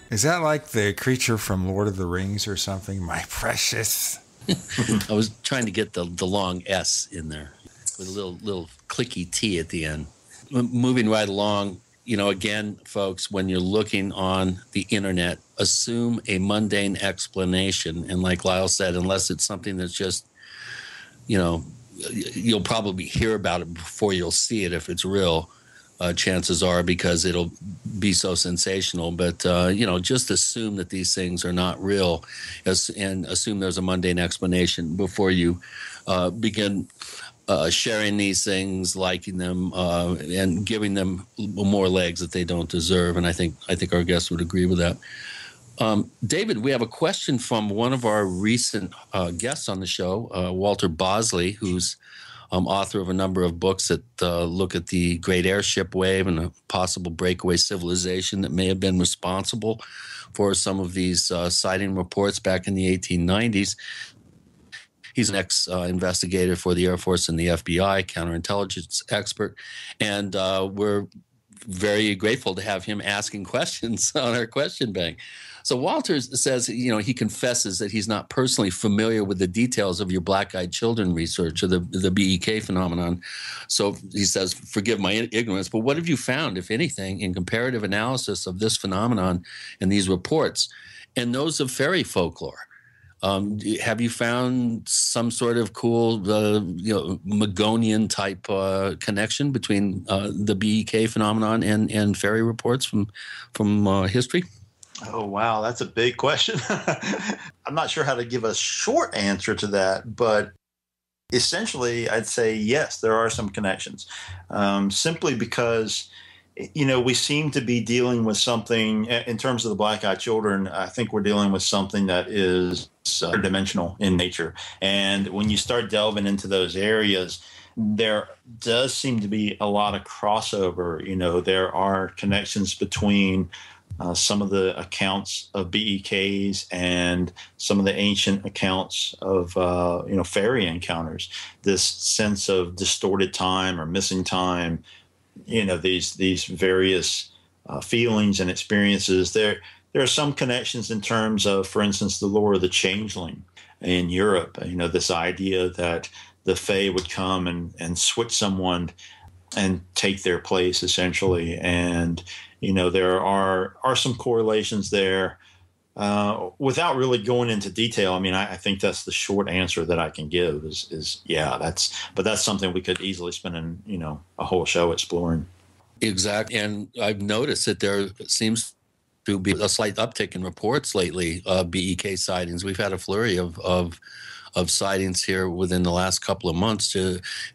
Is that like the creature from Lord of the Rings or something? My precious.
I was trying to get the long S in there with a little clicky T at the end. Moving right along, again, folks, when you're looking on the internet, assume a mundane explanation. And like Lyle said, unless it's something that's just, you'll probably hear about it before you'll see it if it's real. Chances are, because it'll be so sensational. But, just assume that these things are not real and assume there's a mundane explanation before you begin sharing these things, liking them, and giving them more legs that they don't deserve. And I think our guests would agree with that. David, we have a question from one of our recent guests on the show, Walter Bosley, who's author of a number of books that look at the Great Airship Wave and a possible breakaway civilization that may have been responsible for some of these sighting reports back in the 1890s. He's an ex-investigator for the Air Force and the FBI, counterintelligence expert, and we're very grateful to have him asking questions on our question bank. So Walter says, he confesses that he's not personally familiar with the details of your black-eyed children research or the BEK phenomenon. So he says, forgive my ignorance, but what have you found, if anything, in comparative analysis of this phenomenon and these reports and those of fairy folklore? Have you found some sort of cool, Magonian type connection between the BEK phenomenon and fairy reports from history?
Oh, wow. That's a big question. I'm not sure how to give a short answer to that, but essentially I'd say yes, there are some connections, simply because we seem to be dealing with something in terms of the black-eyed children. I think we're dealing with something that is dimensional in nature. And when you start delving into those areas, there does seem to be a lot of crossover. There are connections between some of the accounts of BEKs and some of the ancient accounts of, fairy encounters. This sense of distorted time or missing time, these various feelings and experiences. There are some connections in terms of, for instance, the lore of the changeling in Europe. This idea that the Fae would come and switch someone and take their place, essentially. And there are some correlations there. Without really going into detail, I think that's the short answer that I can give is that's something we could easily spend a whole show exploring.
Exactly. And I've noticed that there seems to be a slight uptick in reports lately of BEK sightings. We've had a flurry of sightings here within the last couple of months.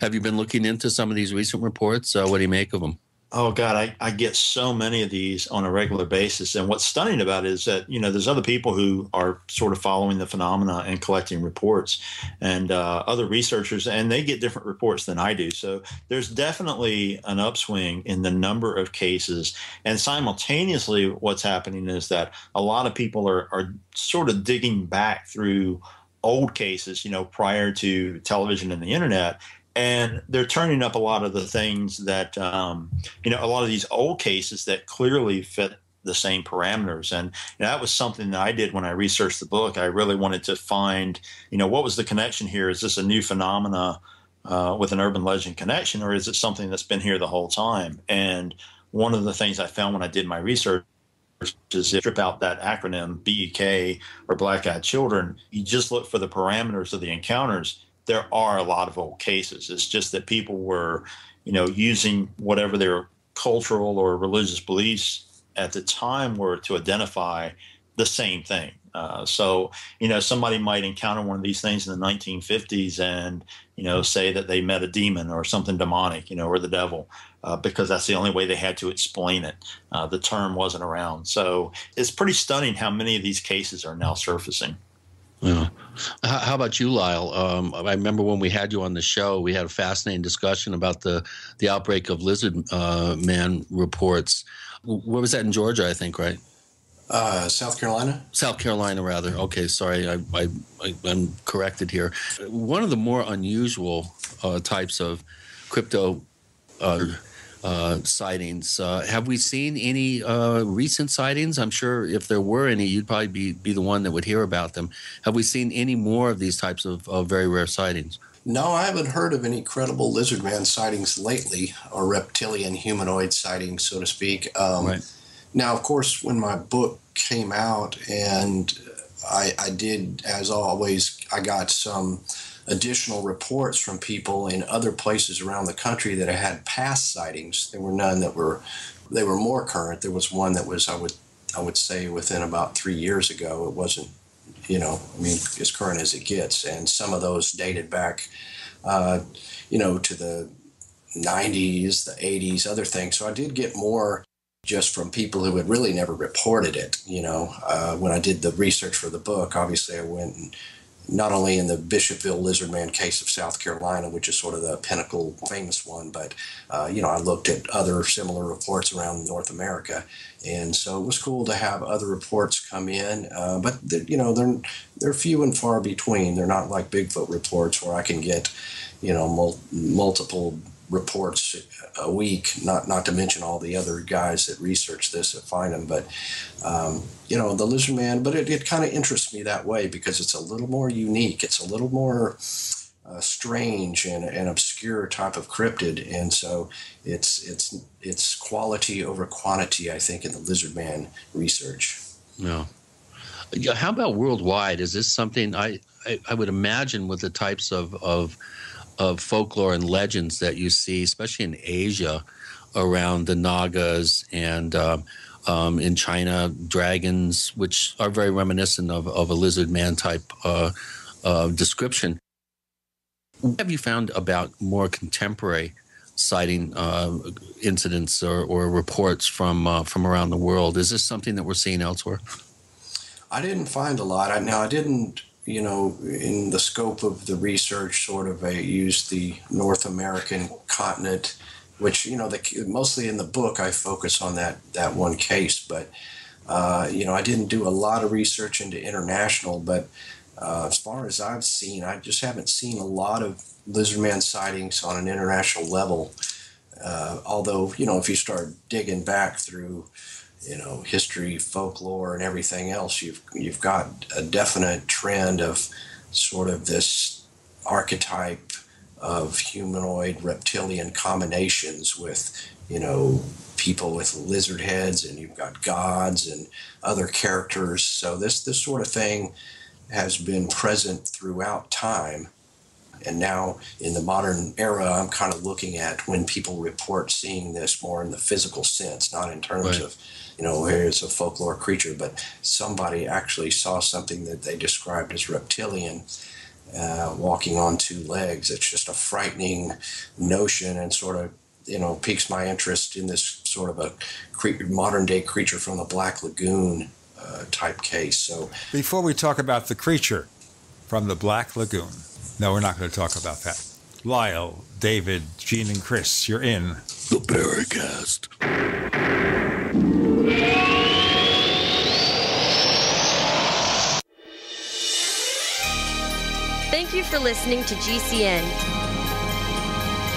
Have you been looking into some of these recent reports? What do you make of them?
Oh, God, I get so many of these on a regular basis. And what's stunning about it is that, there's other people who are sort of following the phenomena and collecting reports, and other researchers, and they get different reports than I do. So there's definitely an upswing in the number of cases. And simultaneously, what's happening is that a lot of people are sort of digging back through old cases, prior to television and the internet. And they're turning up a lot of the things that, a lot of these old cases that clearly fit the same parameters. And that was something that I did when I researched the book. I really wanted to find, what was the connection here? Is this a new phenomena with an urban legend connection, or is it something that's been here the whole time? And one of the things I found when I did my research is strip out that acronym BEK or black-eyed children. You just look for the parameters of the encounters. There are a lot of old cases. It's just that people were, using whatever their cultural or religious beliefs at the time were to identify the same thing. So somebody might encounter one of these things in the 1950s and, say that they met a demon or something demonic, or the devil, because that's the only way they had to explain it. The term wasn't around. So it's pretty stunning how many of these cases are now surfacing.
Yeah. How about you, Lyle? I remember when we had you on the show, we had a fascinating discussion about the outbreak of lizard man reports. Where was that? In Georgia, I think, right?
South Carolina.
South Carolina, rather. Okay, sorry, I'm corrected here. One of the more unusual types of crypto sightings. Have we seen any recent sightings? I'm sure if there were any, you'd probably be the one that would hear about them. Have we seen any more of these types of very rare sightings?
No, I haven't heard of any credible lizard man sightings lately, or reptilian humanoid sightings, so to speak.
Right.
Now, of course, when my book came out, and I did, as always, I got some additional reports from people in other places around the country that had past sightings. There were none that were more current. There was one that was, I would say, within about 3 years ago. It wasn't, as current as it gets. And some of those dated back, to the 90s, the 80s, other things. So I did get more just from people who had really never reported it. When I did the research for the book, obviously I went and not only in the Bishopville lizard man case of South Carolina, which is sort of the pinnacle famous one, but, I looked at other similar reports around North America. And so it was cool to have other reports come in. But, they're few and far between. They're not like Bigfoot reports where I can get, multiple reports a week, not to mention all the other guys that research this that find them. But, the lizard man, but it kind of interests me that way because it's a little more unique. It's a little more strange and obscure type of cryptid. And so it's quality over quantity, I think, in the lizard man research.
No. How about worldwide? Is this something I would imagine with the types of folklore and legends that you see, especially in Asia, around the Nagas and in China, dragons, which are very reminiscent of a lizard man type description. What have you found about more contemporary sighting incidents or reports from around the world? Is this something that we're seeing elsewhere?
I didn't find a lot. I didn't, in the scope of the research, sort of use the North American continent, which, mostly in the book I focus on that one case. But, I didn't do a lot of research into international, but as far as I've seen, I just haven't seen a lot of lizardman sightings on an international level. Although, if you start digging back through history, folklore, and everything else, you've got a definite trend of sort of this archetype of humanoid reptilian combinations with, people with lizard heads, and you've got gods and other characters. So this sort of thing has been present throughout time. And now in the modern era, I'm kind of looking at when people report seeing this more in the physical sense, not in terms of, here's a folklore creature, but somebody actually saw something that they described as reptilian, walking on two legs. It's just a frightening notion and sort of, piques my interest in this sort of a modern day creature from the Black Lagoon type case. So
before we talk about the creature from the Black Lagoon, no, we're not going to talk about that. Lyle, David, Gene, and Chris, you're in
the Paracast.
Thank you for listening to GCN.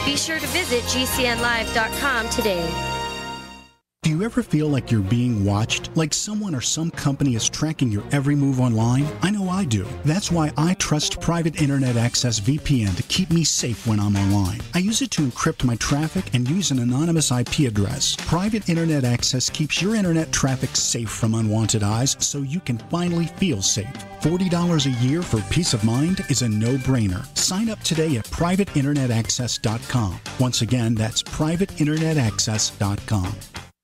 Be sure to visit GCNlive.com today.
Do you ever feel like you're being watched? Like someone or some company is tracking your every move online? I know I do. That's why I trust Private Internet Access VPN to keep me safe when I'm online. I use it to encrypt my traffic and use an anonymous IP address. Private Internet Access keeps your internet traffic safe from unwanted eyes so you can finally feel safe. $40 a year for peace of mind is a no-brainer. Sign up today at privateinternetaccess.com. Once again, that's privateinternetaccess.com.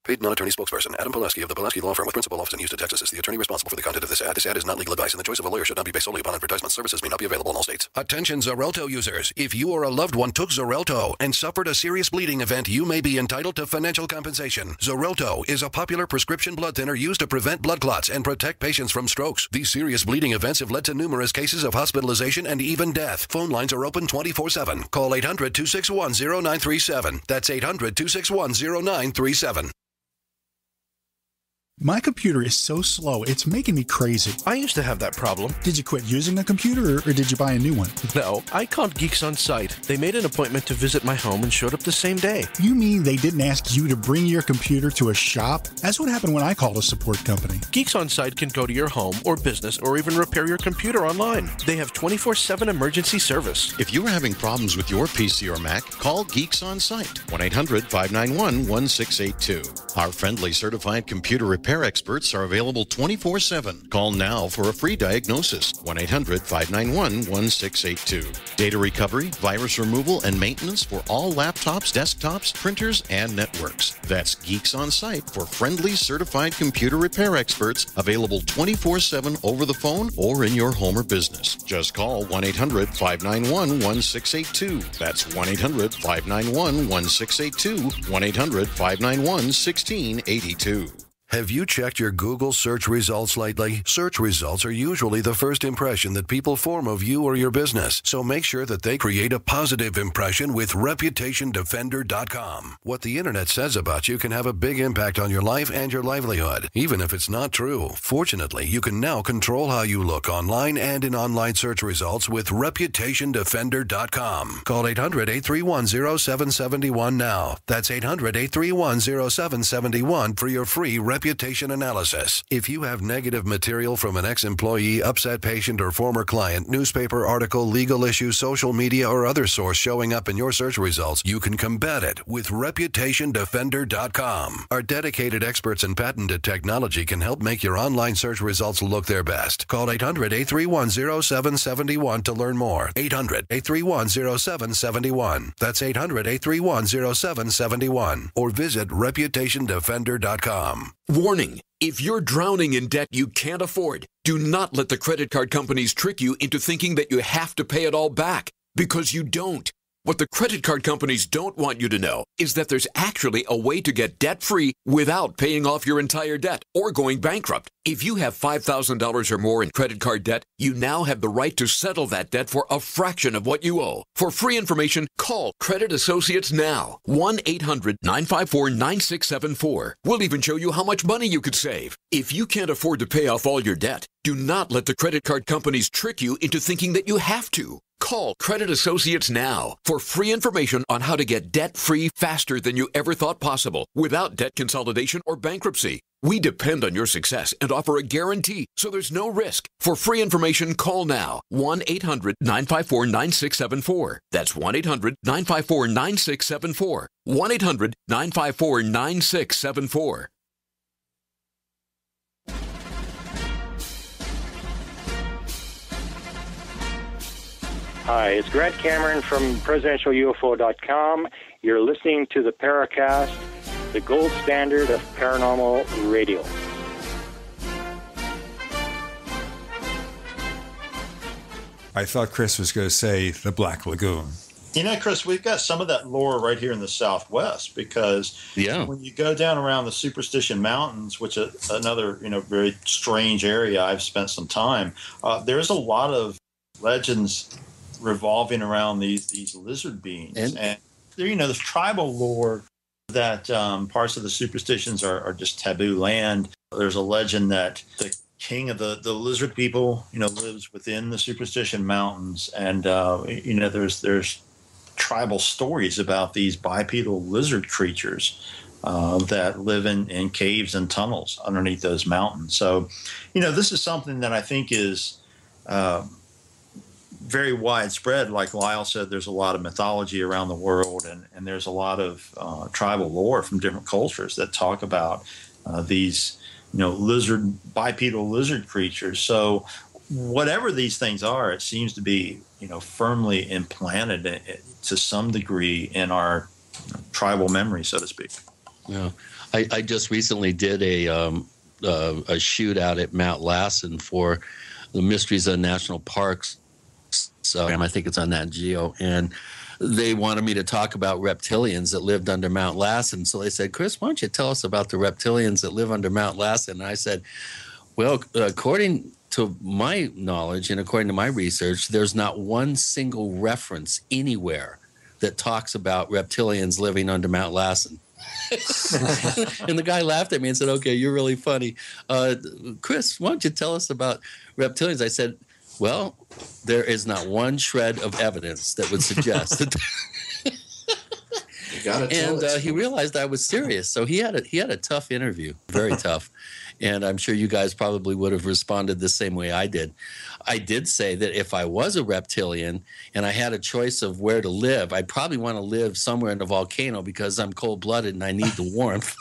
Paid non-attorney spokesperson Adam Pulaski of the Pulaski Law Firm with principal office in Houston, Texas is the attorney responsible for the content of this ad. This ad is not legal advice, and the choice of a lawyer should not be based solely upon advertisement. Services may not be available in all states. Attention Xarelto users. If you or a loved one took Xarelto and suffered a serious bleeding event, you may be entitled to financial compensation. Xarelto is a popular prescription blood thinner used to prevent blood clots and protect patients from strokes. These serious bleeding events have led to numerous cases of hospitalization and even death. Phone lines are open 24/7. Call 800-261-0937. That's 800-261-0937.
My computer is so slow, it's making me crazy.
I used to have that problem.
Did you quit using the computer, or did you buy a new one?
No, I called Geeks On Site. They made an appointment to visit my home and showed up the same day.
You mean they didn't ask you to bring your computer to a shop? That's what happened when I called a support company.
Geeks On Site can go to your home or business or even repair your computer online. They have 24/7 emergency service.
If you are having problems with your PC or Mac, call Geeks On Site, 1-800-591-1682. Our friendly certified computer repair experts are available 24/7. Call now for a free diagnosis, 1-800-591-1682. Data recovery, virus removal, and maintenance for all laptops, desktops, printers, and networks. That's Geeks On Site for friendly certified computer repair experts, available 24/7 over the phone or in your home or business. Just call 1-800-591-1682. That's 1-800-591-1682, 1-800-591-1682.
Have you checked your Google search results lately? Search results are usually the first impression that people form of you or your business, so make sure that they create a positive impression with ReputationDefender.com. What the internet says about you can have a big impact on your life and your livelihood, even if it's not true. Fortunately, you can now control how you look online and in online search results with ReputationDefender.com. Call 800-831-0771 now. That's 800-831-0771 for your free reputation analysis. If you have negative material from an ex-employee, upset patient, or former client, newspaper article, legal issue, social media, or other source showing up in your search results, you can combat it with ReputationDefender.com. Our dedicated experts in patented technology can help make your online search results look their best. Call 800-831-0771 to learn more. 800-831-0771. That's 800-831-0771. Or visit ReputationDefender.com.
Warning, if you're drowning in debt you can't afford, do not let the credit card companies trick you into thinking that you have to pay it all back, because you don't. What the credit card companies don't want you to know is that there's actually a way to get debt-free without paying off your entire debt or going bankrupt. If you have $5,000 or more in credit card debt, you now have the right to settle that debt for a fraction of what you owe. For free information, call Credit Associates now. 1-800-954-9674. We'll even show you how much money you could save. If you can't afford to pay off all your debt, do not let the credit card companies trick you into thinking that you have to. Call Credit Associates now for free information on how to get debt-free faster than you ever thought possible without debt consolidation or bankruptcy. We depend on your success and offer a guarantee, so there's no risk. For free information, call now. 1-800-954-9674. That's 1-800-954-9674. 1-800-954-9674.
Hi, it's Grant Cameron from PresidentialUFO.com. You're listening to the Paracast, the gold standard of paranormal radio.
I thought Chris was going to say the Black Lagoon.
You know, Chris, we've got some of that lore right here in the Southwest because when you go down around the Superstition Mountains, which is another, very strange area, I've spent some time, there's a lot of legends revolving around these lizard beings. And there's tribal lore that parts of the superstitions are just taboo land. There's a legend that the king of the lizard people, lives within the Superstition Mountains. And, there's tribal stories about these bipedal lizard creatures that live in caves and tunnels underneath those mountains. So, this is something that I think is very widespread. Like Lyle said, there's a lot of mythology around the world, and there's a lot of tribal lore from different cultures that talk about these, bipedal lizard creatures. So whatever these things are, it seems to be, firmly implanted to some degree in our tribal memory, so to speak.
Yeah, I just recently did a shootout at Mount Lassen for the Mysteries of National Parks. So I think it's on Nat Geo, and they wanted me to talk about reptilians that lived under Mount Lassen. So they said, Chris, why don't you tell us about the reptilians that live under Mount Lassen? And I said, well, according to my knowledge and according to my research, there's not one single reference anywhere that talks about reptilians living under Mount Lassen. And the guy laughed at me and said, okay, you're really funny. Chris, why don't you tell us about reptilians? I said, well, there is not one shred of evidence that would suggest that. And he realized I was serious. So he had a tough interview, very tough. And I'm sure you guys probably would have responded the same way I did. I did say that if I was a reptilian and I had a choice of where to live, I'd probably want to live somewhere in a volcano because I'm cold-blooded and I need the warmth.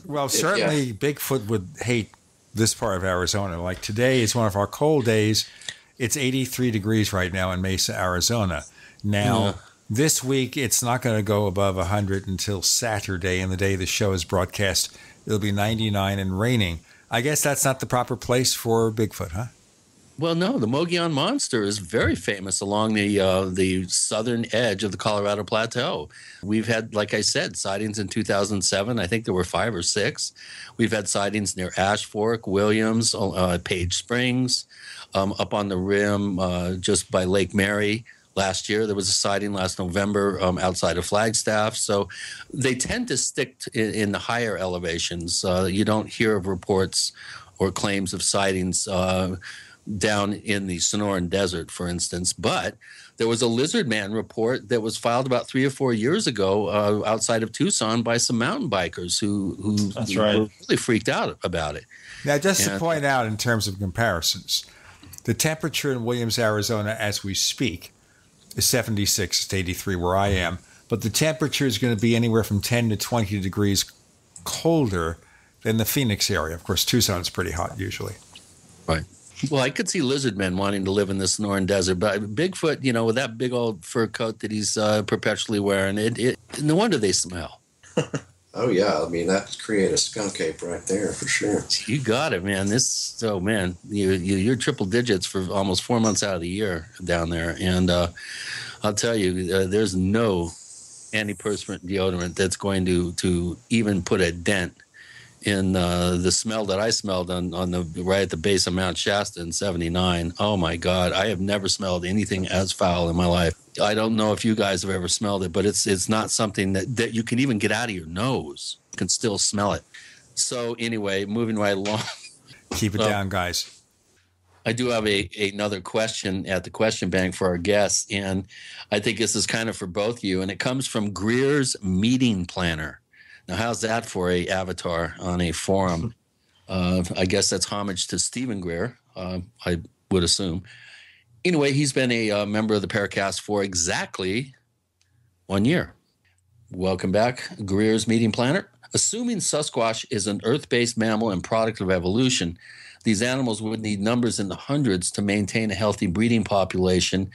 Well, certainly Bigfoot would hate this part of Arizona. Like today is one of our cold days. It's 83 degrees right now in Mesa, Arizona. Now, this week, it's not going to go above 100 until Saturday, and the day the show is broadcast, it'll be 99 and raining. I guess that's not the proper place for Bigfoot, huh?
Well, no, the Mogollon monster is very famous along the southern edge of the Colorado Plateau. We've had, like I said, sightings in 2007. I think there were 5 or 6. We've had sightings near Ash Fork, Williams, Page Springs, up on the rim just by Lake Mary. Last year, there was a sighting last November outside of Flagstaff. So they tend to stick in the higher elevations. You don't hear of reports or claims of sightings down in the Sonoran Desert, for instance. But there was a lizard man report that was filed about 3 or 4 years ago outside of Tucson by some mountain bikers who were really freaked out about it.
Now, just to point out in terms of comparisons, the temperature in Williams, Arizona, as we speak, is 76 to 83 where I am. But the temperature is going to be anywhere from 10 to 20 degrees colder than the Phoenix area. Of course, Tucson's pretty hot usually.
Right. Well, I could see lizard men wanting to live in the Sonoran Desert, but Bigfoot, with that big old fur coat that he's perpetually wearing, it no wonder they smell.
Oh, yeah. I mean, that create a skunk ape right there for sure.
You got it, man. You're triple digits for almost 4 months out of the year down there. And I'll tell you, there's no antiperspirant deodorant that's going to even put a dent in the smell that I smelled on the right at the base of Mount Shasta in 79. Oh, my God. I have never smelled anything as foul in my life. I don't know if you guys have ever smelled it, but it's not something that you can even get out of your nose. You can still smell it. So anyway, moving right along.
Keep it down, guys.
I do have another question at the question bank for our guests, and I think this is kind of for both of you, and it comes from Greer's Meeting Planner. Now, how's that for a avatar on a forum? I guess that's homage to Stephen Greer, I would assume. Anyway, he's been a member of the Paracast for exactly 1 year. Welcome back, Greer's Meeting Planner. Assuming Sasquatch is an Earth-based mammal and product of evolution, these animals would need numbers in the hundreds to maintain a healthy breeding population.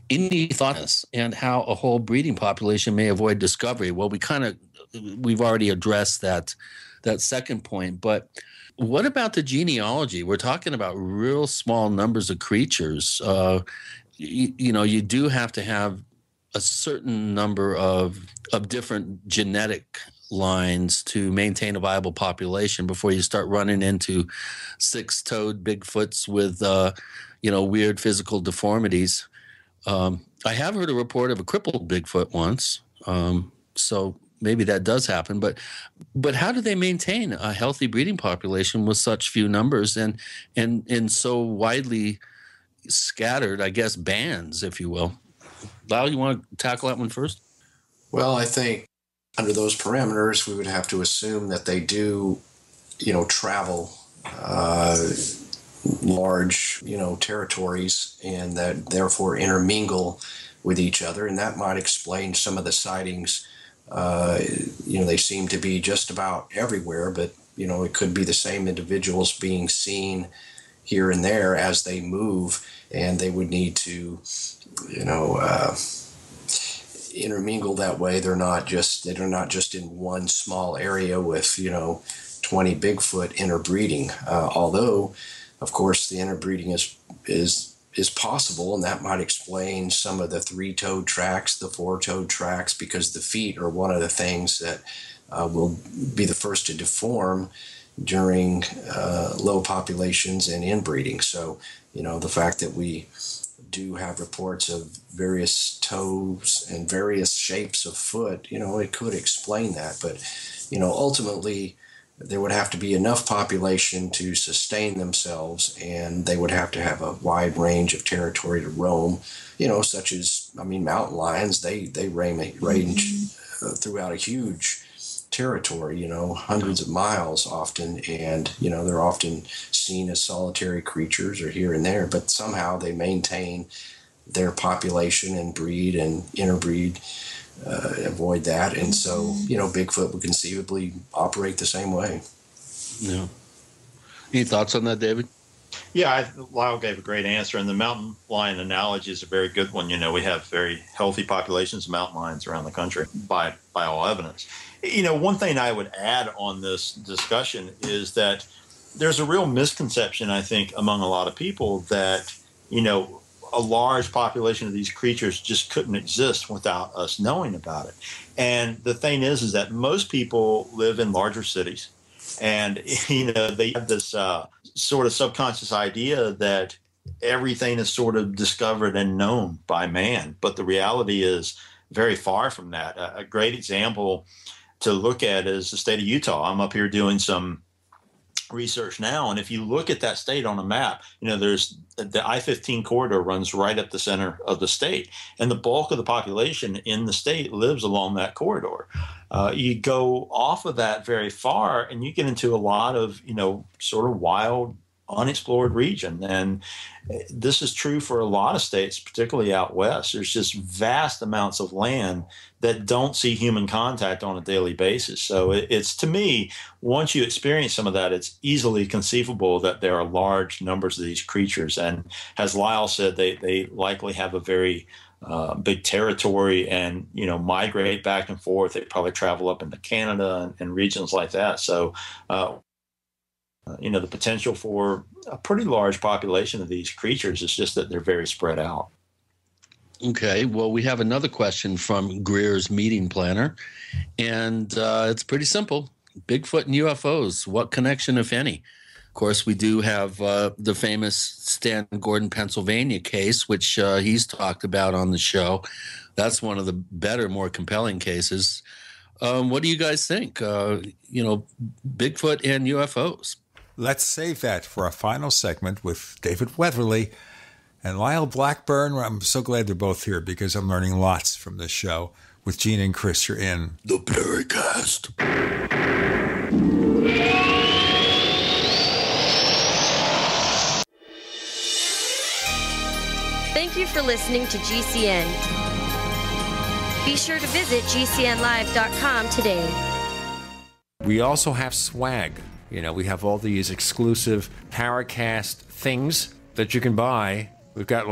Any thoughts and how a whole breeding population may avoid discovery? Well, we've already addressed that second point, but what about the genealogy? We're talking about real small numbers of creatures. You do have to have a certain number of different genetic lines to maintain a viable population before you start running into 6-toed Bigfoots with, weird physical deformities. I have heard a report of a crippled Bigfoot once, so maybe that does happen. But how do they maintain a healthy breeding population with such few numbers and so widely scattered, I guess, bands, if you will? Lyle, you want to tackle that one first?
Well, I think under those parameters, we would have to assume that they do, travel large, territories and that therefore intermingle with each other. And that might explain some of the sightings. They seem to be just about everywhere, but, it could be the same individuals being seen here and there as they move, and they would need to, intermingle that way. They're not just in one small area with 20 Bigfoot interbreeding. Although, of course, the interbreeding is possible, and that might explain some of the 3-toed tracks, the 4-toed tracks, because the feet are one of the things that will be the first to deform during low populations and inbreeding. So, the fact that we do have reports of various toes and various shapes of foot, it could explain that. But, ultimately, there would have to be enough population to sustain themselves, and they would have to have a wide range of territory to roam, such as, mountain lions, they range throughout a huge territory, hundreds of miles often, and, they're often seen as solitary creatures or here and there, but somehow they maintain their population and breed and interbreed, avoid that. And so, Bigfoot would conceivably operate the same way.
Yeah. Any thoughts on that, David?
Yeah, Lyle gave a great answer, and the mountain lion analogy is a very good one. We have very healthy populations of mountain lions around the country by all evidence. One thing I would add on this discussion is that there's a real misconception, I think, among a lot of people that, a large population of these creatures just couldn't exist without us knowing about it. And the thing is that most people live in larger cities, and, they have this sort of subconscious idea that everything is sort of discovered and known by man. But the reality is very far from that. A great example to look at is the state of Utah. I'm up here doing some research now, and if you look at that state on a map, there's the I-15 corridor runs right up the center of the state, and the bulk of the population in the state lives along that corridor. You go off of that very far, and you get into a lot of sort of wild, unexplored region. And this is true for a lot of states, particularly out west. There's just vast amounts of land that don't see human contact on a daily basis. So it's, to me, once you experience some of that, it's easily conceivable that there are large numbers of these creatures. And as Lyle said, they likely have a very big territory and, migrate back and forth. They probably travel up into Canada and regions like that. So, the potential for a pretty large population of these creatures is just that they're very spread out.
Okay, well, we have another question from Greer's meeting planner, and it's pretty simple. Bigfoot and UFOs, what connection, if any? Of course, we do have the famous Stan Gordon, Pennsylvania case, which he's talked about on the show. That's one of the better, more compelling cases. What do you guys think? Bigfoot and UFOs.
Let's save that for a final segment with David Weatherly and Lyle Blackburn. I'm so glad they're both here because I'm learning lots from this show. With Gene and Chris, you're in the Paracast.
Thank you for listening to GCN. Be sure to visit GCNlive.com today.
We also have swag. We have all these exclusive Paracast things that you can buy. We've got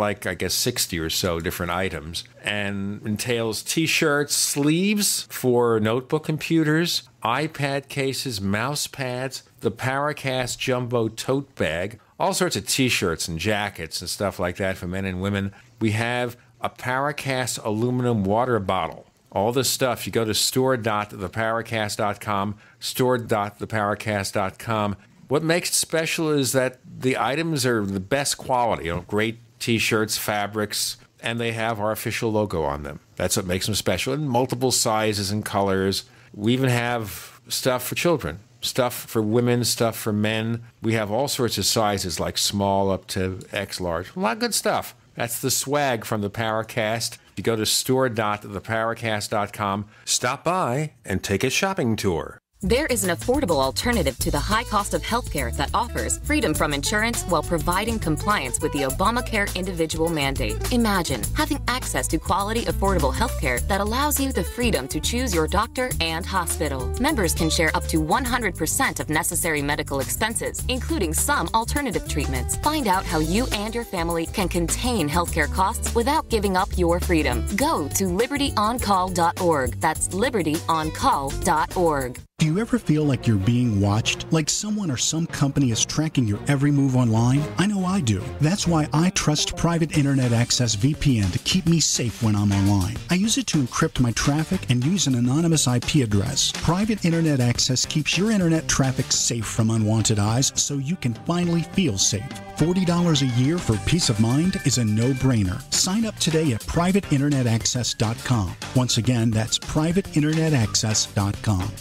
60 or so different items, and entails T-shirts, sleeves for notebook computers, iPad cases, mouse pads, the Paracast Jumbo tote bag, all sorts of T-shirts and jackets and stuff like that for men and women. We have a Paracast aluminum water bottle. All this stuff, you go to store.theparacast.com, store.theparacast.com. What makes it special is that the items are the best quality, great T-shirts, fabrics, and they have our official logo on them. That's what makes them special, in multiple sizes and colors. We even have stuff for children, stuff for women, stuff for men. We have all sorts of sizes, like small up to X large. A lot of good stuff. That's the swag from the Paracast. You go to store.theparacast.com, stop by, and take a shopping tour.
There is an affordable alternative to the high cost of healthcare that offers freedom from insurance while providing compliance with the Obamacare individual mandate. Imagine having access to quality, affordable healthcare that allows you the freedom to choose your doctor and hospital. Members can share up to 100% of necessary medical expenses, including some alternative treatments. Find out how you and your family can contain healthcare costs without giving up your freedom. Go to libertyoncall.org. That's libertyoncall.org.
Do you ever feel like you're being watched? Like someone or some company is tracking your every move online? I know I do. That's why I trust Private Internet Access VPN to keep me safe when I'm online. I use it to encrypt my traffic and use an anonymous IP address. Private Internet Access keeps your internet traffic safe from unwanted eyes so you can finally feel safe. $40 a year for peace of mind is a no-brainer. Sign up today at privateinternetaccess.com. Once again, that's privateinternetaccess.com.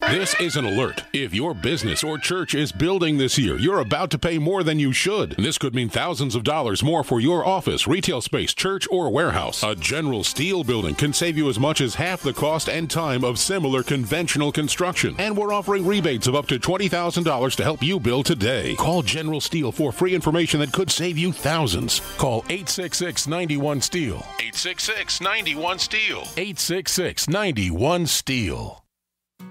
This is an alert. If your business or church is building this year, you're about to pay more than you should. And this could mean thousands of dollars more for your office, retail space, church, or warehouse. A General Steel building can save you as much as half the cost and time of similar conventional construction. And we're offering rebates of up to $20,000 to help you build today. Call General Steel for free information that could save you thousands. Call 866-91-STEEL. 866-91-STEEL. 866-91-STEEL.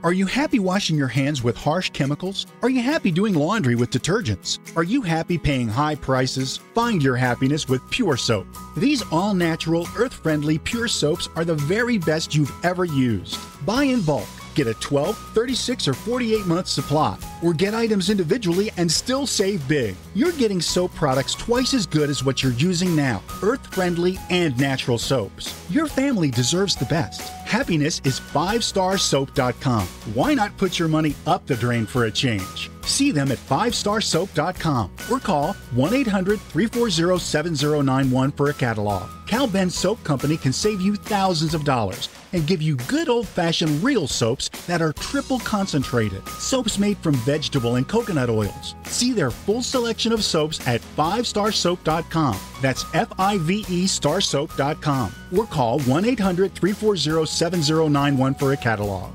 Are you happy washing your hands with harsh chemicals? Are you happy doing laundry with detergents? Are you happy paying high prices? Find your happiness with Pure Soap. These all-natural, earth-friendly Pure Soaps are the very best you've ever used. Buy in bulk. Get a 12, 36, or 48-month supply, or get items individually and still save big. You're getting soap products twice as good as what you're using now, earth-friendly and natural soaps. Your family deserves the best. Happiness is 5starsoap.com. Why not put your money up the drain for a change? See them at 5starsoap.com or call 1-800-340-7091 for a catalog. Cal Ben Soap Company can save you thousands of dollars and give you good old-fashioned real soaps that are triple concentrated. Soaps made from vegetable and coconut oils. See their full selection of soaps at 5starsoap.com. That's F-I-V-E starsoap.com. Or call 1-800-340-7091 for a catalog.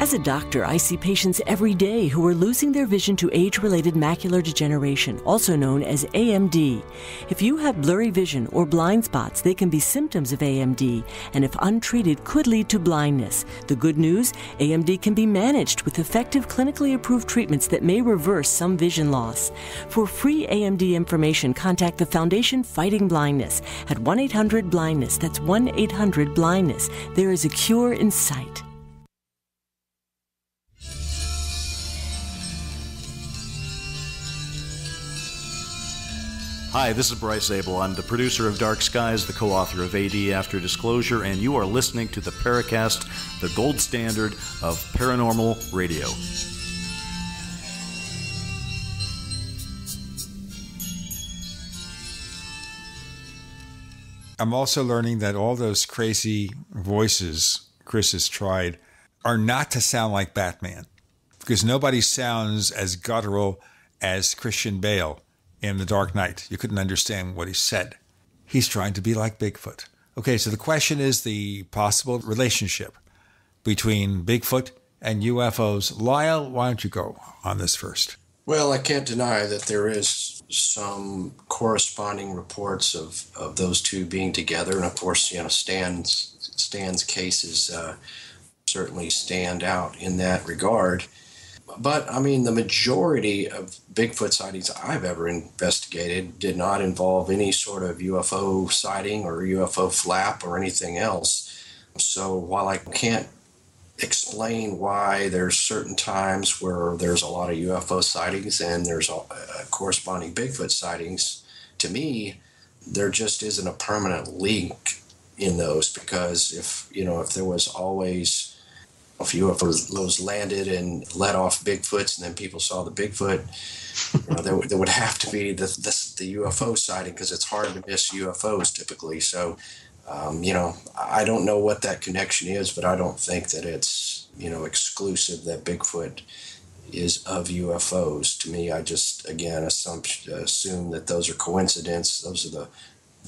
As a doctor, I see patients every day who are losing their vision to age-related macular degeneration, also known as AMD. If you have blurry vision or blind spots, they can be symptoms of AMD, and if untreated, could lead to blindness. The good news, AMD can be managed with effective clinically approved treatments that may reverse some vision loss. For free AMD information, contact the Foundation Fighting Blindness at 1-800-BLINDNESS. That's 1-800-BLINDNESS. There is a cure in sight.
Hi, this is Bryce Abel. I'm the producer of Dark Skies, the co-author of AD After Disclosure, and you are listening to the Paracast, the gold standard of paranormal radio.
I'm also learning that all those crazy voices Chris has tried are not to sound like Batman, because nobody sounds as guttural as Christian Bale in The Dark Knight. You couldn't understand what he said. He's trying to be like Bigfoot. Okay, so the question is the possible relationship between Bigfoot and UFOs. Lyle, why don't you go on this first?
Well, I can't deny that there is some corresponding reports of those two being together. And of course, Stan's cases certainly stand out in that regard. But, I mean, the majority of Bigfoot sightings I've ever investigated did not involve any sort of UFO sighting or UFO flap or anything else. So while I can't explain why there's certain times where there's a lot of UFO sightings and there's corresponding Bigfoot sightings, to me, there just isn't a permanent link in those, because if there was always... if UFOs landed and let off Bigfoots and then people saw the Bigfoot, there would have to be the UFO sighting, because it's hard to miss UFOs typically. So, I don't know what that connection is, but I don't think that it's, exclusive that Bigfoot is of UFOs. To me, I just, again, assume that those are coincidence. Those are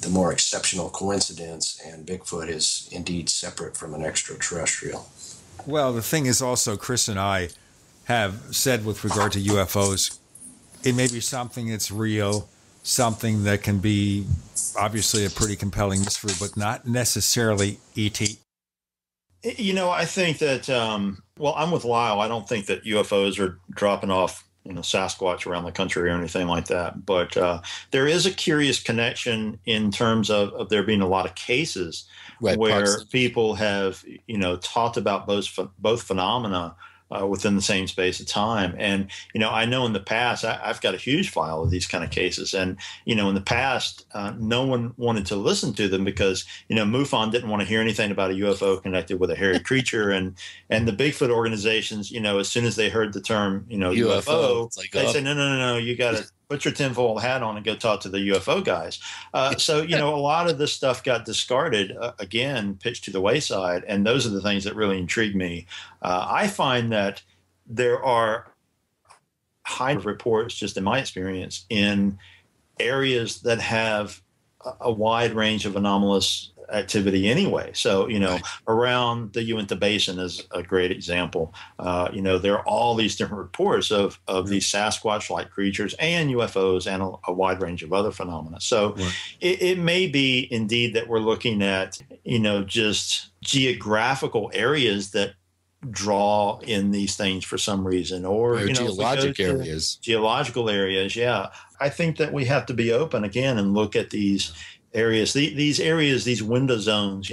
the more exceptional coincidence, and Bigfoot is indeed separate from an extraterrestrial.
Well, the thing is also, Chris and I have said with regard to UFOs, it may be something that's real, something that can be obviously a pretty compelling mystery, but not necessarily ET.
I think that, I'm with Lyle. I don't think that UFOs are dropping off, Sasquatch around the country or anything like that. But there is a curious connection in terms of there being a lot of cases where people have, talked about both phenomena within the same space of time. And, I know in the past, I've got a huge file of these kind of cases. And, in the past, no one wanted to listen to them because, MUFON didn't want to hear anything about a UFO connected with a hairy creature. And the Bigfoot organizations, as soon as they heard the term, UFO, they said, no, you got to put your tinfoil hat on and go talk to the UFO guys. So, a lot of this stuff got discarded, again, pitched to the wayside. And those are the things that really intrigue me. I find that there are high reports, just in my experience, in areas that have a wide range of anomalous activity anyway. So, around the Uinta Basin is a great example. There are all these different reports of these Sasquatch-like creatures and UFOs and a wide range of other phenomena. So it may be indeed that we're looking at, just geographical areas that draw in these things for some reason, or geological areas. Yeah. I think that we have to be open again and look at these areas. These areas, these window zones,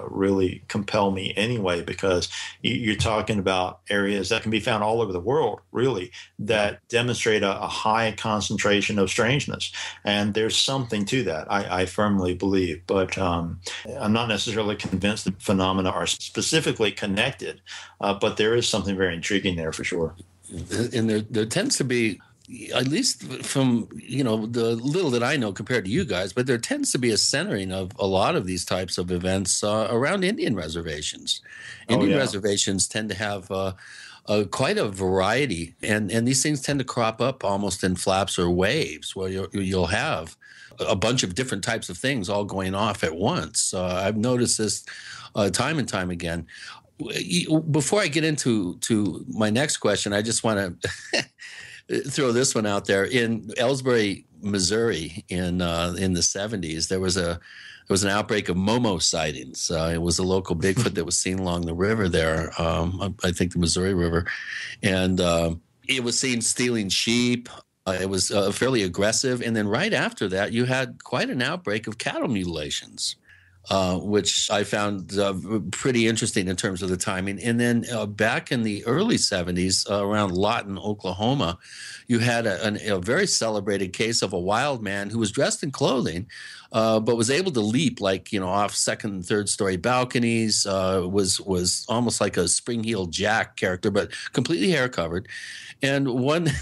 really compel me anyway, because you're talking about areas that can be found all over the world, really, that demonstrate a high concentration of strangeness. And there's something to that, I firmly believe. But I'm not necessarily convinced that phenomena are specifically connected, but there is something very intriguing there for sure.
And there tends to be, at least from the little that I know compared to you guys, but there tends to be a centering of a lot of these types of events around Indian reservations. Indian reservations tend to have quite a variety, and these things tend to crop up almost in flaps or waves, where you'll have a bunch of different types of things all going off at once. I've noticed this time and time again. Before I get into my next question, I just want to throw this one out there. In Ellsbury, Missouri, in the 70s, there was an outbreak of Momo sightings. It was a local Bigfoot that was seen along the river there, I think the Missouri River, and it was seen stealing sheep. It was fairly aggressive, and then right after that, you had quite an outbreak of cattle mutilations. Which I found pretty interesting in terms of the timing. And then back in the early 70s, around Lawton, Oklahoma, you had a very celebrated case of a wild man who was dressed in clothing, but was able to leap off second and third story balconies, was almost like a Spring-Heeled Jack character, but completely hair covered. And one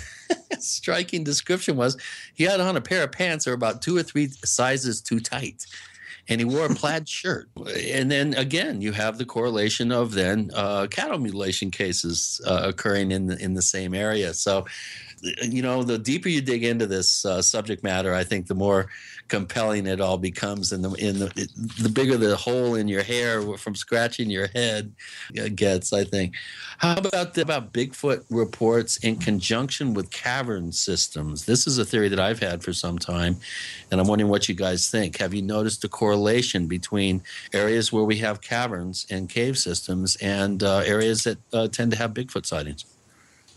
striking description was he had on a pair of pants that were about 2 or 3 sizes too tight. And he wore a plaid shirt. And then, again, you have the correlation of then cattle mutilation cases occurring in the same area. So, the deeper you dig into this subject matter, I think the more compelling it all becomes, and the bigger the hole in your hair from scratching your head gets, I think. How about Bigfoot reports in conjunction with cavern systems? This is a theory that I've had for some time, and I'm wondering what you guys think. Have you noticed a correlation between areas where we have caverns and cave systems and areas that tend to have Bigfoot sightings?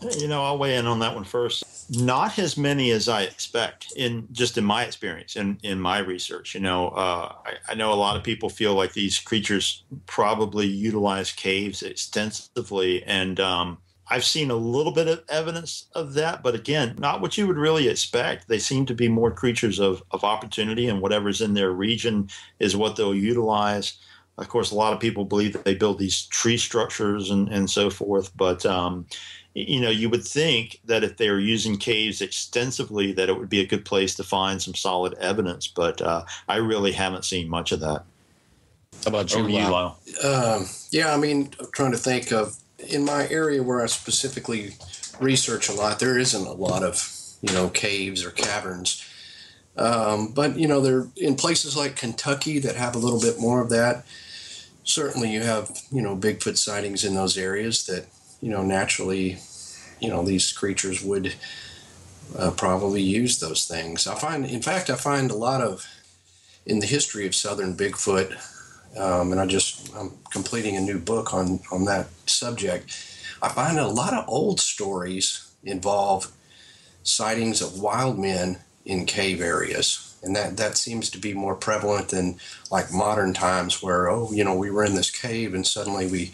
I'll weigh in on that one first. Not as many as I expect, in my experience, in my research. I know a lot of people feel like these creatures probably utilize caves extensively, and I've seen a little bit of evidence of that, but again, not what you would really expect. They seem to be more creatures of opportunity, and whatever's in their region is what they'll utilize. Of course, a lot of people believe that they build these tree structures and so forth, but you would think that if they were using caves extensively, that it would be a good place to find some solid evidence. But I really haven't seen much of that.
How about you, Lyle?
I'm trying to think of, in my area where I specifically research a lot, there isn't a lot of, caves or caverns. But they're in places like Kentucky that have a little bit more of that. Certainly you have, Bigfoot sightings in those areas that, naturally, these creatures would probably use those things. I find a lot of, in the history of Southern Bigfoot, and I'm completing a new book on that subject. I find a lot of old stories involve sightings of wild men in cave areas. And that seems to be more prevalent than like modern times where, we were in this cave and suddenly we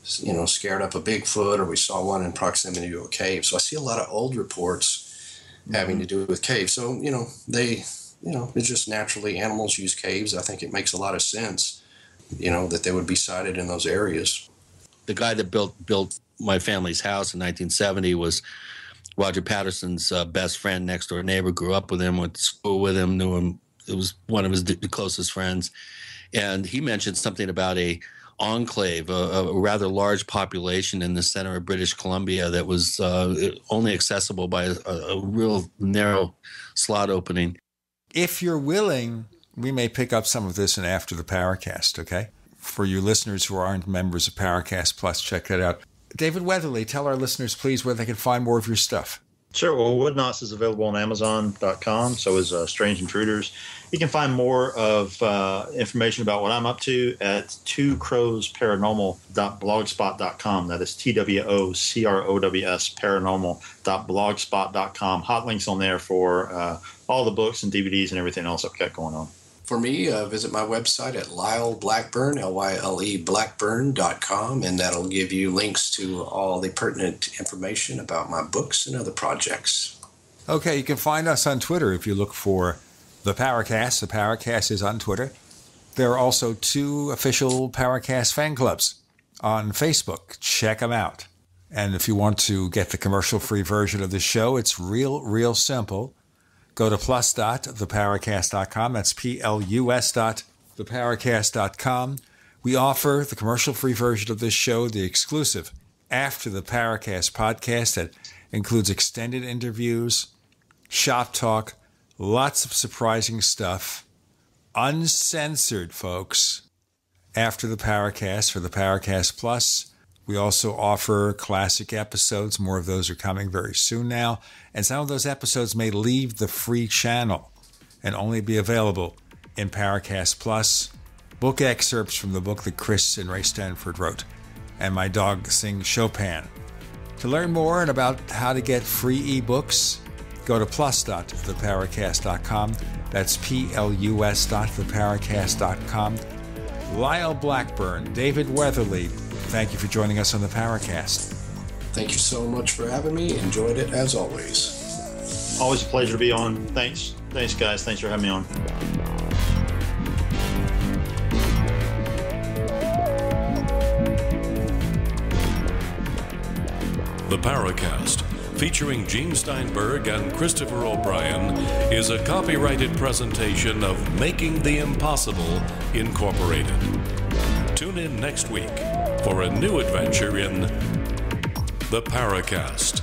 scared up a Bigfoot, or we saw one in proximity to a cave. So I see a lot of old reports having to do with caves. So, it's just naturally animals use caves. I think it makes a lot of sense, that they would be sighted in those areas.
The guy that built my family's house in 1970 was Roger Patterson's best friend, next door neighbor, grew up with him, went to school with him, knew him. It was one of his closest friends. And he mentioned something about a enclave, a rather large population in the center of British Columbia that was only accessible by a real narrow slot opening.
If you're willing, we may pick up some of this in After the Paracast, okay? For you listeners who aren't members of Paracast Plus, check that out. David Weatherly, tell our listeners, please, where they can find more of your stuff.
Sure. Well, Woodknots is available on Amazon.com. So is Strange Intruders. You can find more of information about what I'm up to at twocrowsparanormal.blogspot.com. That is TWOCROWS paranormal.blogspot.com. Hot links on there for all the books and DVDs and everything else I've got going on.
for me, visit my website at Lyle Blackburn, L-Y-L-E Blackburn.com, and that'll give you links to all the pertinent information about my books and other projects.
Okay, you can find us on Twitter if you look for the Paracast. The Paracast is on Twitter. There are also 2 official Paracast fan clubs on Facebook. Check them out. And if you want to get the commercial-free version of the show, it's real simple. Go to plus.theparacast.com. That's plus.theparacast.com. We offer the commercial-free version of this show, the exclusive After the Paracast podcast that includes extended interviews, shop talk, lots of surprising stuff, uncensored, folks. After the Paracast for the Paracast Plus. We also offer classic episodes. More of those are coming very soon now. And some of those episodes may leave the free channel and only be available in Paracast Plus. Book excerpts from the book that Chris and Ray Stanford wrote. And my dog sings Chopin. To learn more and about how to get free ebooks, go to plus.theparacast.com. That's plus.theparacast.com. Lyle Blackburn, David Weatherly, thank you for joining us on the Paracast.
Thank you so much for having me. Enjoyed it as always.
Always a pleasure to be on. Thanks, guys. Thanks for having me on.
The Paracast, featuring Gene Steinberg and Christopher O'Brien, is a copyrighted presentation of Making the Impossible, Incorporated. Tune in next week for a new adventure in The Paracast.